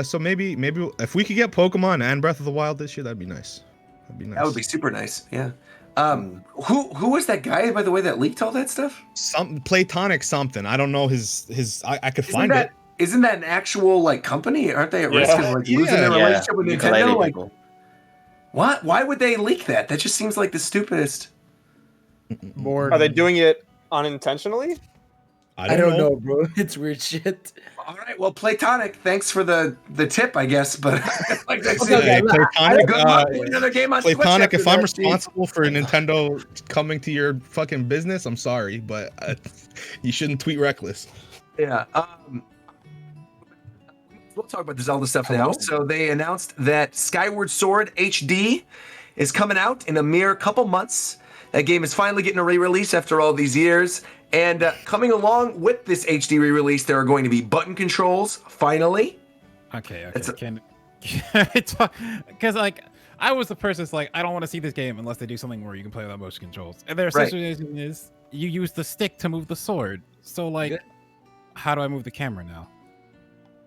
[SPEAKER 4] So maybe if we could get Pokemon and Breath of the Wild this year, that'd be nice. That'd be nice.
[SPEAKER 1] That would be super nice. Yeah. Who was that guy, by the way, that leaked all that stuff?
[SPEAKER 4] Some Platonic something. I could find it.
[SPEAKER 1] Isn't that an actual like company? Aren't they at risk of like losing their relationship with Nintendo? Like, what? Why would they leak that? That just seems like the stupidest.
[SPEAKER 9] Are they doing it unintentionally?
[SPEAKER 5] I don't know, bro. It's weird shit.
[SPEAKER 1] All right, well, Platonic, thanks for the tip, I guess. But like that's
[SPEAKER 4] Platonic,
[SPEAKER 1] good luck with another game on
[SPEAKER 4] Platonic,
[SPEAKER 1] Switch
[SPEAKER 4] if I'm responsible for Nintendo coming to your fucking business, I'm sorry, but you shouldn't tweet reckless.
[SPEAKER 1] Yeah. We'll talk about the Zelda stuff now. So they announced that Skyward Sword HD is coming out in a mere couple months. That game is finally getting a re-release after all these years. And coming along with this HD re-release, there are going to be button controls, finally.
[SPEAKER 8] Okay. It's because, like, I was the person that's like, I don't want to see this game unless they do something where you can play without motion controls. And their situation is you use the stick to move the sword. So, like, how do I move the camera now?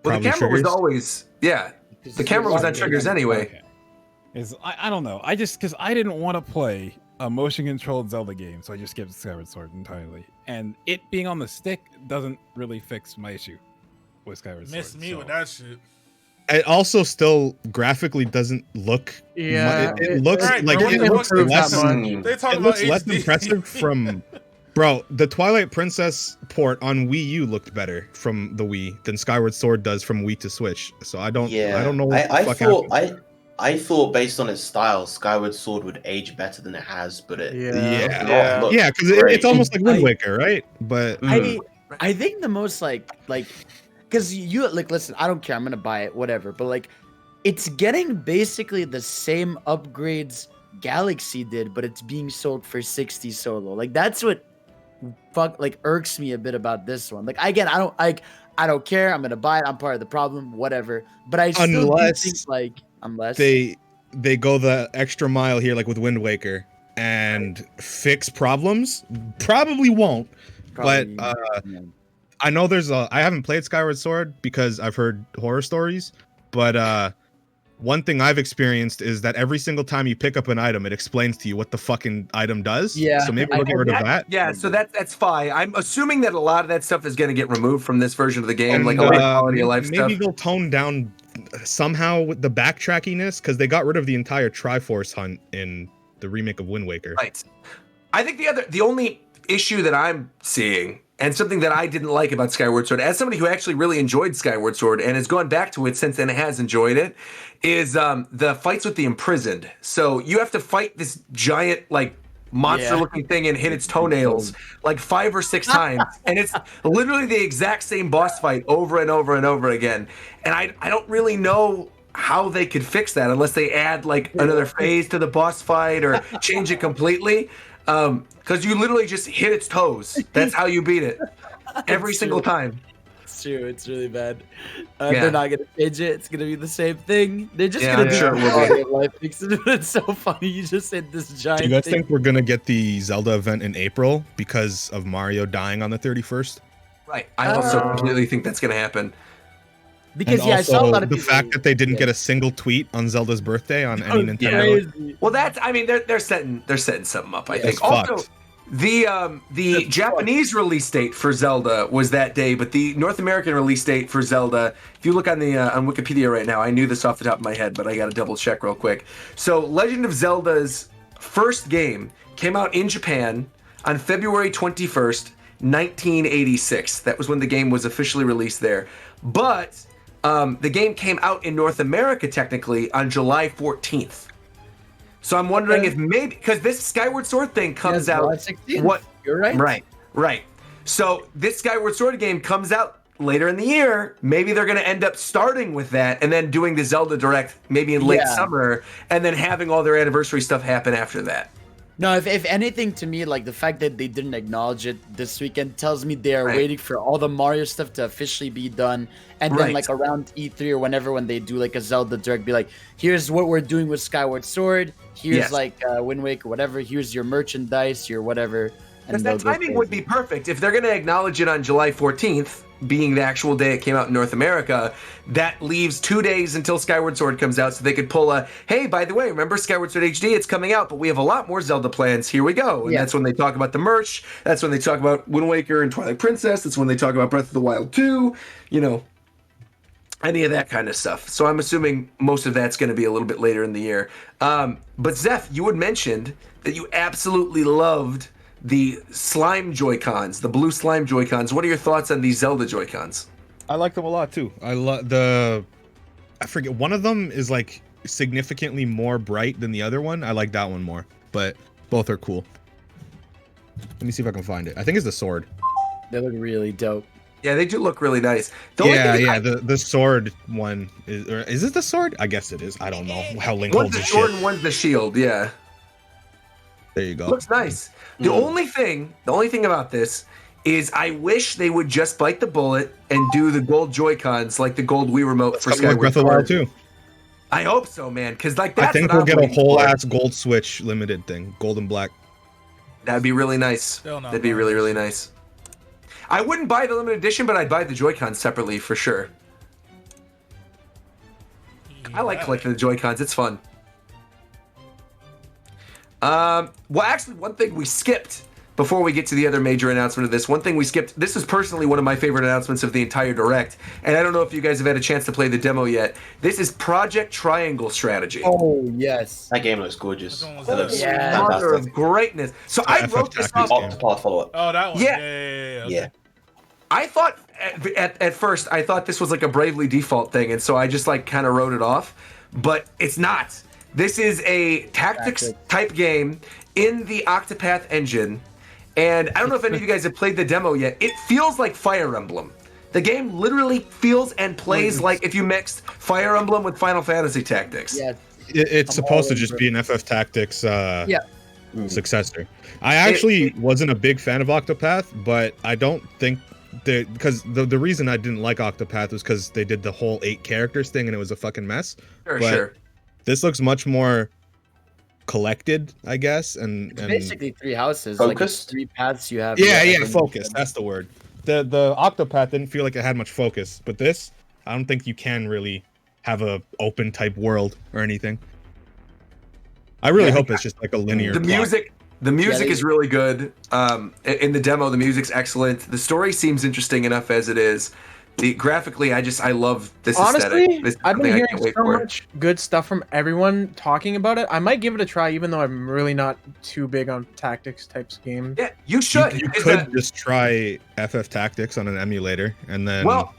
[SPEAKER 1] Well, the camera was always, the camera was on triggers anyway.
[SPEAKER 8] Okay. I don't know. Because I didn't want to play a motion-controlled Zelda game, so I just skipped Skyward Sword entirely. And it being on the stick doesn't really fix my issue with Skyward Sword.
[SPEAKER 2] Missed me with that shit.
[SPEAKER 4] It also still graphically doesn't look.
[SPEAKER 3] Yeah,
[SPEAKER 4] it looks like it looks less. It looks less impressive from. Bro, the Twilight Princess port on Wii U looked better from the Wii than Skyward Sword does from Wii to Switch. So I don't know what the fuck happened.
[SPEAKER 7] I thought based on its style, Skyward Sword would age better than it has, but it
[SPEAKER 4] because it's almost like Wind Waker, right? But
[SPEAKER 5] I think the most like because you like listen, I don't care, I'm gonna buy it, whatever. But like, it's getting basically the same upgrades Galaxy did, but it's being sold for 60 solo. Like that's what irks me a bit about this one. Like again, I don't care. I'm gonna buy it. I'm part of the problem, whatever. But I still think unless
[SPEAKER 4] they go the extra mile here, like with Wind Waker, and fix problems, probably won't. But I know I haven't played Skyward Sword because I've heard horror stories, but one thing I've experienced is that every single time you pick up an item, it explains to you what the fucking item does.
[SPEAKER 5] Yeah.
[SPEAKER 4] So maybe we'll get rid of that.
[SPEAKER 1] Yeah, so that's fine. I'm assuming that a lot of that stuff is going to get removed from this version of the game,
[SPEAKER 4] And,
[SPEAKER 1] like a lot of quality of life
[SPEAKER 4] maybe
[SPEAKER 1] stuff.
[SPEAKER 4] they'll tone down somehow with the backtrackiness, because they got rid of the entire Triforce hunt in the remake of Wind Waker.
[SPEAKER 1] Right. I think the only issue that I'm seeing, and something that I didn't like about Skyward Sword, as somebody who actually really enjoyed Skyward Sword and has gone back to it since then and has enjoyed it, is the fights with the imprisoned. So you have to fight this giant, like, monster-looking thing and hit its toenails like 5 or 6 times, and it's literally the exact same boss fight over and over and over again. And I don't really know how they could fix that unless they add like another phase to the boss fight or change it completely. Because you literally just hit its toes. That's how you beat it every single time.
[SPEAKER 5] It's true. It's really bad. They're not gonna change it. It's gonna be the same thing. They're just
[SPEAKER 1] Yeah,
[SPEAKER 5] gonna
[SPEAKER 1] I'm
[SPEAKER 5] do
[SPEAKER 1] sure it will
[SPEAKER 5] quality of life fixes. It's so funny. You just said this giant.
[SPEAKER 4] Do you guys
[SPEAKER 5] thing.
[SPEAKER 4] think we're gonna get the Zelda event in April because of Mario dying on the 31st?
[SPEAKER 1] Right. I also completely think that's going to happen.
[SPEAKER 5] Because
[SPEAKER 4] And
[SPEAKER 5] I saw a
[SPEAKER 4] also
[SPEAKER 5] lot of
[SPEAKER 4] the
[SPEAKER 5] people,
[SPEAKER 4] fact that they didn't get a single tweet on Zelda's birthday on any Nintendo.
[SPEAKER 5] crazy.
[SPEAKER 1] Well, that's, I mean, they're setting something up, I think.
[SPEAKER 4] It's
[SPEAKER 1] Also,
[SPEAKER 4] fucked.
[SPEAKER 1] the Japanese release date for Zelda was that day, but the North American release date for Zelda, if you look on the on Wikipedia right now, I knew this off the top of my head, but I got to double check real quick. So, Legend of Zelda's first game came out in Japan on February 21st, 1986. That was when the game was officially released there. But the game came out in North America technically on July 14th. So I'm wondering if maybe, because this Skyward Sword thing comes out.
[SPEAKER 5] July 16th.
[SPEAKER 1] What?
[SPEAKER 5] You're right.
[SPEAKER 1] Right. So this Skyward Sword game comes out later in the year. Maybe they're going to end up starting with that and then doing the Zelda Direct maybe in late summer, and then having all their anniversary stuff happen after that.
[SPEAKER 5] No, if anything, to me, like the fact that they didn't acknowledge it this weekend tells me they are waiting for all the Mario stuff to officially be done, and then like around E3 or whenever when they do like a Zelda Direct, be like, here's what we're doing with Skyward Sword, here's like Wind Waker, whatever, here's your merchandise, your whatever.
[SPEAKER 1] Because that timing would be perfect. If they're going to acknowledge it on July 14th, being the actual day it came out in North America, that leaves 2 days until Skyward Sword comes out, so they could pull a, hey, by the way, remember Skyward Sword HD? It's coming out, but we have a lot more Zelda plans. Here we go. And that's when they talk about the merch. That's when they talk about Wind Waker and Twilight Princess. That's when they talk about Breath of the Wild 2. You know, any of that kind of stuff. So I'm assuming most of that's going to be a little bit later in the year. But Zeph, you had mentioned that you absolutely loved the slime Joy-Cons, the blue slime Joy-Cons. What are your thoughts on these Zelda Joy-Cons?
[SPEAKER 4] I like them a lot too. I forget, one of them is like significantly more bright than the other one. I like that one more, but both are cool. Let me see if I can find it. I think it's the sword.
[SPEAKER 5] They look really dope.
[SPEAKER 1] Yeah, they do look really nice.
[SPEAKER 4] The sword one is it the sword? I guess it is. I don't know how Link holds
[SPEAKER 1] the
[SPEAKER 4] his
[SPEAKER 1] sword
[SPEAKER 4] shit.
[SPEAKER 1] and one's the shield. Yeah,
[SPEAKER 4] there you go.
[SPEAKER 1] Looks nice. The only thing about this is I wish they would just bite the bullet and do the gold Joy-Cons like the gold Wii remote for Skyward
[SPEAKER 4] Breath of the Wild too.
[SPEAKER 1] I hope so, man. Because like that's
[SPEAKER 4] I think we'll get a whole ass gold Switch limited thing, gold and black.
[SPEAKER 1] That'd be really nice. That'd be really, really nice. I wouldn't buy the limited edition, but I'd buy the Joy-Cons separately for sure. I like collecting the Joy-Cons. It's fun. Well, actually, one thing we skipped before we get to the other major announcement of this, one thing we skipped, this is personally one of my favorite announcements of the entire Direct, and I don't know if you guys have had a chance to play the demo yet. This is Project Triangle Strategy.
[SPEAKER 5] Oh, yes.
[SPEAKER 7] That game looks gorgeous. It looks
[SPEAKER 1] Mother of greatness. So I wrote this off.
[SPEAKER 7] Octopath follow-up.
[SPEAKER 2] Oh, that one.
[SPEAKER 1] Yeah.
[SPEAKER 2] Yeah.
[SPEAKER 1] I thought at first I thought this was like a Bravely Default thing, and so I just like kind of wrote it off, but it's not. This is a tactics type game in the Octopath engine, and I don't know if any of you guys have played the demo yet. It feels like Fire Emblem. The game literally feels and plays like if you mixed Fire Emblem with Final Fantasy Tactics.
[SPEAKER 5] Yeah.
[SPEAKER 4] It's supposed to just be an FF Tactics successor. I actually wasn't a big fan of Octopath, but I don't think that, because the reason I didn't like Octopath was because they did the whole 8 characters thing and it was a fucking mess.
[SPEAKER 1] Sure.
[SPEAKER 4] This looks much more collected, I guess, and
[SPEAKER 5] Basically 3 houses,
[SPEAKER 7] focused?
[SPEAKER 5] like 3 paths you have.
[SPEAKER 4] Focus. That's the word. The Octopath didn't feel like it had much focus, but this, I don't think you can really have a open type world or anything. I really hope it's just like a linear.
[SPEAKER 1] The music is really good. In the demo, the music's excellent. The story seems interesting enough as it is. Graphically, I love this aesthetic.
[SPEAKER 3] Honestly, I've been hearing so much good stuff from everyone talking about it. I might give it a try, even though I'm really not too big on tactics types games.
[SPEAKER 1] Yeah, you should.
[SPEAKER 4] You could just try FF Tactics on an emulator, and then.
[SPEAKER 1] Well,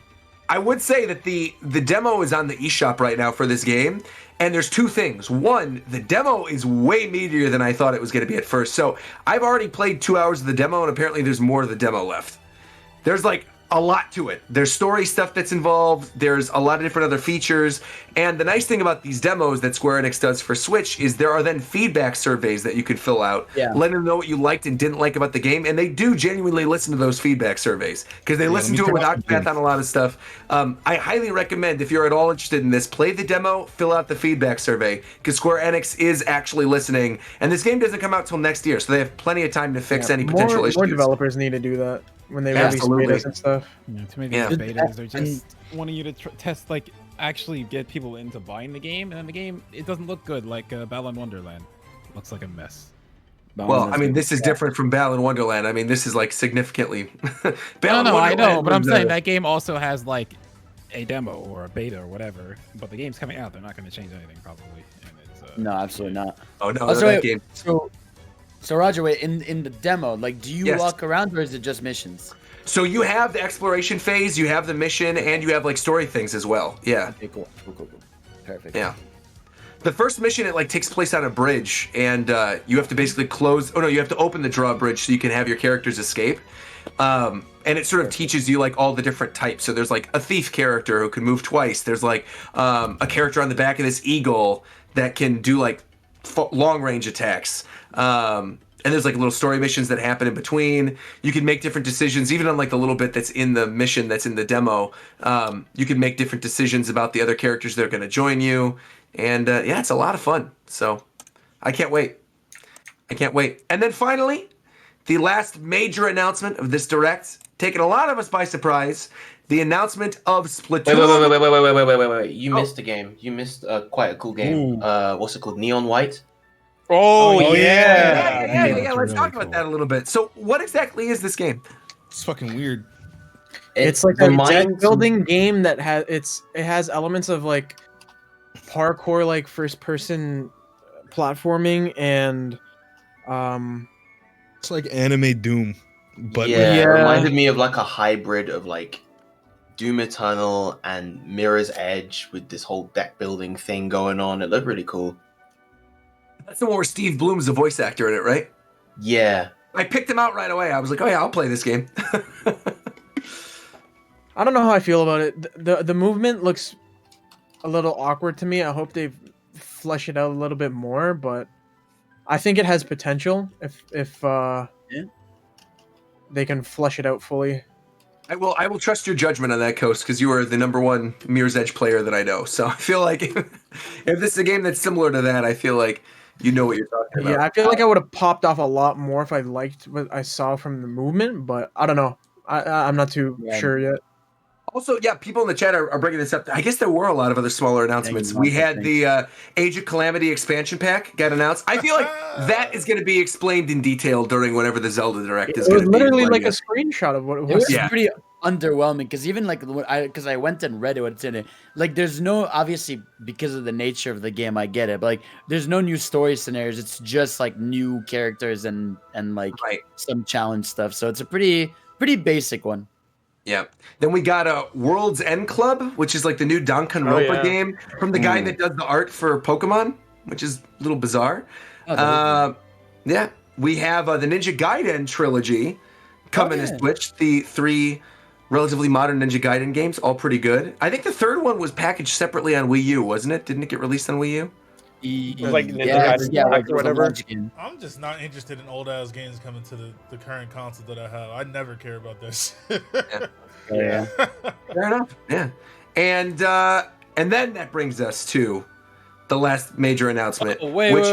[SPEAKER 1] I would say that the demo is on the eShop right now for this game, and there's two things. One, the demo is way meatier than I thought it was going to be at first. So I've already played 2 hours of the demo, and apparently there's more of the demo left. There's like a lot to it. There's story stuff that's involved. There's a lot of different other features. And the nice thing about these demos that Square Enix does for Switch is there are then feedback surveys that you can fill out, letting them know what you liked and didn't like about the game. And they do genuinely listen to those feedback surveys because they listen to it without math on a lot of stuff. I highly recommend, if you're at all interested in this, play the demo, fill out the feedback survey, because Square Enix is actually listening. And this game doesn't come out till next year, so they have plenty of time to fix any potential issues.
[SPEAKER 3] More developers need to do that when they release betas and stuff.
[SPEAKER 8] Yeah, too many betas. They're just wanting you to test, like, actually get people into buying the game, and then the game, it doesn't look good like Balan Wonderland. It looks like a mess.
[SPEAKER 1] Well, I mean, this is different from Balan Wonderland. I mean, this is like significantly.
[SPEAKER 8] No, I know, but I'm saying that game also has like a demo or a beta or whatever. But the game's coming out; they're not going to change anything probably. And it's,
[SPEAKER 5] no, absolutely not.
[SPEAKER 1] Oh no, that game.
[SPEAKER 5] So Roger, wait, in the demo, like, do you walk around or is it just missions?
[SPEAKER 1] So you have the exploration phase, you have the mission, and you have like story things as well. Yeah.
[SPEAKER 5] Okay, cool. Perfect.
[SPEAKER 1] Yeah. The first mission, it like takes place on a bridge, and you have to basically close. Oh no, you have to open the drawbridge so you can have your characters escape. And it sort of teaches you like all the different types. So there's like a thief character who can move twice. There's like a character on the back of this eagle that can do like long range attacks. And there's like little story missions that happen in between. You can make different decisions, even on like the little bit that's in the mission that's in the demo. You can make different decisions about the other characters that are going to join you. And yeah, it's a lot of fun. So I can't wait. And then finally, the last major announcement of this Direct, taking a lot of us by surprise, the announcement of Splatoon.
[SPEAKER 7] Wait. You missed a game. You missed quite a cool game. What's it called? Neon White?
[SPEAKER 1] Oh yeah. Let's talk about that a little bit. So what exactly is this game?
[SPEAKER 4] It's fucking weird.
[SPEAKER 3] It's like a deck building game that has elements of like parkour, like first person platforming, and
[SPEAKER 4] it's like anime Doom, but
[SPEAKER 7] it reminded me of like a hybrid of like Doom Eternal and Mirror's Edge with this whole deck building thing going on. It looked really cool.
[SPEAKER 1] That's the one where Steve Bloom's the voice actor in it, right?
[SPEAKER 7] Yeah.
[SPEAKER 1] I picked him out right away. I was like, oh yeah, I'll play this game.
[SPEAKER 3] I don't know how I feel about it. The movement looks a little awkward to me. I hope they flesh it out a little bit more, but I think it has potential if they can flesh it out fully.
[SPEAKER 1] I will trust your judgment on that, Coast, because you are the #1 Mirror's Edge player that I know. So I feel like if this is a game that's similar to that, I feel like you know what you're talking about.
[SPEAKER 3] Yeah, I feel like I would have popped off a lot more if I liked what I saw from the movement, but I don't know. I'm not too sure yet.
[SPEAKER 1] Also, yeah, people in the chat are bringing this up. I guess there were a lot of other smaller announcements. We had the Age of Calamity expansion pack got announced. I feel like that is going to be explained in detail during whenever the Zelda Direct is going to be.
[SPEAKER 3] It was literally like a screenshot of what it was.
[SPEAKER 5] It was pretty underwhelming because even like I went and read it, what's in it. Like, there's no, obviously because of the nature of the game, I get it, but like there's no new story scenarios. It's just like new characters and like some challenge stuff. So it's a pretty basic one.
[SPEAKER 1] Yeah. Then we got a World's End Club, which is like the new Danganronpa game from the guy that does the art for Pokemon, which is a little bizarre. Yeah. We have the Ninja Gaiden trilogy coming to Switch. The 3 relatively modern Ninja Gaiden games, all pretty good. I think the third one was packaged separately on Wii U, wasn't it? Didn't it get released on Wii U?
[SPEAKER 9] Like Ninja Gaiden or whatever.
[SPEAKER 2] I'm just not interested in old ass games coming to the current console that I have. I never care about this.
[SPEAKER 5] Yeah.
[SPEAKER 1] Fair enough. Yeah. And then that brings us to the last major announcement.
[SPEAKER 6] Wait.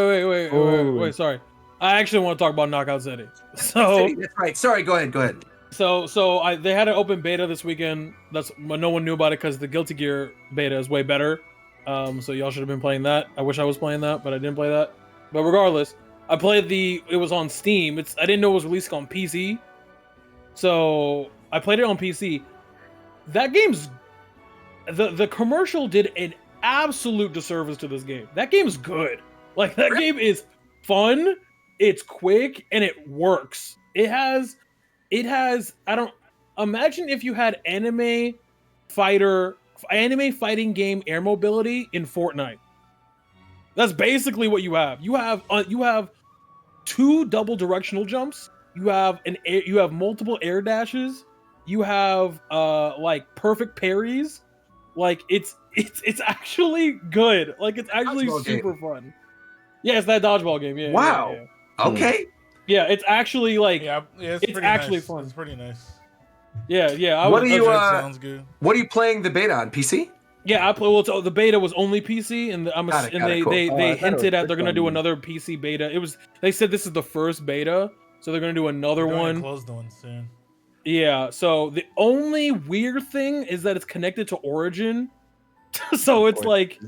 [SPEAKER 6] Sorry. I actually want to talk about Knockout City. So
[SPEAKER 1] that's right. Sorry, go ahead.
[SPEAKER 6] So they had an open beta this weekend. No one knew about it because the Guilty Gear beta is way better. So y'all should have been playing that. I wish I was playing that, but I didn't play that. But regardless, I played it was on Steam. I didn't know it was released on PC. So I played it on PC. That game's the commercial did an absolute disservice to this game. That game's good. Like that game is fun, it's quick, and it works. It has I don't imagine if you had anime fighting game air mobility in Fortnite. That's basically what you have. You have 2 double directional jumps. You have multiple air dashes. You have like perfect parries. Like it's actually good. Like it's actually super fun. Yeah, it's that dodgeball game. Yeah.
[SPEAKER 1] Wow.
[SPEAKER 6] Yeah.
[SPEAKER 1] Okay.
[SPEAKER 6] Yeah, it's actually like
[SPEAKER 2] it's
[SPEAKER 6] actually
[SPEAKER 2] nice.
[SPEAKER 6] fun.
[SPEAKER 2] It's pretty nice.
[SPEAKER 6] Yeah.
[SPEAKER 2] Sounds good.
[SPEAKER 1] What are you playing the beta on PC?
[SPEAKER 6] Yeah, I play. Well, the beta was only PC, and they hinted at they're gonna do another PC beta. They said this is the first beta, so they're gonna do another one.
[SPEAKER 2] Close the one soon.
[SPEAKER 6] Yeah. So the only weird thing is that it's connected to Origin, so it's like,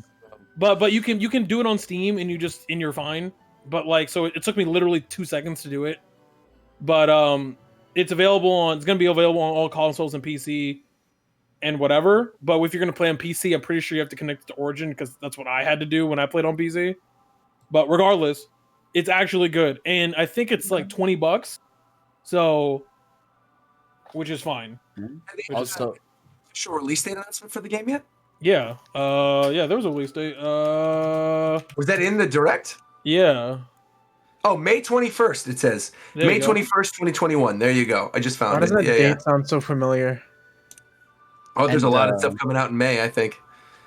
[SPEAKER 6] but you can do it on Steam, and you're fine. But like, so it took me literally 2 seconds to do it. But it's gonna be available on all consoles and PC. And whatever, but if you're gonna play on PC, I'm pretty sure you have to connect it to Origin because that's what I had to do when I played on PC. But regardless, it's actually good, and I think it's like $20, so which is fine.
[SPEAKER 1] Also, sure, release date announcement for the game yet?
[SPEAKER 6] Yeah, there was a release date.
[SPEAKER 1] Was that in the direct?
[SPEAKER 6] Yeah.
[SPEAKER 1] Oh, May 21st. It says May 21st, 2021. There you go. I just found it.
[SPEAKER 3] Why does that date sound so familiar?
[SPEAKER 1] Oh, there's a lot of stuff coming out in May, I think.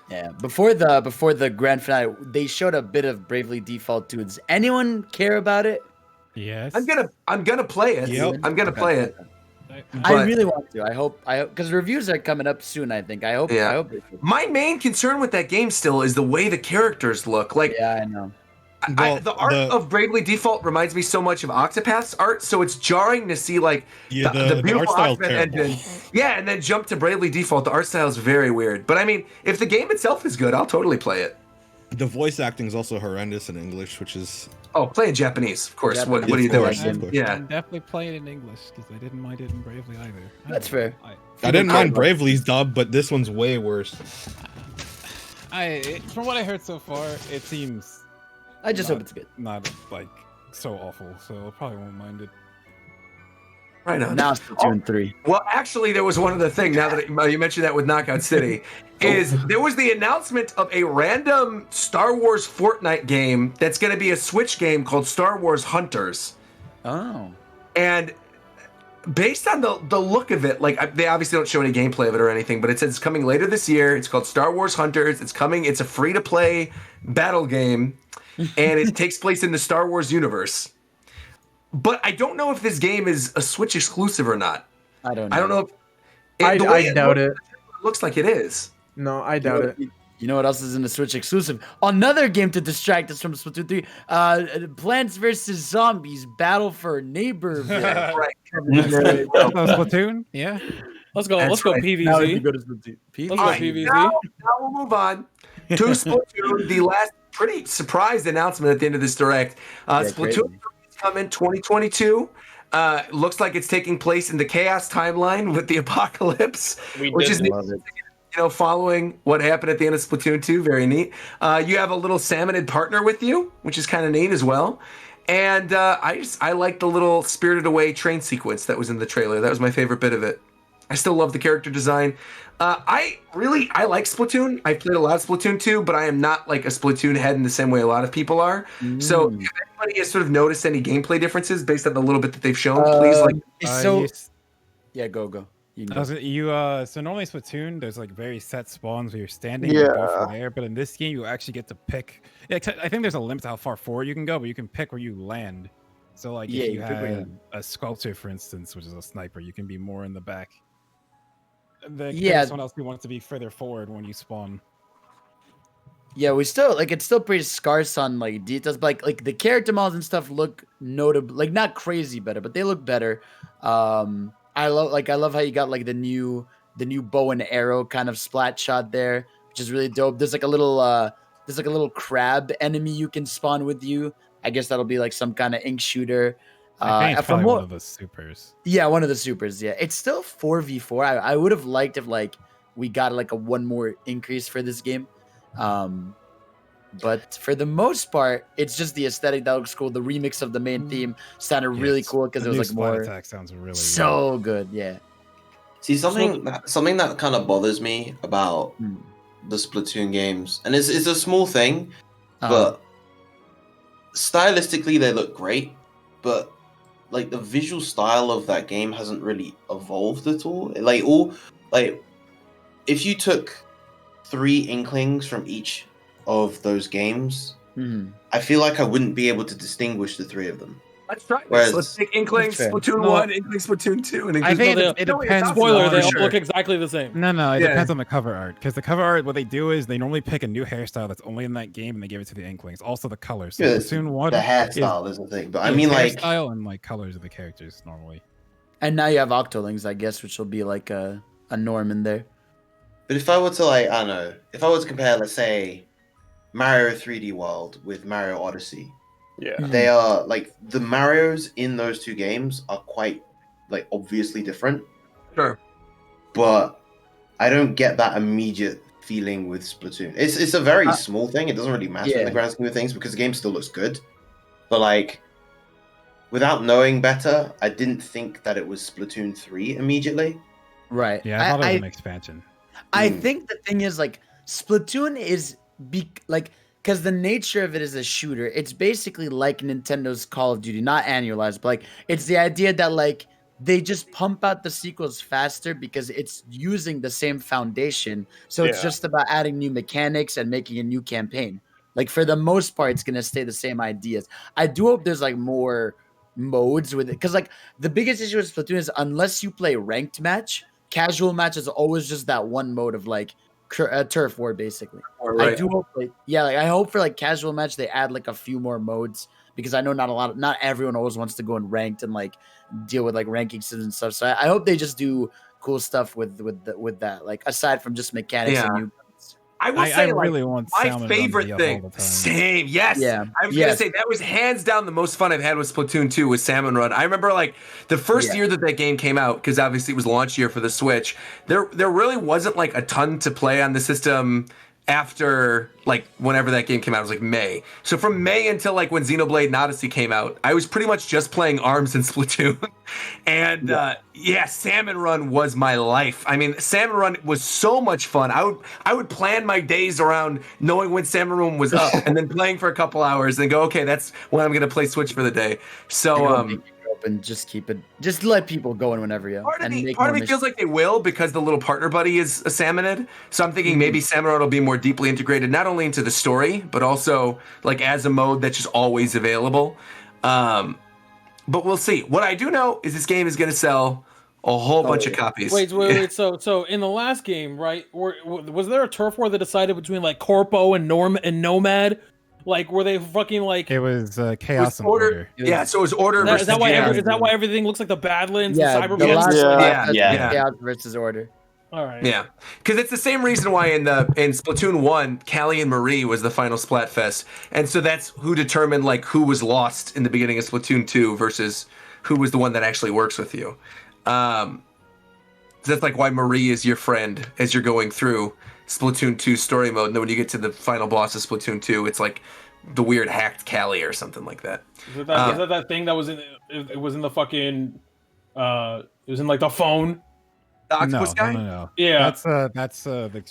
[SPEAKER 5] Yeah, before the grand finale, they showed a bit of Bravely Default 2. Does anyone care about it?
[SPEAKER 8] Yes.
[SPEAKER 1] I'm gonna play it.
[SPEAKER 4] Yep.
[SPEAKER 1] I'm gonna play it.
[SPEAKER 5] I really want to. I hope because reviews are coming up soon. I think. I hope.
[SPEAKER 1] My main concern with that game still is the way the characters look. Like,
[SPEAKER 5] yeah, I know.
[SPEAKER 1] The art of Bravely Default reminds me so much of Octopath's art, so it's jarring to see like the beautiful Octopath engine. Yeah, and then jump to Bravely Default. The art style is very weird. But I mean, if the game itself is good, I'll totally play it.
[SPEAKER 4] The voice acting is also horrendous in English, which is
[SPEAKER 1] play in Japanese, of course.
[SPEAKER 5] Japanese,
[SPEAKER 1] what are you doing?
[SPEAKER 8] Yeah, I'm definitely playing it in English because I didn't mind it in Bravely either.
[SPEAKER 5] That's fair.
[SPEAKER 4] I didn't mind Bravely's dub, but this one's way worse.
[SPEAKER 8] From what I heard so far, it seems.
[SPEAKER 5] I just hope it's good.
[SPEAKER 8] Not like so awful, so I probably won't mind it.
[SPEAKER 1] Right on.
[SPEAKER 5] Now Splatoon 3.
[SPEAKER 1] Well, actually, there was one other thing. Now that you mentioned that with Knockout City, there was the announcement of a random Star Wars Fortnite game that's going to be a Switch game called Star Wars Hunters.
[SPEAKER 5] Oh.
[SPEAKER 1] And based on the look of it, like they obviously don't show any gameplay of it or anything, but it says it's coming later this year. It's called Star Wars Hunters. It's coming. It's a free-to-play battle game. And it takes place in the Star Wars universe. But I don't know if this game is a Switch exclusive or not.
[SPEAKER 5] I don't know.
[SPEAKER 1] I don't know if
[SPEAKER 3] I doubt it.
[SPEAKER 1] It looks like it is.
[SPEAKER 3] No, I doubt it.
[SPEAKER 5] You know what else is in the Switch exclusive? Another game to distract us from Splatoon 3. Plants vs. Zombies Battle for Neighborville.
[SPEAKER 1] Right.
[SPEAKER 8] Splatoon? Yeah.
[SPEAKER 6] Let's go PvZ.
[SPEAKER 5] Now we can go to Splatoon.
[SPEAKER 6] Let's go PvZ.
[SPEAKER 1] Now we'll move on to Splatoon, the last pretty surprised announcement at the end of this direct. Splatoon is coming 2022. Looks like it's taking place in the Chaos timeline with the apocalypse, which is neat. Following what happened at the end of Splatoon 2. Very neat. You have a little salmonid partner with you, which is kind of neat as well. And I like the little Spirited Away train sequence that was in the trailer. That was my favorite bit of it. I still love the character design. I like Splatoon. I played a lot of Splatoon 2, but I am not like a Splatoon head in the same way a lot of people are. So if anybody has sort of noticed any gameplay differences based on the little bit that they've shown, please
[SPEAKER 5] go.
[SPEAKER 8] So normally Splatoon, there's like very set spawns where you're standing and go from there, but in this game you actually get to pick. I think there's a limit to how far forward you can go, but you can pick where you land. So like if you had a sculptor, for instance, which is a sniper, you can be more in the back. Someone else who wants to be further forward when you spawn.
[SPEAKER 5] Yeah, we still it's still pretty scarce on like details, but like the character models and stuff look notable, like not crazy better, but they look better. I love how you got like the new bow and arrow kind of splat shot there, which is really dope. There's like a little crab enemy you can spawn with you. I guess that'll be like some kind of ink shooter.
[SPEAKER 8] I think it's probably one of the supers.
[SPEAKER 5] Yeah, one of the supers. Yeah, it's still 4v4. I would have liked if like we got like a one more increase for this game. But for the most part, it's just the aesthetic that looks cool. The remix of the main theme sounded really cool because it was like more
[SPEAKER 8] attack sounds really
[SPEAKER 5] so good. Yeah.
[SPEAKER 7] See, something that kind of bothers me about the Splatoon games, and it's a small thing, but stylistically they look great, but like the visual style of that game hasn't really evolved at all. If you took 3 inklings from each of those games, I feel like I wouldn't be able to distinguish the 3 of them.
[SPEAKER 1] Let's try this. Let's take Inkling, Splatoon 1, Inkling, Splatoon 2, and
[SPEAKER 8] I think it depends.
[SPEAKER 6] Spoiler, they all look exactly the same.
[SPEAKER 8] No, it depends on the cover art. Because the cover art, what they do is they normally pick a new hairstyle that's only in that game, and they give it to the Inklings. Also the colors. So Splatoon 1,
[SPEAKER 7] the hairstyle is the thing, but I mean like
[SPEAKER 8] hairstyle and like colors of the characters normally.
[SPEAKER 5] And now you have Octolings, I guess, which will be like a norm in there.
[SPEAKER 7] But if I were to like, I don't know, if I were to compare, let's say, Mario 3D World with Mario Odyssey, they are like the Marios in those 2 games are quite like obviously different.
[SPEAKER 1] Sure.
[SPEAKER 7] But I don't get that immediate feeling with Splatoon. It's a very small thing. It doesn't really matter in the grand scheme of things because the game still looks good. But like, without knowing better, I didn't think that it was Splatoon 3 immediately.
[SPEAKER 5] Right.
[SPEAKER 8] Yeah, I thought it was an expansion.
[SPEAKER 5] I think the thing is like Splatoon is because the nature of it is a shooter. It's basically like Nintendo's Call of Duty, not annualized, but like it's the idea that like they just pump out the sequels faster because it's using the same foundation. So it's just about adding new mechanics and making a new campaign. Like for the most part, it's gonna stay the same ideas. I do hope there's like more modes with it because like the biggest issue with Splatoon is unless you play ranked match, casual match is always just that one mode of like turf war basically. Right. I do hope I hope for like casual match they add like a few more modes because I know not everyone always wants to go in ranked and like deal with like ranking systems and stuff. So I hope they just do cool stuff with that, like aside from just mechanics and new.
[SPEAKER 1] I will say, like,
[SPEAKER 8] really want
[SPEAKER 1] my favorite thing. Same, yes. Yeah. I was gonna say that was hands down the most fun I've had with Splatoon 2 was Salmon Run. I remember like the first year that game came out, because obviously it was launch year for the Switch. There really wasn't like a ton to play on the system after like whenever that game came out. It was like May. So from May until like when Xenoblade and Odyssey came out, I was pretty much just playing ARMS and Splatoon. And Salmon Run was my life. I mean, Salmon Run was so much fun. I would plan my days around knowing when Salmon Run was up and then playing for a couple hours and go, okay, that's when I'm gonna play Switch for the day. So
[SPEAKER 5] and just let people go in whenever you
[SPEAKER 1] part of me feels like they will because the little partner buddy is a Salmonid. So I'm thinking maybe Salmon Run will be more deeply integrated not only into the story but also like as a mode that's just always available. But we'll see. What I do know is this game is going to sell a whole bunch of copies.
[SPEAKER 6] Wait. So in the last game, right? Was there a turf war that decided between like Corpo and Nomad? Like, were they fucking like?
[SPEAKER 8] It was Chaos and Order.
[SPEAKER 1] Yeah, so it was Order.
[SPEAKER 6] Is that why everything looks like the Badlands?
[SPEAKER 5] Yeah,
[SPEAKER 6] the
[SPEAKER 5] Cyberpunk. Chaos versus Order.
[SPEAKER 6] All right.
[SPEAKER 1] Yeah, because it's the same reason why in Splatoon 1, Callie and Marie was the final Splatfest, and so that's who determined like who was lost in the beginning of Splatoon 2 versus who was the one that actually works with you. So that's like why Marie is your friend as you're going through Splatoon 2 story mode, and then when you get to the final boss of Splatoon 2, it's like the weird hacked Callie or something like that.
[SPEAKER 6] Is that thing that was in? It was in the fucking. It was in like the phone.
[SPEAKER 1] The octopus guy?
[SPEAKER 8] No.
[SPEAKER 6] Yeah,
[SPEAKER 8] that's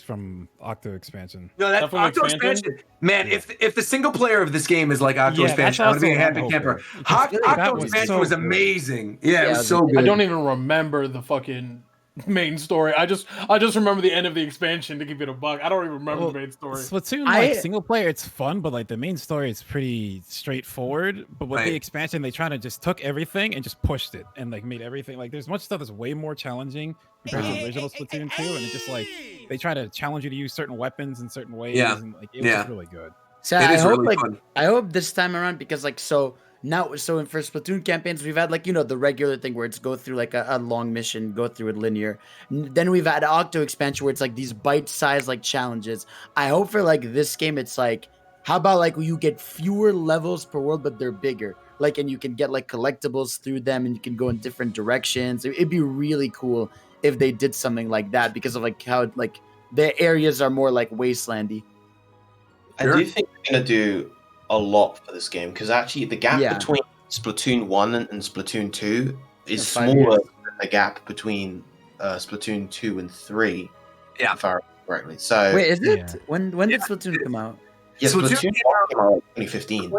[SPEAKER 8] from Octo Expansion.
[SPEAKER 1] No, that's Octo Expansion. Man, if the single player of this game is like Octo Expansion, I would be a happy camper. Octo Expansion was amazing. Yeah, it was so good.
[SPEAKER 6] I don't even remember the fucking main story. I just remember the end of the expansion to give it a buck. I don't even remember the main story.
[SPEAKER 8] Splatoon, single player, it's fun, but like the main story is pretty straightforward. But with the expansion, they try to just took everything and just pushed it and like made everything like there's much stuff that's way more challenging compared to the original Splatoon 2, and it just like they try to challenge you to use certain weapons in certain ways. And like it was really good.
[SPEAKER 5] So I hope this time around, because like so now, so in for Splatoon campaigns, we've had like, the regular thing where it's go through like a long mission, go through it linear. Then we've had Octo expansion where it's like these bite-sized like challenges. I hope for like this game, it's like, how about like you get fewer levels per world, but they're bigger. Like, and you can get like collectibles through them and you can go in different directions. It'd be really cool if they did something like that because of like how like the areas are more like wastelandy.
[SPEAKER 7] I do think they're going to do a lot for this game because actually the gap between Splatoon 1 and Splatoon 2 is smaller than the gap between Splatoon 2 and 3.
[SPEAKER 1] Yeah,
[SPEAKER 7] if I remember correctly. So
[SPEAKER 5] wait, is it when did Splatoon come out?
[SPEAKER 7] Yeah, Splatoon came out in 2015.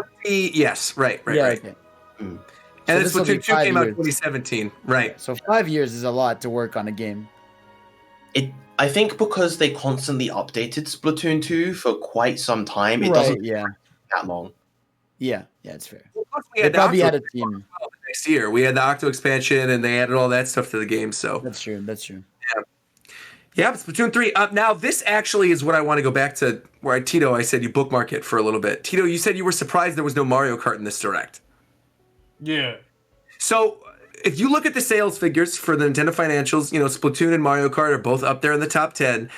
[SPEAKER 1] Yes, right.
[SPEAKER 5] Yeah,
[SPEAKER 1] right.
[SPEAKER 5] okay.
[SPEAKER 1] And then Splatoon 2 came out in 2017. Right.
[SPEAKER 5] So 5 years is a lot to work on a game.
[SPEAKER 7] I think because they constantly updated Splatoon 2 for quite some time, it doesn't take that long.
[SPEAKER 5] Yeah, it's fair.
[SPEAKER 1] Well, plus
[SPEAKER 5] they probably had a team
[SPEAKER 1] next year. We had the Octo expansion, and they added all that stuff to the game. So
[SPEAKER 5] that's true.
[SPEAKER 1] Yeah, Splatoon 3. Now, this actually is what I want to go back to where Tito, I said you bookmark it for a little bit. Tito, you said you were surprised there was no Mario Kart in this Direct.
[SPEAKER 2] Yeah.
[SPEAKER 1] So, if you look at the sales figures for the Nintendo financials, Splatoon and Mario Kart are both up there in the top 10.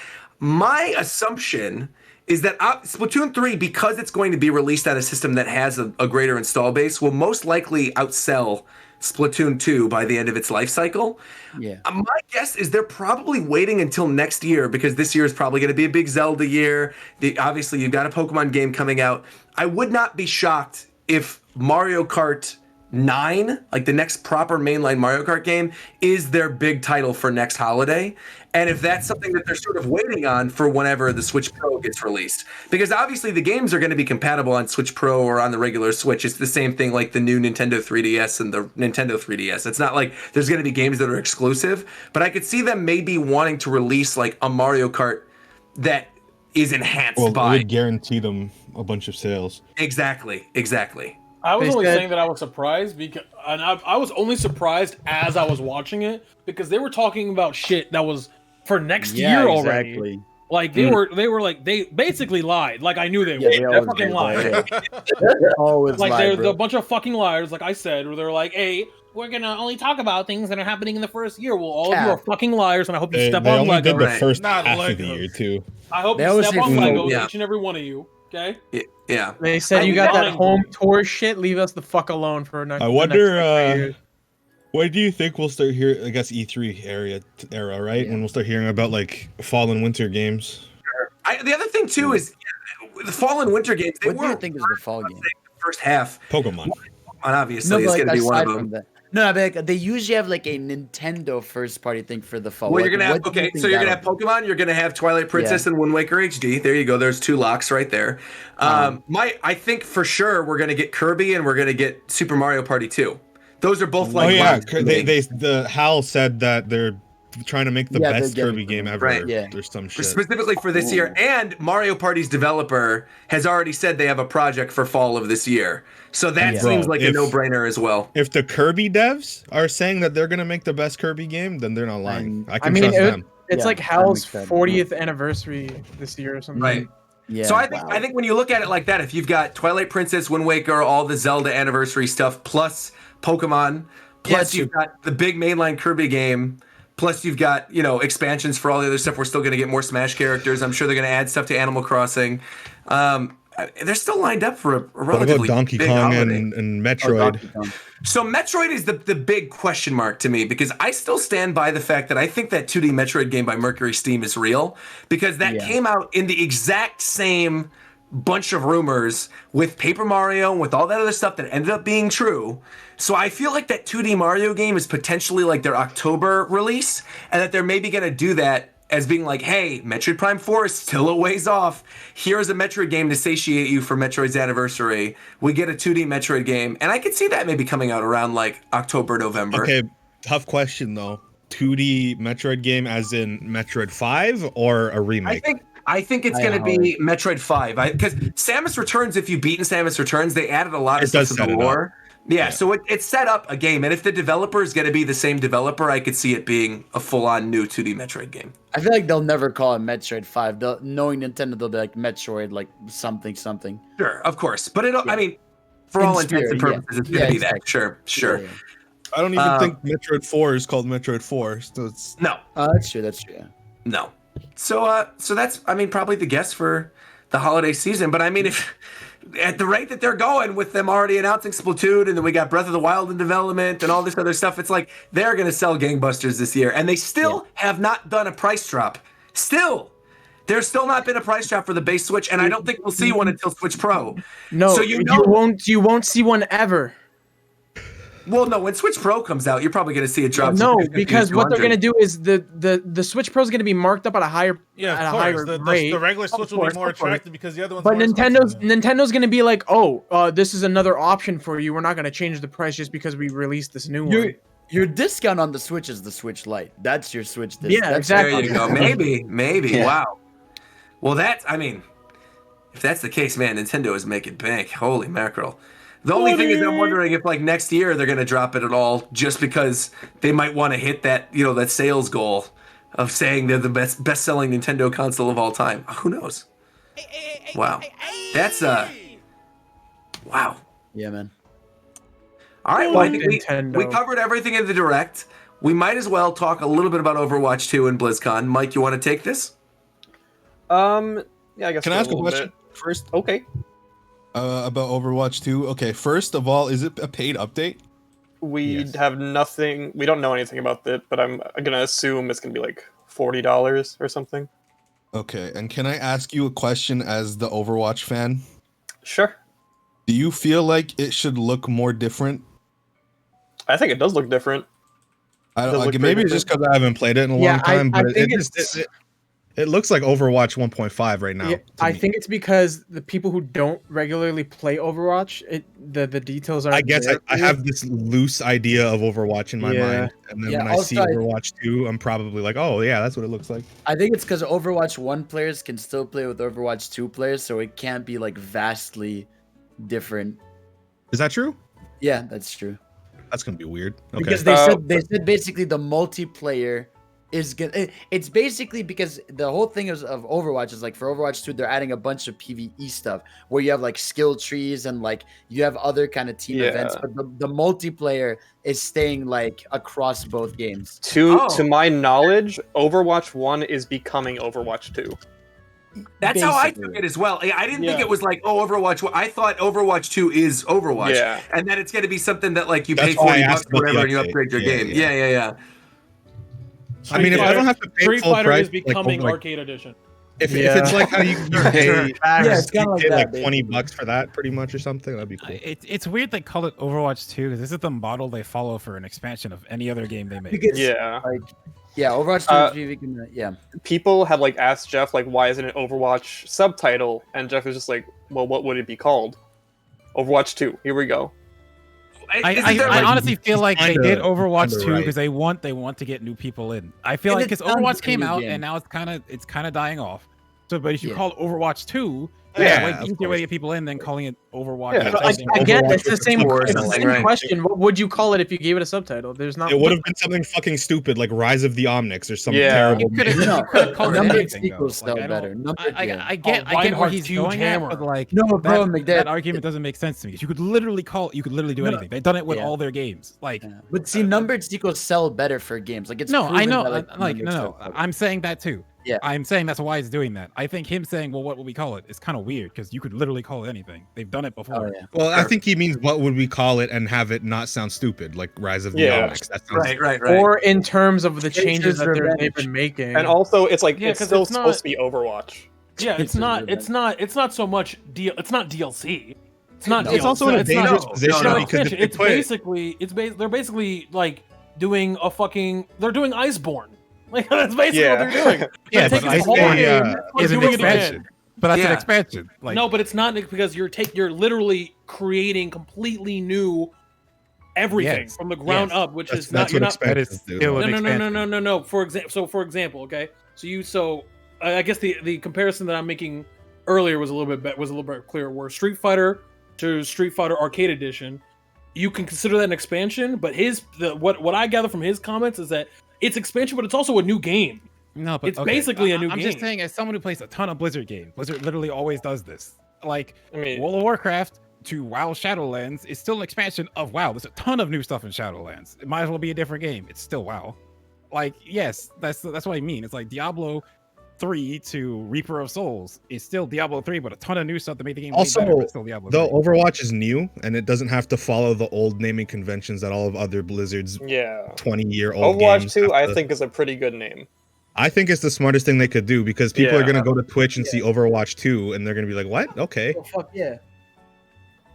[SPEAKER 1] My assumption is that Splatoon 3, because it's going to be released on a system that has a greater install base, will most likely outsell Splatoon 2 by the end of its life cycle.
[SPEAKER 5] Yeah.
[SPEAKER 1] My guess is they're probably waiting until next year because this year is probably going to be a big Zelda year. Obviously, you've got a Pokemon game coming out. I would not be shocked if Mario Kart 9, like the next proper mainline Mario Kart game, is their big title for next holiday. And if that's something that they're sort of waiting on for whenever the Switch Pro gets released. Because obviously the games are going to be compatible on Switch Pro or on the regular Switch. It's the same thing like the new Nintendo 3DS and the Nintendo 3DS. It's not like there's going to be games that are exclusive. But I could see them maybe wanting to release like a Mario Kart that is enhanced by...
[SPEAKER 4] it would guarantee them a bunch of sales.
[SPEAKER 1] Exactly.
[SPEAKER 6] I was only saying that I was surprised because, and I was only surprised as I was watching it because they were talking about shit that was for next year already.
[SPEAKER 5] Exactly.
[SPEAKER 6] Like they basically lied. Like I knew they would. They fucking lied.
[SPEAKER 5] Always
[SPEAKER 6] like
[SPEAKER 5] lie,
[SPEAKER 6] they're a bunch of fucking liars. Like I said, where they're like, "Hey, we're gonna only talk about things that are happening in the first year." Well, all of you are fucking liars, and I hope you step on
[SPEAKER 4] Lego. They only did the first
[SPEAKER 2] Not
[SPEAKER 4] half
[SPEAKER 2] Legos.
[SPEAKER 4] of the year too.
[SPEAKER 6] I hope you step on Legos, each and every one of you. Okay.
[SPEAKER 1] Yeah.
[SPEAKER 3] They said you got that home tour shit. Leave us the fuck alone for next.
[SPEAKER 4] I wonder. What do you think we'll start hearing? I guess E3 era, right? When we'll start hearing about like fall and winter games.
[SPEAKER 1] The other thing too is the fall and winter games.
[SPEAKER 5] What do you think is the fall game?
[SPEAKER 1] The first half.
[SPEAKER 4] Pokemon.
[SPEAKER 1] Obviously, is going to be one of them.
[SPEAKER 5] No, but like, they usually have like a Nintendo first party thing for the fall.
[SPEAKER 1] Well,
[SPEAKER 5] like,
[SPEAKER 1] you're gonna have so you're gonna have Pokemon. You're gonna have Twilight Princess and Wind Waker HD. There you go. There's 2 locks right there. I think for sure we're gonna get Kirby and we're gonna get Super Mario Party 2. Those are both like.
[SPEAKER 4] Oh yeah, the HAL said that they're trying to make the best Kirby game ever.
[SPEAKER 1] Right.
[SPEAKER 5] Yeah.
[SPEAKER 4] There's some shit.
[SPEAKER 1] Specifically for this year, and Mario Party's developer has already said they have a project for fall of this year. So that seems like a no-brainer as well.
[SPEAKER 4] If the Kirby devs are saying that they're gonna make the best Kirby game, then they're not lying. I can trust them.
[SPEAKER 3] It's like HAL's 40th anniversary this year or something.
[SPEAKER 1] Right.
[SPEAKER 5] Yeah.
[SPEAKER 1] So I think when you look at it like that, if you've got Twilight Princess, Wind Waker, all the Zelda anniversary stuff, plus Pokemon, plus you've got the big mainline Kirby game, plus you've got, expansions for all the other stuff. We're still going to get more Smash characters. I'm sure they're going to add stuff to Animal Crossing. They're still lined up for a relatively
[SPEAKER 4] Donkey
[SPEAKER 1] big
[SPEAKER 4] Kong
[SPEAKER 1] holiday.
[SPEAKER 4] and Metroid.
[SPEAKER 1] So Metroid is the big question mark to me because I still stand by the fact that I think that 2D Metroid game by Mercury Steam is real because that came out in the exact same bunch of rumors with Paper Mario and with all that other stuff that ended up being true. So I feel like that 2D Mario game is potentially like their October release and that they're maybe going to do that as being like, hey, Metroid Prime 4 is still a ways off. Here's a Metroid game to satiate you for Metroid's anniversary. We get a 2D Metroid game. And I could see that maybe coming out around like October, November.
[SPEAKER 4] Okay, tough question though. 2D Metroid game as in Metroid 5 or a remake?
[SPEAKER 1] I think it's going to be Metroid 5. Because Samus Returns, if you've beaten Samus Returns, they added a lot of stuff to the lore. Yeah, so it set up a game, and if the developer is going to be the same developer, I could see it being a full-on new 2D Metroid game.
[SPEAKER 5] I feel like they'll never call it Metroid 5. Knowing Nintendo, they'll be like Metroid, like something.
[SPEAKER 1] Sure, of course. But I mean, For
[SPEAKER 5] In
[SPEAKER 1] all intents and
[SPEAKER 5] spirit,
[SPEAKER 1] purposes, it's
[SPEAKER 5] yeah.
[SPEAKER 1] going to
[SPEAKER 5] Yeah,
[SPEAKER 1] be that. Sure, sure.
[SPEAKER 5] Yeah.
[SPEAKER 4] I don't even think Metroid 4 is called Metroid 4. So it's
[SPEAKER 1] No,
[SPEAKER 5] That's true. That's true. Yeah.
[SPEAKER 1] no. So, so that's, I mean, probably the guess for the holiday season. But I mean, if at the rate that they're going with them already announcing Splatoon, and then we got Breath of the Wild in development and all this other stuff, it's like they're going to sell gangbusters this year. And they still have not done a price drop. There's still not been a price drop for the base Switch, and I don't think we'll see one until Switch Pro.
[SPEAKER 3] No,
[SPEAKER 1] so
[SPEAKER 3] you won't see one ever.
[SPEAKER 1] Well, no, when Switch Pro comes out, you're probably going to see it drop.
[SPEAKER 3] No,
[SPEAKER 1] to 50
[SPEAKER 3] because
[SPEAKER 1] to
[SPEAKER 3] what they're
[SPEAKER 1] 200.
[SPEAKER 3] going to do is the Switch Pro is going to be marked up at a higher
[SPEAKER 2] Yeah,
[SPEAKER 3] at
[SPEAKER 2] of
[SPEAKER 3] a higher
[SPEAKER 2] course.
[SPEAKER 3] rate.
[SPEAKER 2] The regular Switch will be more attractive because the other one's
[SPEAKER 3] But
[SPEAKER 2] more
[SPEAKER 3] Nintendo's going to be like, oh, this is another option for you. We're not going to change the price just because we released this new one.
[SPEAKER 5] Your discount on the Switch is the Switch Lite. That's your Switch discount.
[SPEAKER 3] Yeah, exactly.
[SPEAKER 1] There you go. Maybe.
[SPEAKER 5] Yeah.
[SPEAKER 1] Wow. Well, I mean, if that's the case, man, Nintendo is making bank. Holy mackerel. The only thing is I'm wondering if like next year they're going to drop it at all just because they might want to hit that, that sales goal of saying they're the best-selling Nintendo console of all time. Who knows? Wow. That's wow.
[SPEAKER 5] Yeah, man.
[SPEAKER 1] All right, well, I think we covered everything in the Direct. We might as well talk a little bit about Overwatch 2 and BlizzCon. Mike, you want to take this?
[SPEAKER 9] Yeah, I guess.
[SPEAKER 4] Can I ask a question first?
[SPEAKER 9] Okay.
[SPEAKER 4] About Overwatch 2. Okay, first of all, is it a paid update?
[SPEAKER 9] We have nothing. We don't know anything about it, but I'm gonna assume it's gonna be like $40 or something.
[SPEAKER 4] Okay, and can I ask you a question as the Overwatch fan?
[SPEAKER 9] Sure.
[SPEAKER 4] Do you feel like it should look more different?
[SPEAKER 9] I think it does look different.
[SPEAKER 4] I don't like. Maybe it's just because I haven't played it in a long time, but it looks like Overwatch 1.5 right now.
[SPEAKER 3] Yeah, I think it's because the people who don't regularly play Overwatch, the details are.
[SPEAKER 4] I guess I have this loose idea of Overwatch in my mind, and then when I see Overwatch 2, I'm probably like, oh yeah, that's what it looks like.
[SPEAKER 5] I think it's because Overwatch 1 players can still play with Overwatch 2 players, so it can't be like vastly different.
[SPEAKER 4] Is that true?
[SPEAKER 5] Yeah, that's true.
[SPEAKER 4] That's gonna be weird. Okay.
[SPEAKER 5] Because they said basically the multiplayer is good. It's basically because the whole thing of Overwatch is like for Overwatch 2, they're adding a bunch of PvE stuff where you have like skill trees and like you have other kind of team events, but the multiplayer is staying like across both games.
[SPEAKER 9] To my knowledge, Overwatch 1 is becoming Overwatch 2.
[SPEAKER 1] That's how I took it as well. I didn't think it was like, Overwatch. I thought Overwatch 2 is Overwatch, and that it's going to be something that like you pay $40 or whatever and you upgrade your game. Yeah.
[SPEAKER 4] I mean, if I don't have to pay
[SPEAKER 6] Street
[SPEAKER 4] full
[SPEAKER 6] Fighter
[SPEAKER 4] price,
[SPEAKER 6] is becoming Arcade Edition.
[SPEAKER 4] If it's like how you pay,
[SPEAKER 5] it's kind of
[SPEAKER 4] like $20 for that, pretty much, or something, that'd be cool.
[SPEAKER 8] It's weird they call it Overwatch 2 because this is the model they follow for an expansion of any other game they make.
[SPEAKER 5] Because, Overwatch 2
[SPEAKER 9] People have like asked Jeff like, why isn't it Overwatch subtitle? And Jeff was just like, well, what would it be called? Overwatch 2. Here we go.
[SPEAKER 8] I honestly feel like they did Overwatch 2 because they want to get new people in. I feel like because Overwatch came out and now it's kind of dying off. So, but if you call it Overwatch 2, it's easier way to get people in than calling it Overwatch.
[SPEAKER 3] Again, it's the same question. What would you call it if you gave it a subtitle? There's not.
[SPEAKER 4] It would have been something fucking stupid like Rise of the Omnics or something terrible.
[SPEAKER 8] You could have called it anything.
[SPEAKER 5] Better.
[SPEAKER 8] I get where he's going at, but like that argument doesn't make sense to me. You could literally do anything. They've done it with all their games. Like,
[SPEAKER 5] but see, numbered sequels sell better for games. Like it's
[SPEAKER 8] I know. I'm saying that too.
[SPEAKER 5] Yeah,
[SPEAKER 8] I'm saying that's why he's doing that. I think him saying, well, what will we call it? Is kind of weird because you could literally call it anything. They've done it before.
[SPEAKER 5] Oh, yeah.
[SPEAKER 4] Well, I think he means what would we call it and have it not sound stupid, like Rise of the Onyx. That sounds
[SPEAKER 1] right.
[SPEAKER 3] Or in terms of the changes that they've been making.
[SPEAKER 9] And also, it's like it's still supposed to be Overwatch.
[SPEAKER 6] Yeah, it's not so much deal. It's not DLC. It's not.
[SPEAKER 4] It's also in a dangerous position because
[SPEAKER 6] they're basically like doing they're doing Iceborne. Like that's basically what they're doing.
[SPEAKER 8] Yeah, but Iceborne is an expansion. But that's an expansion. Like,
[SPEAKER 6] no, but it's not because you're literally creating completely new everything from the ground up, which is not. You're not. No. For example, okay. So I guess the comparison that I'm making earlier was a little bit clearer. Where Street Fighter to Street Fighter Arcade Edition, you can consider that an expansion. But what I gather from his comments is that it's expansion, but it's also a new game.
[SPEAKER 8] No, but
[SPEAKER 6] it's basically a new game.
[SPEAKER 8] I'm just saying, as someone who plays a ton of Blizzard games, Blizzard literally always does this. Like, World of Warcraft, to WoW Shadowlands is still an expansion of WoW. There's a ton of new stuff in Shadowlands. It might as well be a different game. It's still WoW. Like, yes, that's what I mean. It's like Diablo 3 to Reaper of Souls is still Diablo 3, but a ton of new stuff to make the game
[SPEAKER 4] Also,
[SPEAKER 8] way better, but still Diablo 3.
[SPEAKER 4] though Overwatch is new and it doesn't have to follow the old naming conventions that all of other Blizzard's 20-year-old
[SPEAKER 9] Overwatch
[SPEAKER 4] games
[SPEAKER 9] 2, I
[SPEAKER 4] to.
[SPEAKER 9] think, is a pretty good name.
[SPEAKER 4] I think it's the smartest thing they could do because people are
[SPEAKER 9] Yeah.
[SPEAKER 4] going to go to Twitch and see Overwatch 2 and they're going to be like, "What? Okay."
[SPEAKER 5] Oh, fuck yeah.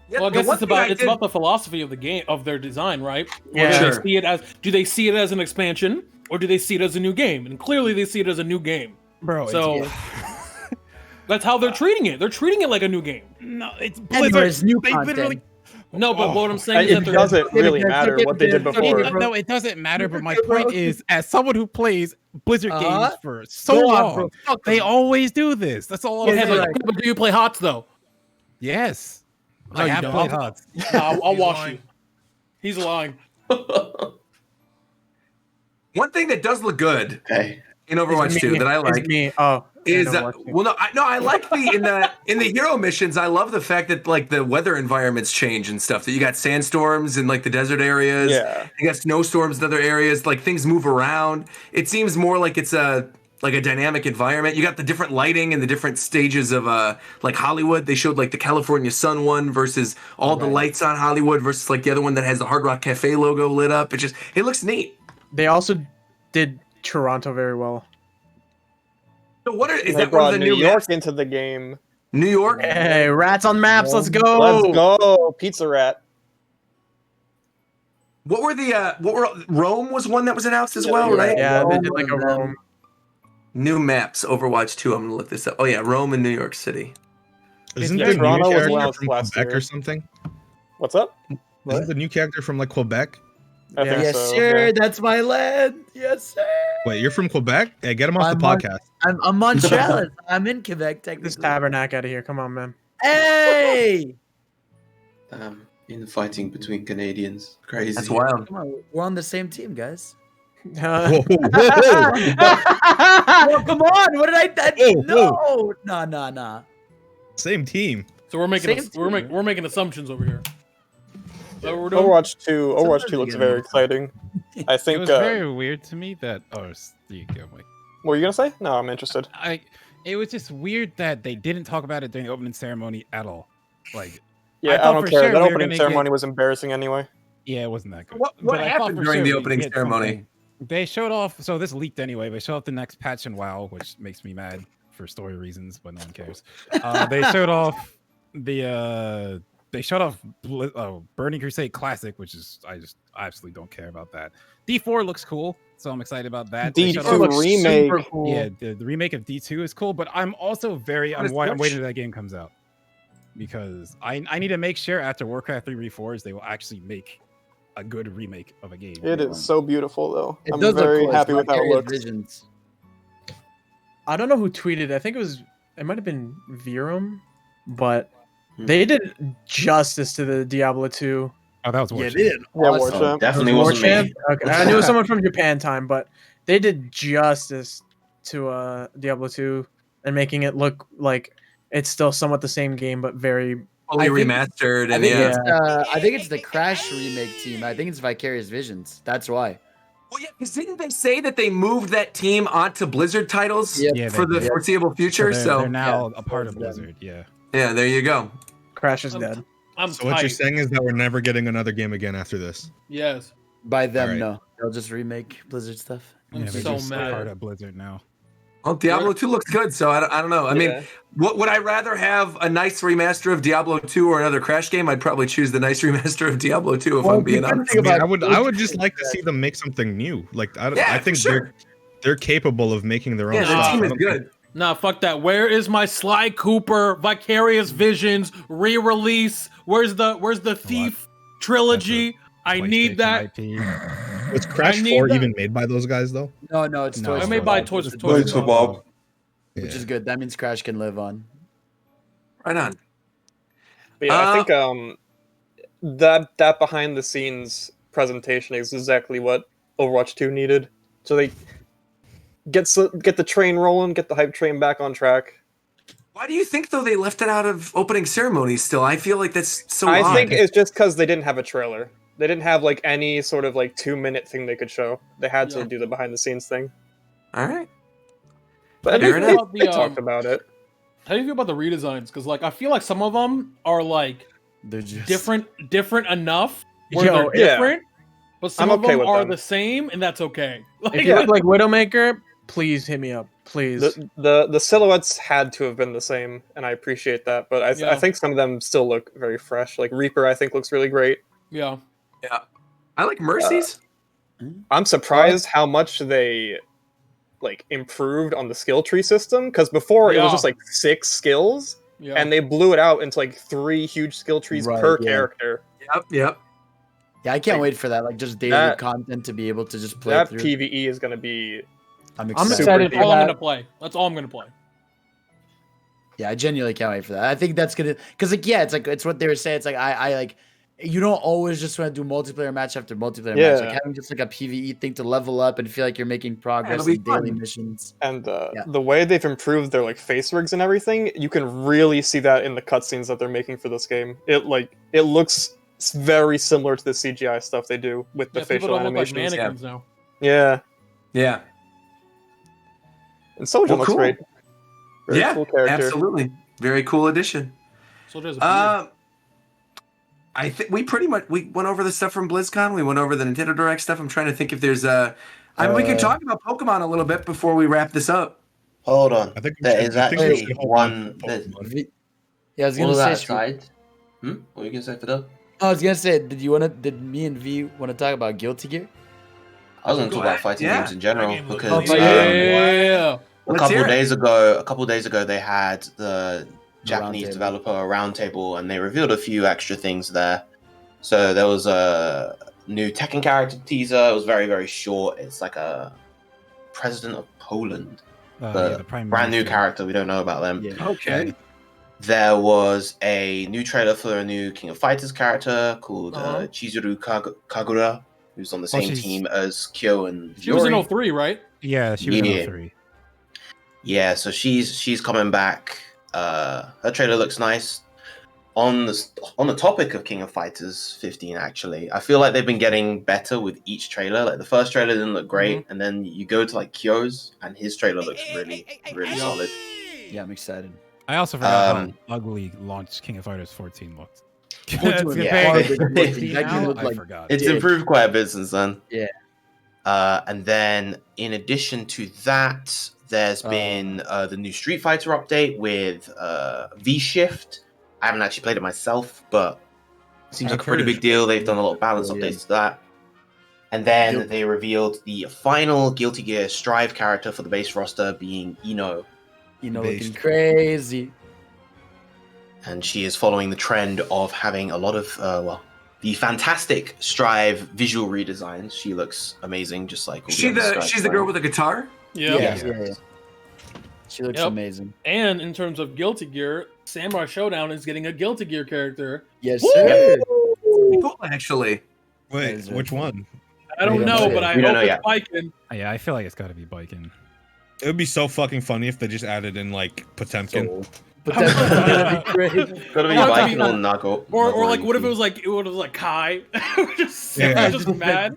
[SPEAKER 1] Yeah,
[SPEAKER 6] Well, I
[SPEAKER 1] the
[SPEAKER 6] guess
[SPEAKER 1] one
[SPEAKER 6] it's
[SPEAKER 1] thing I
[SPEAKER 6] about
[SPEAKER 1] did-
[SPEAKER 6] the philosophy of the game, of their design, right?
[SPEAKER 3] Yeah.
[SPEAKER 6] Or do
[SPEAKER 1] Sure.
[SPEAKER 6] they see it as an expansion, or do they see it as a new game? And clearly, they see it as a new game.
[SPEAKER 8] Bro,
[SPEAKER 6] So that's how they're treating it. They're treating it like a new game.
[SPEAKER 8] no, it's
[SPEAKER 5] And
[SPEAKER 8] Blizzard.
[SPEAKER 5] there's new
[SPEAKER 8] They've
[SPEAKER 5] content.
[SPEAKER 8] been really
[SPEAKER 6] No, but what I'm saying is
[SPEAKER 9] It
[SPEAKER 6] that they're
[SPEAKER 9] doesn't really matter what they did before.
[SPEAKER 8] No, it doesn't matter. But my point is, as someone who plays Blizzard
[SPEAKER 5] Uh-huh.
[SPEAKER 8] games for so
[SPEAKER 5] Go on,
[SPEAKER 8] long,
[SPEAKER 5] bro. Fuck
[SPEAKER 8] they
[SPEAKER 5] them.
[SPEAKER 8] always do this. That's all I'm
[SPEAKER 6] Okay,
[SPEAKER 8] saying.
[SPEAKER 6] but do you play HOTS though?
[SPEAKER 8] Yes,
[SPEAKER 6] No,
[SPEAKER 8] I
[SPEAKER 6] you
[SPEAKER 8] have
[SPEAKER 6] don't.
[SPEAKER 8] played HOTS.
[SPEAKER 6] I'll
[SPEAKER 2] He's
[SPEAKER 6] wash
[SPEAKER 2] lying.
[SPEAKER 6] you. He's lying.
[SPEAKER 1] One thing that does look good
[SPEAKER 7] Okay.
[SPEAKER 1] in Overwatch 2 that I
[SPEAKER 3] It's
[SPEAKER 1] like
[SPEAKER 3] me. Oh,
[SPEAKER 1] is
[SPEAKER 3] I know what-
[SPEAKER 1] well, I like in the hero missions. I love the fact that like the weather environments change and stuff. That you got sandstorms in like the desert areas.
[SPEAKER 9] Yeah.
[SPEAKER 1] You got snowstorms in other areas. Like things move around. It seems more like it's a dynamic environment. You got the different lighting and the different stages of like Hollywood. They showed like the California sun one versus all the lights on Hollywood versus like the other one that has the Hard Rock Cafe logo lit up. It looks neat.
[SPEAKER 3] They also did Toronto very well.
[SPEAKER 1] So is
[SPEAKER 9] They
[SPEAKER 1] that one of
[SPEAKER 9] brought
[SPEAKER 1] the
[SPEAKER 9] New
[SPEAKER 1] new
[SPEAKER 9] York
[SPEAKER 1] maps?
[SPEAKER 9] into the game.
[SPEAKER 1] New York?
[SPEAKER 3] Hey, rats on maps. Let's go.
[SPEAKER 9] Let's go, Pizza Rat.
[SPEAKER 1] What were Rome was one that was announced as well,
[SPEAKER 5] yeah.
[SPEAKER 1] right?
[SPEAKER 3] Yeah, they
[SPEAKER 5] Rome
[SPEAKER 3] did like a
[SPEAKER 5] was them.
[SPEAKER 3] Rome.
[SPEAKER 1] New maps, Overwatch 2. I'm gonna look this up. Oh yeah, Rome and New York City.
[SPEAKER 4] Isn't
[SPEAKER 9] Yeah,
[SPEAKER 4] there a new
[SPEAKER 9] Toronto was
[SPEAKER 4] character
[SPEAKER 9] announced
[SPEAKER 4] from
[SPEAKER 9] last
[SPEAKER 4] Quebec
[SPEAKER 9] year.
[SPEAKER 4] or something?
[SPEAKER 9] What's up?
[SPEAKER 4] Isn't the new character from like Quebec?
[SPEAKER 9] I think
[SPEAKER 5] Yes,
[SPEAKER 9] so,
[SPEAKER 5] sir.
[SPEAKER 9] yeah.
[SPEAKER 5] That's my land. Yes, sir.
[SPEAKER 4] Wait, you're from Quebec? Hey, get him off the
[SPEAKER 5] I'm
[SPEAKER 4] podcast.
[SPEAKER 5] I'm Montreal. I'm in Quebec,
[SPEAKER 3] This
[SPEAKER 5] technically.
[SPEAKER 3] tabernacle out of here. Come on, man.
[SPEAKER 5] Hey!
[SPEAKER 7] Infighting between Canadians. Crazy.
[SPEAKER 1] That's wild.
[SPEAKER 5] Come on, we're on the same team, guys.
[SPEAKER 4] Whoa, whoa, whoa.
[SPEAKER 5] Oh, come on! What did
[SPEAKER 4] Whoa, whoa.
[SPEAKER 5] No, nah.
[SPEAKER 4] Same team.
[SPEAKER 6] So we're making
[SPEAKER 5] Same team.
[SPEAKER 6] we're making assumptions over here. Is that what we're doing?
[SPEAKER 9] Overwatch 2
[SPEAKER 5] Sometimes
[SPEAKER 9] looks
[SPEAKER 5] you get
[SPEAKER 9] very
[SPEAKER 5] them.
[SPEAKER 9] exciting. I
[SPEAKER 8] It
[SPEAKER 9] think.
[SPEAKER 8] was very weird to me that. Oh, there you go, Mike.
[SPEAKER 9] What were you gonna say? No, I'm interested.
[SPEAKER 8] It was just weird that they didn't talk about it during the opening ceremony at all. Like,
[SPEAKER 9] Yeah, I
[SPEAKER 8] thought
[SPEAKER 9] don't
[SPEAKER 8] for
[SPEAKER 9] care.
[SPEAKER 8] sure
[SPEAKER 9] That
[SPEAKER 8] we were
[SPEAKER 9] opening
[SPEAKER 8] gonna
[SPEAKER 9] ceremony was embarrassing anyway.
[SPEAKER 8] yeah, it wasn't that good.
[SPEAKER 1] What
[SPEAKER 8] But I thought
[SPEAKER 1] happened
[SPEAKER 8] for
[SPEAKER 1] during the
[SPEAKER 8] we'd
[SPEAKER 1] opening
[SPEAKER 8] get
[SPEAKER 1] ceremony?
[SPEAKER 8] something. They showed off. So this leaked anyway. They showed off the next patch in WoW, which makes me mad for story reasons, but no one cares. They showed off the. They showed off Burning Crusade Classic, which is I absolutely don't care about that. D4 looks cool, so I'm excited about that. They showed
[SPEAKER 9] D2
[SPEAKER 8] off-
[SPEAKER 9] remake.
[SPEAKER 3] Super cool.
[SPEAKER 8] Yeah, the remake of D2 is cool, but I'm also I'm waiting till that game comes out because I need to make sure after Warcraft 3 Reforged they will actually make a good remake of a game.
[SPEAKER 9] It is so beautiful, though.
[SPEAKER 5] It
[SPEAKER 9] I'm
[SPEAKER 5] does look
[SPEAKER 9] very
[SPEAKER 5] cool.
[SPEAKER 9] happy
[SPEAKER 5] It's
[SPEAKER 9] with how it
[SPEAKER 5] Vicarious
[SPEAKER 9] looks.
[SPEAKER 5] Visions.
[SPEAKER 3] I don't know who tweeted. I think it might have been Virum, but they did justice to the Diablo 2.
[SPEAKER 8] Oh, that was War
[SPEAKER 5] Yeah,
[SPEAKER 8] Champ.
[SPEAKER 5] they did.
[SPEAKER 9] Yeah,
[SPEAKER 5] Awesome.
[SPEAKER 9] Warchamp.
[SPEAKER 7] Definitely
[SPEAKER 3] War
[SPEAKER 7] wasn't
[SPEAKER 3] Champ?
[SPEAKER 7] me.
[SPEAKER 3] Okay, I knew it was someone from Japan time, but they did justice to Diablo 2 and making it look like it's still somewhat the same game, but very
[SPEAKER 1] Fully
[SPEAKER 5] I think-
[SPEAKER 1] remastered
[SPEAKER 5] I
[SPEAKER 1] and
[SPEAKER 5] think,
[SPEAKER 1] yeah.
[SPEAKER 5] I think it's the Crash remake team. I think it's Vicarious Visions. That's why.
[SPEAKER 1] Well, yeah, because didn't they say that they moved that team onto Blizzard titles
[SPEAKER 5] Yep.
[SPEAKER 8] Yeah,
[SPEAKER 1] for
[SPEAKER 8] they
[SPEAKER 1] the
[SPEAKER 8] did.
[SPEAKER 1] foreseeable future?
[SPEAKER 8] They're
[SPEAKER 1] So
[SPEAKER 8] now
[SPEAKER 5] yeah,
[SPEAKER 8] a part of
[SPEAKER 5] so it's
[SPEAKER 8] Blizzard. Yeah.
[SPEAKER 1] yeah, there you go.
[SPEAKER 3] Crash is dead.
[SPEAKER 6] I'm
[SPEAKER 4] So what you're
[SPEAKER 6] tight.
[SPEAKER 4] saying is that we're never getting another game again after this.
[SPEAKER 6] Yes.
[SPEAKER 5] By them,
[SPEAKER 4] Alright.
[SPEAKER 5] no. They'll just remake Blizzard stuff.
[SPEAKER 6] I'm
[SPEAKER 8] Yeah, they're
[SPEAKER 6] so
[SPEAKER 8] just a
[SPEAKER 6] mad.
[SPEAKER 8] part of Blizzard now.
[SPEAKER 1] Well, Diablo 2 looks good, so I don't know. I mean,
[SPEAKER 9] Yeah.
[SPEAKER 1] what would I rather have a nice remaster of Diablo 2 or another Crash game? I'd probably choose the nice remaster of Diablo 2 if
[SPEAKER 5] Well,
[SPEAKER 1] I'm being
[SPEAKER 5] the good
[SPEAKER 1] honest.
[SPEAKER 5] thing
[SPEAKER 4] I mean,
[SPEAKER 5] about
[SPEAKER 4] I would just like to see them make something new. Like I
[SPEAKER 1] Yeah,
[SPEAKER 4] think
[SPEAKER 1] for sure.
[SPEAKER 4] they're capable of making their own
[SPEAKER 1] Yeah,
[SPEAKER 4] stuff.
[SPEAKER 1] the team
[SPEAKER 4] I
[SPEAKER 1] is
[SPEAKER 4] don't think-
[SPEAKER 1] good.
[SPEAKER 6] Nah, fuck that. Where is my Sly Cooper Vicarious Visions re-release? Where's the Thief trilogy? I need that.
[SPEAKER 8] PlayStation IP.
[SPEAKER 4] Was Crash
[SPEAKER 6] I need
[SPEAKER 4] 4
[SPEAKER 6] that.
[SPEAKER 4] even made by those guys though?
[SPEAKER 5] No, it's
[SPEAKER 8] No,
[SPEAKER 5] Toys
[SPEAKER 6] I
[SPEAKER 5] for
[SPEAKER 6] made by
[SPEAKER 5] Bob,
[SPEAKER 6] Toys
[SPEAKER 5] which is
[SPEAKER 6] Toys
[SPEAKER 5] good.
[SPEAKER 6] for Bob.
[SPEAKER 5] Which is good. That means Crash can live on.
[SPEAKER 1] Right on.
[SPEAKER 9] But yeah, I think that behind the scenes presentation is exactly what Overwatch 2 needed. So they get the train rolling, get the hype train back on track.
[SPEAKER 1] Why do you think though they left it out of opening ceremonies still? I feel like that's so
[SPEAKER 9] I
[SPEAKER 1] odd.
[SPEAKER 9] think it's just because they didn't have a trailer. They didn't have like any sort of like 2-minute thing they could show. They had to do the behind the scenes thing.
[SPEAKER 1] All right.
[SPEAKER 9] But
[SPEAKER 3] Fair enough.
[SPEAKER 9] they talked about it.
[SPEAKER 3] How do you feel about the redesigns? Because like I feel like some of them are like
[SPEAKER 5] They're just
[SPEAKER 3] different enough where
[SPEAKER 9] Yo,
[SPEAKER 3] they're different, but some
[SPEAKER 9] I'm
[SPEAKER 3] of
[SPEAKER 9] okay
[SPEAKER 3] them
[SPEAKER 9] with
[SPEAKER 3] are
[SPEAKER 9] them.
[SPEAKER 3] the same, and that's okay.
[SPEAKER 10] If
[SPEAKER 3] Like,
[SPEAKER 10] you look like Widowmaker, please hit me up, please.
[SPEAKER 9] The silhouettes had to have been the same, and I appreciate that. But I think some of them still look very fresh. Like Reaper, I think looks really great.
[SPEAKER 3] yeah.
[SPEAKER 1] Yeah. I like Mercy's.
[SPEAKER 9] I'm surprised how much they like improved on the skill tree system, because before it was just like 6 skills, and they blew it out into like 3 huge skill trees per character.
[SPEAKER 1] Yep.
[SPEAKER 5] Yeah, I can't wait for that. Like just daily content to be able to just play
[SPEAKER 9] That
[SPEAKER 5] through.
[SPEAKER 9] PVE is going to be.
[SPEAKER 5] I'm
[SPEAKER 3] excited for all I'm gonna play. That's all I'm gonna play.
[SPEAKER 5] Yeah, I genuinely can't wait for that. I think that's gonna, cause like it's what they were saying. It's like I like, you don't always just want to do multiplayer match after multiplayer match. Like having just like a PVE thing to level up and feel like you're making progress in daily missions.
[SPEAKER 9] And the way they've improved their like face rigs and everything, you can really see that in the cutscenes that they're making for this game. It looks very similar to the CGI stuff they do with the facial animations.
[SPEAKER 3] Look like mannequins now.
[SPEAKER 1] Yeah.
[SPEAKER 9] And Sojourn looks great. Very cool character.
[SPEAKER 1] Absolutely. Very cool addition.
[SPEAKER 3] Sojourn's a
[SPEAKER 1] I think we went over the stuff from BlizzCon. We went over the Nintendo Direct stuff. I'm trying to think if there's we can talk about Pokemon a little bit before we wrap this up.
[SPEAKER 7] Hold on.
[SPEAKER 4] I think
[SPEAKER 7] there is actually one.
[SPEAKER 5] Yeah, I was gonna say.
[SPEAKER 7] Side. What were you gonna say, Fidel?
[SPEAKER 5] I was gonna say, did me and V want to talk about Guilty Gear?
[SPEAKER 7] I was gonna talk about fighting games in general because
[SPEAKER 3] yeah.
[SPEAKER 7] a couple days ago they had the Japanese developer roundtable and they revealed a few extra things there. So there was a new Tekken character teaser. It was very, very short. It's like a president of Poland, the brand new character. We don't know about them.
[SPEAKER 5] Yeah.
[SPEAKER 3] Okay.
[SPEAKER 7] There was a new trailer for a new King of Fighters character called Chizuru Kagura, who's on the same team as Kyo and
[SPEAKER 3] She was in 03, right?
[SPEAKER 8] Yeah, she was in 03.
[SPEAKER 7] Yeah, so she's coming back. Her trailer looks nice. On the topic of King of Fighters 15, actually, I feel like they've been getting better with each trailer. Like the first trailer didn't look great, and then you go to like Kyo's, and his trailer looks really solid.
[SPEAKER 5] Yeah, I'm excited.
[SPEAKER 8] I also forgot how ugly launched King of Fighters 14 looked.
[SPEAKER 7] I forgot. It's improved quite a bit since then.
[SPEAKER 5] Yeah.
[SPEAKER 7] And then in addition to that, there's been the new Street Fighter update with V-Shift. I haven't actually played it myself, but it seems like a pretty big deal. They've done a lot of balance updates to that. And then they revealed the final Guilty Gear Strive character for the base roster being Ino.
[SPEAKER 5] Looking crazy.
[SPEAKER 7] And she is following the trend of having a lot of, the fantastic Strive visual redesigns. She looks amazing, just like all
[SPEAKER 1] she's the girl with the guitar?
[SPEAKER 5] Yeah. She looks amazing.
[SPEAKER 3] And in terms of Guilty Gear, Samurai Showdown is getting a Guilty Gear character.
[SPEAKER 5] Yes, sir.
[SPEAKER 1] Cool, actually.
[SPEAKER 4] Wait, which one?
[SPEAKER 3] I don't know, but I hope it's Biken.
[SPEAKER 8] Yeah, I feel like it's got to be Biken.
[SPEAKER 4] It would be so fucking funny if they just added in like Potemkin.
[SPEAKER 5] That'd be great.
[SPEAKER 7] Gotta be Biken or Nago.
[SPEAKER 3] Or like, what if it was like Kai? just mad.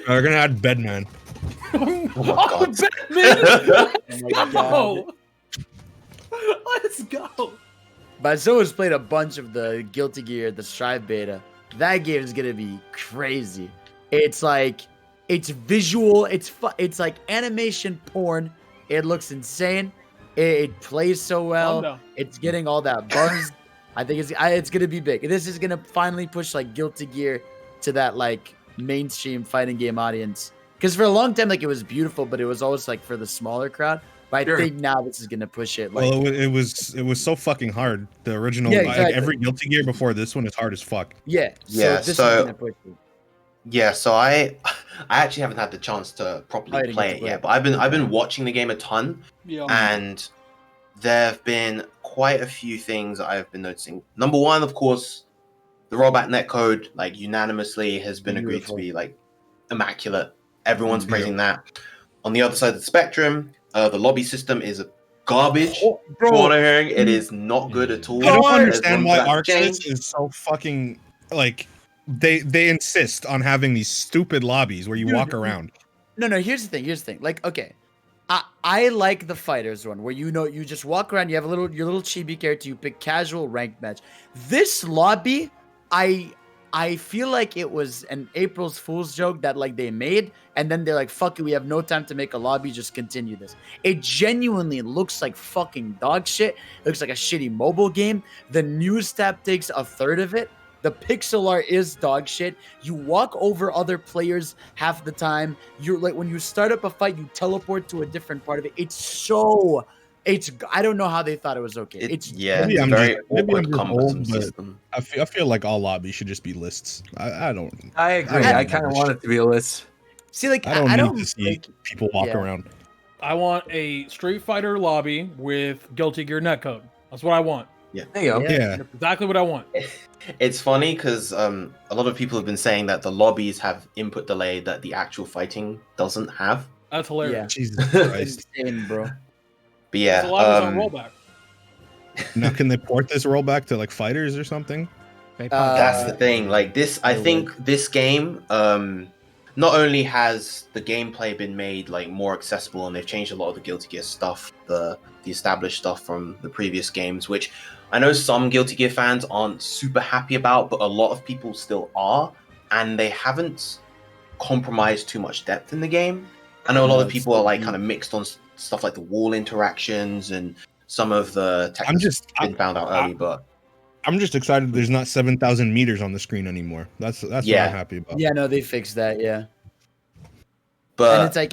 [SPEAKER 4] They're gonna add Bedman.
[SPEAKER 3] Oh, Batman! Go! Let's go!
[SPEAKER 5] But someone's played a bunch of the Guilty Gear, the Strive beta. That game is gonna be crazy. It's like, it's visual. It's like animation porn. It looks insane. It plays so well. It's getting all that buzz. I think it's gonna be big. This is gonna finally push like Guilty Gear to that like mainstream fighting game audience. Because for a long time, like it was beautiful, but it was always like for the smaller crowd. But I think now this is gonna push it. Like,
[SPEAKER 4] well, it was so fucking hard. The original, like every Guilty Gear before this one is hard as fuck.
[SPEAKER 5] Yeah.
[SPEAKER 7] Yeah.
[SPEAKER 5] This is gonna push it.
[SPEAKER 7] Yeah, so I actually haven't had the chance to properly play it yet, but I've been watching the game a ton, and there have been quite a few things I've been noticing. Number one, of course, the rollback netcode, like unanimously, has been agreed to be like immaculate. Everyone's praising that. On the other side of the spectrum, the lobby system is garbage.
[SPEAKER 4] Bro,
[SPEAKER 7] From what I'm hearing, it is not good at all.
[SPEAKER 4] I don't
[SPEAKER 7] There's
[SPEAKER 4] understand
[SPEAKER 7] room
[SPEAKER 4] why
[SPEAKER 7] for that to
[SPEAKER 4] Arxis
[SPEAKER 7] change.
[SPEAKER 4] is so fucking like they insist on having these stupid lobbies where you walk around.
[SPEAKER 5] No, here's the thing. Like, okay. I like the fighters one where you just walk around, you have your little chibi character, you pick casual ranked match. This lobby, I feel like it was an April's Fool's joke that like they made, and then they're like, fuck it, we have no time to make a lobby, just continue this. It genuinely looks like fucking dog shit. It looks like a shitty mobile game. The news tab takes a third of it. The pixel art is dog shit. You walk over other players half the time. You're like, when you start up a fight, you teleport to a different part of it. I don't know how they thought it was okay.
[SPEAKER 4] Maybe I'm
[SPEAKER 7] very
[SPEAKER 4] just, maybe I'm
[SPEAKER 7] awkward
[SPEAKER 4] just old,
[SPEAKER 7] cumbersome
[SPEAKER 4] but
[SPEAKER 7] system.
[SPEAKER 4] I feel like all lobbies should just be lists. I don't.
[SPEAKER 1] I agree. I kind of want it to be a list.
[SPEAKER 5] See, like
[SPEAKER 4] I don't need to see people walk around.
[SPEAKER 6] I want a Street Fighter lobby with Guilty Gear netcode. That's what I want.
[SPEAKER 7] Yeah.
[SPEAKER 1] There you go.
[SPEAKER 4] Yeah.
[SPEAKER 6] That's exactly what I want.
[SPEAKER 7] It's funny because a lot of people have been saying that the lobbies have input delay that the actual fighting doesn't have.
[SPEAKER 6] That's hilarious.
[SPEAKER 4] Jesus Christ.
[SPEAKER 5] Insane, bro.
[SPEAKER 7] But yeah,
[SPEAKER 6] There's a lot of rollback.
[SPEAKER 4] Now, can they port this rollback to like fighters or something?
[SPEAKER 7] that's the thing. Like this, I think this game, not only has the gameplay been made like more accessible, and they've changed a lot of the Guilty Gear stuff, the established stuff from the previous games, which I know some Guilty Gear fans aren't super happy about, but a lot of people still are, and they haven't compromised too much depth in the game. I know a lot of people are like kind of mixed on stuff like the wall interactions and some of the techniques been found out early, but
[SPEAKER 4] I'm just excited there's not 7,000 meters on the screen anymore. That's what I'm happy about.
[SPEAKER 5] Yeah, no, they fixed that. Yeah,
[SPEAKER 7] but
[SPEAKER 5] and it's like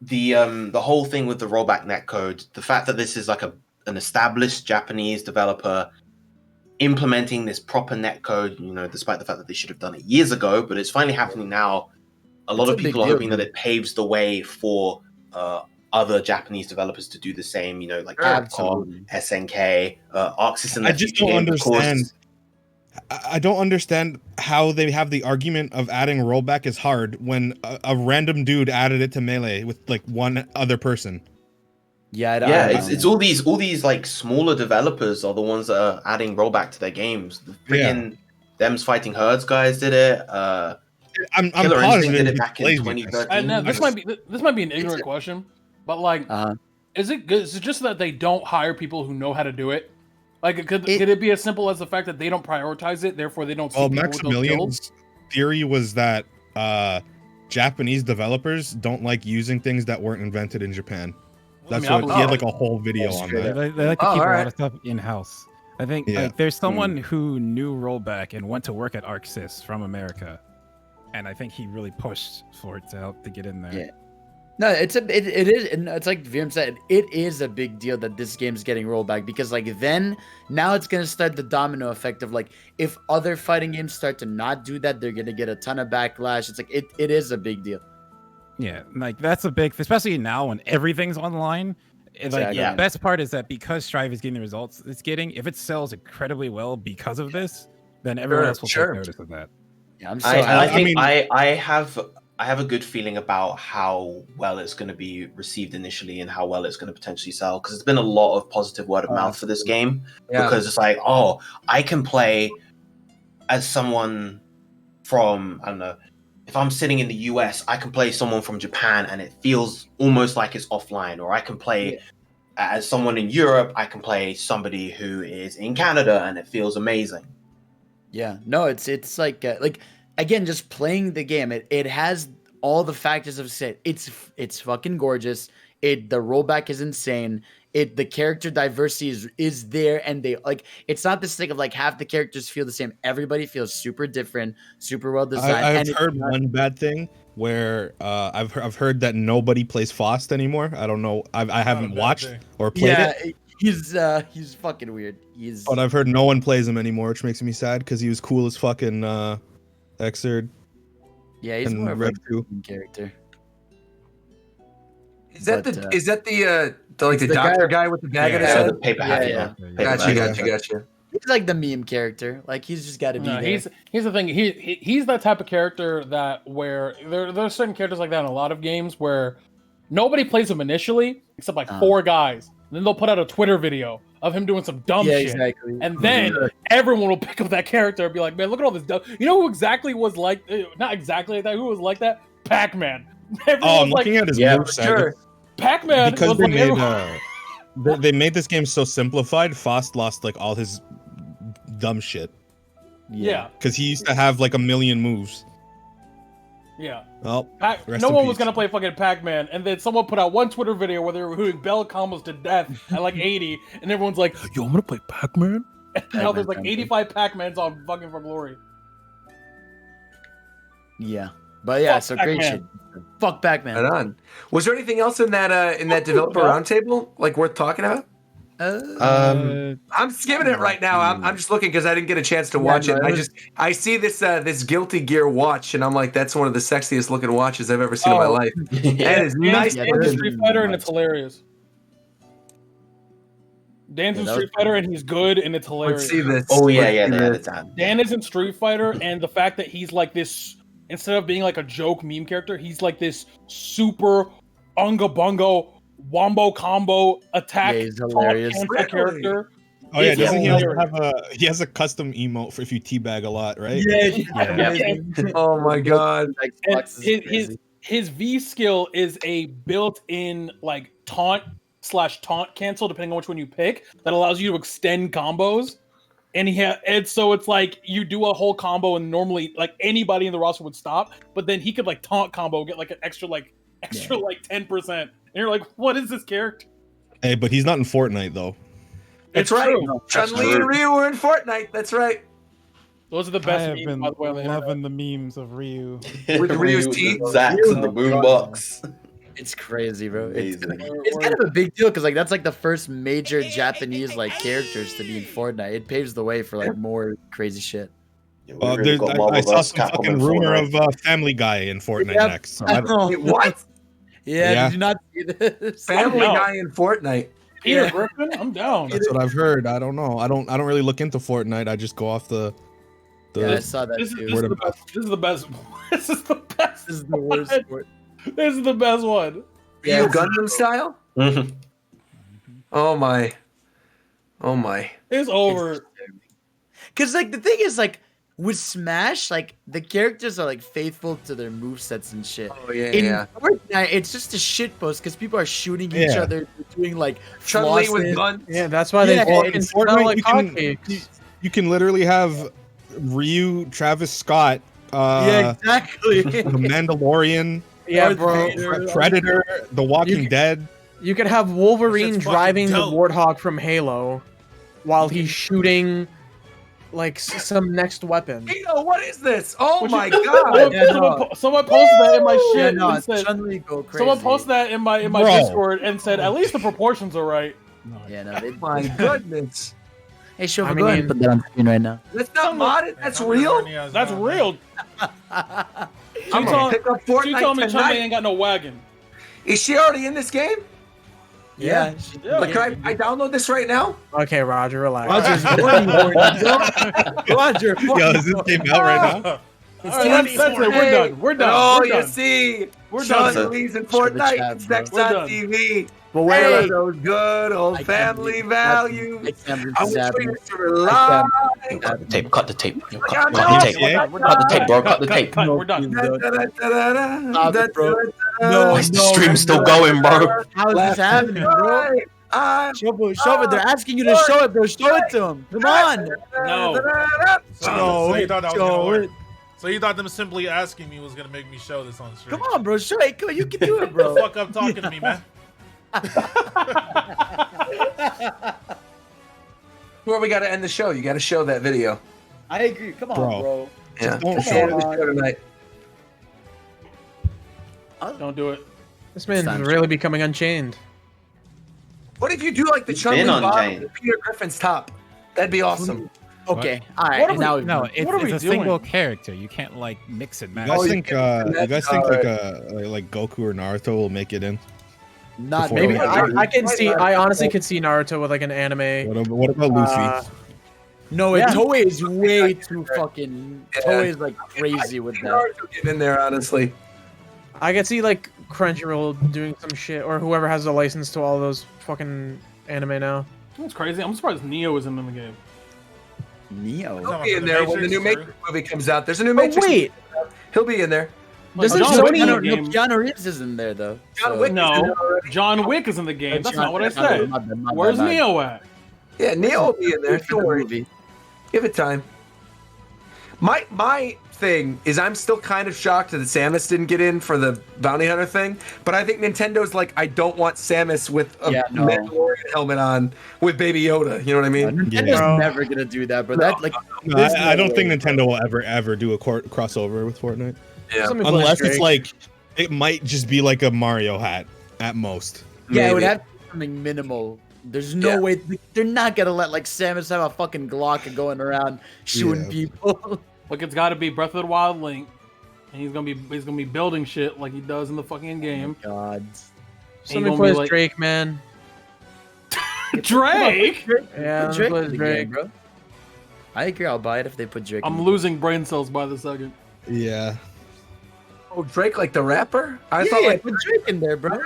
[SPEAKER 7] the whole thing with the rollback netcode, the fact that this is like an established Japanese developer implementing this proper netcode, you know, despite the fact that they should have done it years ago, but it's finally happening now. A lot of people are hoping that it paves the way for other Japanese developers to do the same, you know, like Capcom, SNK, Arxis, and
[SPEAKER 4] I just don't understand. I don't understand how they have the argument of adding rollback is hard when a random dude added it to Melee with like one other person.
[SPEAKER 7] It's all these like smaller developers are the ones that are adding rollback to their games. The freaking Them's Fighting Herds guys did it.
[SPEAKER 4] I'm
[SPEAKER 7] Killer Instinct did
[SPEAKER 4] positive
[SPEAKER 7] it back in 2013.
[SPEAKER 6] This might be an ignorant question, but like, is it good? Is it just that they don't hire people who know how to do it? Like, could it be as simple as the fact that they don't prioritize it, therefore they don't see people with those skills?
[SPEAKER 4] Maximilian's theory was that Japanese developers don't like using things that weren't invented in Japan. That's what he had like a whole video on that.
[SPEAKER 8] They like to keep a lot of stuff in house. I think like, there's someone who knew rollback and went to work at Arxis from America, and I think he really pushed for it to help to get in there.
[SPEAKER 5] Yeah. No, it is, and it's like Viren said, it is a big deal that this game's getting rolled back, because like now it's gonna start the domino effect of like, if other fighting games start to not do that, they're gonna get a ton of backlash. It's like it is a big deal.
[SPEAKER 8] Yeah, like that's a big, especially now when everything's online. Like the best part is that because Strive is getting the results it's getting, if it sells incredibly well because of this, then everyone else will take notice of that.
[SPEAKER 5] Yeah, I'm
[SPEAKER 7] I have a good feeling about how well it's going to be received initially and how well it's going to potentially sell, because there's been a lot of positive word of mouth for this game, because it's like, oh, I can play as someone from, I don't know, if I'm sitting in the US, I can play someone from Japan and it feels almost like it's offline, or I can play as someone in Europe, I can play somebody who is in Canada and it feels amazing.
[SPEAKER 5] Yeah, no, it's like again, just playing the game, it has all the factors of said. It's fucking gorgeous. The rollback is insane. The character diversity is there, and they like, it's not this thing of like half the characters feel the same. Everybody feels super different, super well designed.
[SPEAKER 4] I've heard one bad thing where I've heard that nobody plays Faust anymore. I don't know. I haven't watched or played it.
[SPEAKER 5] He's fucking weird.
[SPEAKER 4] But I've heard no one plays him anymore, which makes me sad because he was cool as fucking Xrd.
[SPEAKER 5] Yeah, he's more of a character.
[SPEAKER 1] Is that the doctor guy with the bag on his head?
[SPEAKER 7] The paper hat,
[SPEAKER 1] Gotcha.
[SPEAKER 5] He's like the meme character. Like, he's just got to be there.
[SPEAKER 6] He's the thing. He's that type of character that where there's certain characters like that in a lot of games where Nobody plays him initially except like 4 guys. And then they'll put out a Twitter video of him doing some dumb shit.
[SPEAKER 5] Exactly.
[SPEAKER 6] And then everyone will pick up that character and be like, man, look at all this dumb. You know who exactly was like, not exactly like that, who was like that? Pac-Man.
[SPEAKER 4] I'm looking at his moveset.
[SPEAKER 1] Sure.
[SPEAKER 6] Pac-Man
[SPEAKER 4] Because
[SPEAKER 6] was
[SPEAKER 4] they made this game so simplified. Fost lost like all his dumb shit.
[SPEAKER 6] Yeah.
[SPEAKER 4] Because he used to have like a million moves.
[SPEAKER 6] Yeah.
[SPEAKER 4] Well,
[SPEAKER 6] no one was gonna play fucking Pac-Man, and then someone put out one Twitter video where they were doing bell combos to death at like 80, and everyone's like, "Yo, I'm gonna play Pac-Man." And now there's like 85 Pac-Mans on fucking For Glory.
[SPEAKER 5] Yeah, but yeah, so great shit. Fuck Pac-Man.
[SPEAKER 1] Right on. Was there anything else in that developer roundtable like worth talking about? I'm skimming it right now. I'm just looking because I didn't get a chance to watch it. I see this this Guilty Gear watch, and I'm like, that's one of the sexiest looking watches I've ever seen in my life. That is nice.
[SPEAKER 6] Dan's Street Fighter, and it's hilarious. Dan's in Street Fighter, and he's good, and it's hilarious.
[SPEAKER 1] Let's see this.
[SPEAKER 7] Oh yeah.
[SPEAKER 6] Dan is in Street Fighter, and the fact that he's like this, instead of being like a joke meme character, he's like this super unga bungo wombo combo attack character.
[SPEAKER 4] Oh yeah, doesn't he also have he has a custom emote for if you teabag a lot, right?
[SPEAKER 1] Yeah. Oh my god.
[SPEAKER 6] His V skill is a built-in like taunt/taunt cancel, depending on which one you pick, that allows you to extend combos. And so it's like you do a whole combo, and normally like anybody in the roster would stop, but then he could like taunt combo, get like an extra 10%. And you're like, what is this character?
[SPEAKER 4] Hey, but he's not in Fortnite though.
[SPEAKER 1] That's right. Chun-Li and Ryu were in Fortnite. That's right.
[SPEAKER 6] Those are the best
[SPEAKER 8] memes,
[SPEAKER 6] by the way, on the
[SPEAKER 8] loving the memes of Ryu.
[SPEAKER 1] With Ryu's teeth.
[SPEAKER 7] Zax in the boombox.
[SPEAKER 5] It's crazy, bro. It's kind of a big deal because like that's like the first major Japanese like characters to be in Fortnite. It paves the way for like more crazy shit.
[SPEAKER 4] I saw some fucking rumor of Family Guy in Fortnite next. So
[SPEAKER 1] what?
[SPEAKER 5] Yeah, did you not see this?
[SPEAKER 1] Family Guy in Fortnite.
[SPEAKER 6] Peter Griffin, I'm down.
[SPEAKER 4] That's what I've heard. I don't know. I don't really look into Fortnite. I just go off the.
[SPEAKER 5] Yeah, I saw that
[SPEAKER 6] this
[SPEAKER 5] too.
[SPEAKER 6] This is the best. This is the best.
[SPEAKER 5] This is the worst sport.
[SPEAKER 6] This is the best one.
[SPEAKER 1] Ryu Gundam style?
[SPEAKER 7] Mm-hmm.
[SPEAKER 1] Oh my.
[SPEAKER 6] It's over.
[SPEAKER 5] Because like the thing is like with Smash, like the characters are like faithful to their movesets and shit.
[SPEAKER 1] Oh yeah,
[SPEAKER 5] in Fortnite, it's just a shit post because people are shooting each other, doing like
[SPEAKER 1] Chun-Li with guns.
[SPEAKER 3] Yeah, that's why they fucking smell like hotcakes.
[SPEAKER 4] You can literally have Ryu, Travis Scott,
[SPEAKER 5] yeah, exactly.
[SPEAKER 4] The Mandalorian,
[SPEAKER 3] Yeah, bro.
[SPEAKER 4] Predator, The Walking Dead.
[SPEAKER 3] You could have Wolverine
[SPEAKER 2] That's
[SPEAKER 3] driving the
[SPEAKER 2] fucking
[SPEAKER 3] Warthog from Halo while he's shooting like some next weapon.
[SPEAKER 1] Tito, what is this? Oh my god!
[SPEAKER 6] Someone posted that in my shit.
[SPEAKER 5] Yeah, no,
[SPEAKER 6] and said,
[SPEAKER 5] Chun-Li go crazy.
[SPEAKER 6] someone posted that in my Discord and said, at least the proportions are right.
[SPEAKER 5] Yeah, no, they,
[SPEAKER 1] My goodness.
[SPEAKER 5] Hey, Shofu, go ahead and put that on screen right now.
[SPEAKER 1] That's not modded. That's real.
[SPEAKER 6] That's real.
[SPEAKER 1] I'm gonna pick up
[SPEAKER 6] She told me
[SPEAKER 1] Fortnite
[SPEAKER 6] Chun-Li
[SPEAKER 1] tonight.
[SPEAKER 6] ain't got no wagon.
[SPEAKER 1] Is she already in this game?
[SPEAKER 5] Yeah.
[SPEAKER 1] Like, can I download this right now?
[SPEAKER 3] Okay, Roger, relax.
[SPEAKER 5] Roger.
[SPEAKER 4] Yo, is this game out right now?
[SPEAKER 6] All right, that's it. We're done. We're done.
[SPEAKER 1] Oh,
[SPEAKER 6] We're
[SPEAKER 1] you
[SPEAKER 6] done.
[SPEAKER 1] see,
[SPEAKER 6] We're done.
[SPEAKER 1] Chun-Li's in Fortnite.
[SPEAKER 5] chat,
[SPEAKER 1] It's
[SPEAKER 5] bro.
[SPEAKER 1] next
[SPEAKER 6] We're
[SPEAKER 1] on
[SPEAKER 6] done.
[SPEAKER 1] TV. But where are those good old
[SPEAKER 5] I can't
[SPEAKER 1] family
[SPEAKER 5] believe-
[SPEAKER 1] values?
[SPEAKER 5] I can't
[SPEAKER 1] I wish
[SPEAKER 5] believe
[SPEAKER 1] we
[SPEAKER 5] that.
[SPEAKER 1] used to rely.
[SPEAKER 7] Cut the tape. Cut the tape. Yo,
[SPEAKER 1] I
[SPEAKER 7] cut
[SPEAKER 1] know.
[SPEAKER 7] the tape.
[SPEAKER 4] Yeah.
[SPEAKER 7] Cut the tape, bro. Cut the tape.
[SPEAKER 6] We're done.
[SPEAKER 5] Stop it, bro.
[SPEAKER 7] Why is the stream still going, bro?
[SPEAKER 5] How is this happening, bro? Shofu, they're asking you to show it, bro. Show it to them. Come on.
[SPEAKER 6] No.
[SPEAKER 2] So you thought that was gonna work. So you thought them simply asking me was gonna make me show this on the stream?
[SPEAKER 5] Come on, bro. Show it. Come on, you can do it,
[SPEAKER 2] What
[SPEAKER 5] bro.
[SPEAKER 2] the fuck up talking to me, man?
[SPEAKER 1] Where we got to end the show? You got to show that video.
[SPEAKER 5] I agree. Come on, bro.
[SPEAKER 1] Yeah.
[SPEAKER 4] Don't
[SPEAKER 1] Show
[SPEAKER 4] show
[SPEAKER 1] the show tonight.
[SPEAKER 6] Don't do it.
[SPEAKER 3] This man's really becoming unchained.
[SPEAKER 1] What if you do like the Chun-Li
[SPEAKER 7] been
[SPEAKER 1] bottom
[SPEAKER 7] unchained.
[SPEAKER 1] and Peter Griffin's top? That'd be awesome.
[SPEAKER 5] Okay. All right.
[SPEAKER 6] What are we-
[SPEAKER 5] Now
[SPEAKER 8] No,
[SPEAKER 6] What are
[SPEAKER 8] it's
[SPEAKER 6] we
[SPEAKER 8] a
[SPEAKER 6] doing?
[SPEAKER 8] single character. You can't like mix and match.
[SPEAKER 4] You guys
[SPEAKER 1] you
[SPEAKER 4] think
[SPEAKER 1] can-
[SPEAKER 4] like Goku or Naruto will make it in?
[SPEAKER 5] not
[SPEAKER 4] Maybe
[SPEAKER 3] Maybe
[SPEAKER 5] maybe.
[SPEAKER 3] I honestly could see Naruto with like an anime.
[SPEAKER 4] What about Luffy?
[SPEAKER 5] No,
[SPEAKER 3] Yeah.
[SPEAKER 5] Toei is way too fucking. Toei is like crazy with that.
[SPEAKER 1] Naruto getting in there, honestly.
[SPEAKER 3] I could see like Crunchyroll doing some shit, or whoever has the license to all those fucking anime now.
[SPEAKER 6] That's crazy. I'm surprised Neo isn't in the game.
[SPEAKER 5] Neo?
[SPEAKER 1] He'll be in there when the new Matrix movie comes out. There's a new Matrix movie. He'll be in there.
[SPEAKER 5] Keanu Reeves is in there, though.
[SPEAKER 6] John Wick is in the game. That's not what I said. Where's Neo at?
[SPEAKER 1] Yeah, Neo will be in there. Don't worry. Give it time. My thing is I'm still kind of shocked that Samus didn't get in for the bounty hunter thing, but I think Nintendo's like, I don't want Samus with a Mandalorian helmet on with Baby Yoda. You know what I mean?
[SPEAKER 5] Nintendo's never gonna do that, bro.
[SPEAKER 4] I don't think Nintendo will ever do a crossover with Fortnite.
[SPEAKER 1] Yeah.
[SPEAKER 4] Unless it's like, it might just be like a Mario hat at most.
[SPEAKER 5] Yeah, it would have to be something minimal. There's no way they're not gonna let like Samus have a fucking Glock going around shooting people.
[SPEAKER 6] Look, it's got to be Breath of the Wild Link, and he's gonna be building shit like he does in the fucking game.
[SPEAKER 5] Oh God,
[SPEAKER 3] somebody plays like... Drake, man.
[SPEAKER 6] Drake?
[SPEAKER 3] Yeah,
[SPEAKER 5] Drake,
[SPEAKER 3] Drake.
[SPEAKER 5] bro. I agree. I'll buy it if they put Drake.
[SPEAKER 6] I'm losing brain cells by the second.
[SPEAKER 4] Yeah.
[SPEAKER 1] Oh, Drake, like the rapper?
[SPEAKER 5] I thought like put Drake in there, bro.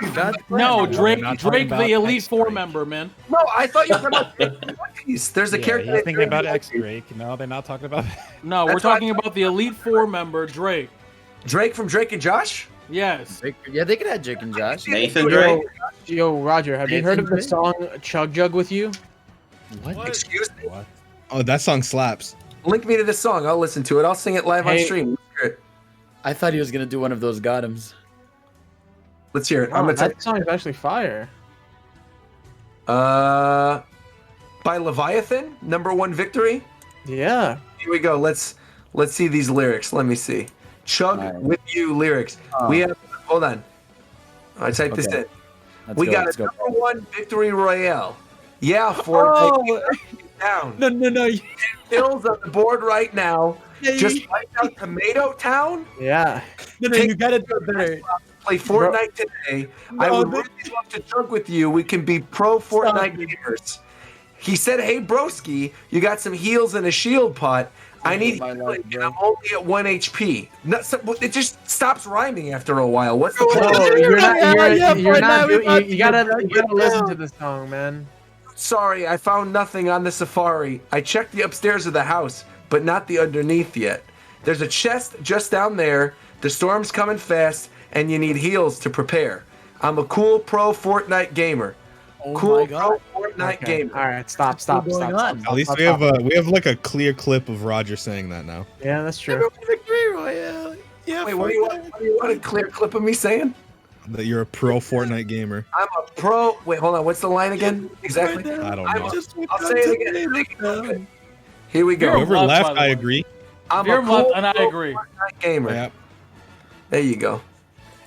[SPEAKER 6] No, Drake, the Elite Four member, man.
[SPEAKER 1] No, I thought you were talking about There's a character.
[SPEAKER 8] He's thinking about X Drake. No, they're not talking about.
[SPEAKER 6] No, we're talking about the Elite Four member, Drake.
[SPEAKER 1] Drake from Drake and Josh?
[SPEAKER 6] Yes.
[SPEAKER 5] Yeah, they could have Drake and Josh.
[SPEAKER 7] Nathan Drake.
[SPEAKER 3] Yo, Roger, have you heard of the song "Chug Jug with You"?
[SPEAKER 1] What? Excuse me.
[SPEAKER 4] What? Oh, that song slaps.
[SPEAKER 1] Link me to this song. I'll listen to it. I'll sing it live on stream.
[SPEAKER 5] I thought he was gonna do one of those Gothams.
[SPEAKER 1] Let's hear it.
[SPEAKER 3] Wow, that song is actually fire.
[SPEAKER 1] By Leviathan, #1 victory.
[SPEAKER 3] Yeah.
[SPEAKER 1] Here we go. Let's see these lyrics. Let me see. Chug with you lyrics. We have. Hold on. I typed this in. We got a #1 victory royale. Yeah, Fortnite. Down.
[SPEAKER 5] No.
[SPEAKER 1] Bills on the board right now. Just wiped out Tomato Town.
[SPEAKER 3] Yeah.
[SPEAKER 5] No, you gotta do it better.
[SPEAKER 1] Play Fortnite today. I would really love to chug with you. We can be pro Fortnite gamers. He said, "Hey, broski, you got some heals and a shield pot. I need healing, and I'm only at 1 HP." It just stops rhyming after a while. What's the
[SPEAKER 3] point? You gotta listen to the song, man.
[SPEAKER 1] Sorry, I found nothing on the safari. I checked the upstairs of the house, but not the underneath yet. There's a chest just down there. The storm's coming fast, and you need heals to prepare. I'm a cool pro Fortnite gamer. Pro Fortnite gamer.
[SPEAKER 3] All right, stop.
[SPEAKER 4] At least we have like a clear clip of Roger saying that now.
[SPEAKER 3] Yeah, that's true.
[SPEAKER 5] Victory Royale. Yeah.
[SPEAKER 1] Wait, what do you want? A clear clip of me saying?
[SPEAKER 4] That you're a pro Fortnite gamer.
[SPEAKER 1] I'm a pro. Wait, hold on. What's the line again? Exactly.
[SPEAKER 4] I don't know.
[SPEAKER 1] I'll say it again. Here we go.
[SPEAKER 4] Whoever left, I agree.
[SPEAKER 1] I'm a cool
[SPEAKER 6] and I agree.
[SPEAKER 1] Fortnite gamer.
[SPEAKER 4] Yep.
[SPEAKER 1] There you go.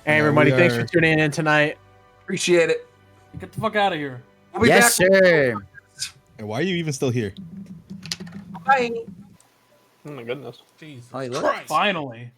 [SPEAKER 3] Hey, everybody, thanks for tuning in tonight.
[SPEAKER 1] Appreciate it.
[SPEAKER 6] Get the fuck out of here.
[SPEAKER 1] We'll be
[SPEAKER 5] Yes,
[SPEAKER 1] back.
[SPEAKER 5] sir.
[SPEAKER 4] And why are you even still here?
[SPEAKER 1] Bye.
[SPEAKER 9] Oh my goodness.
[SPEAKER 2] Jesus
[SPEAKER 5] Oh,
[SPEAKER 2] Christ.
[SPEAKER 6] Finally.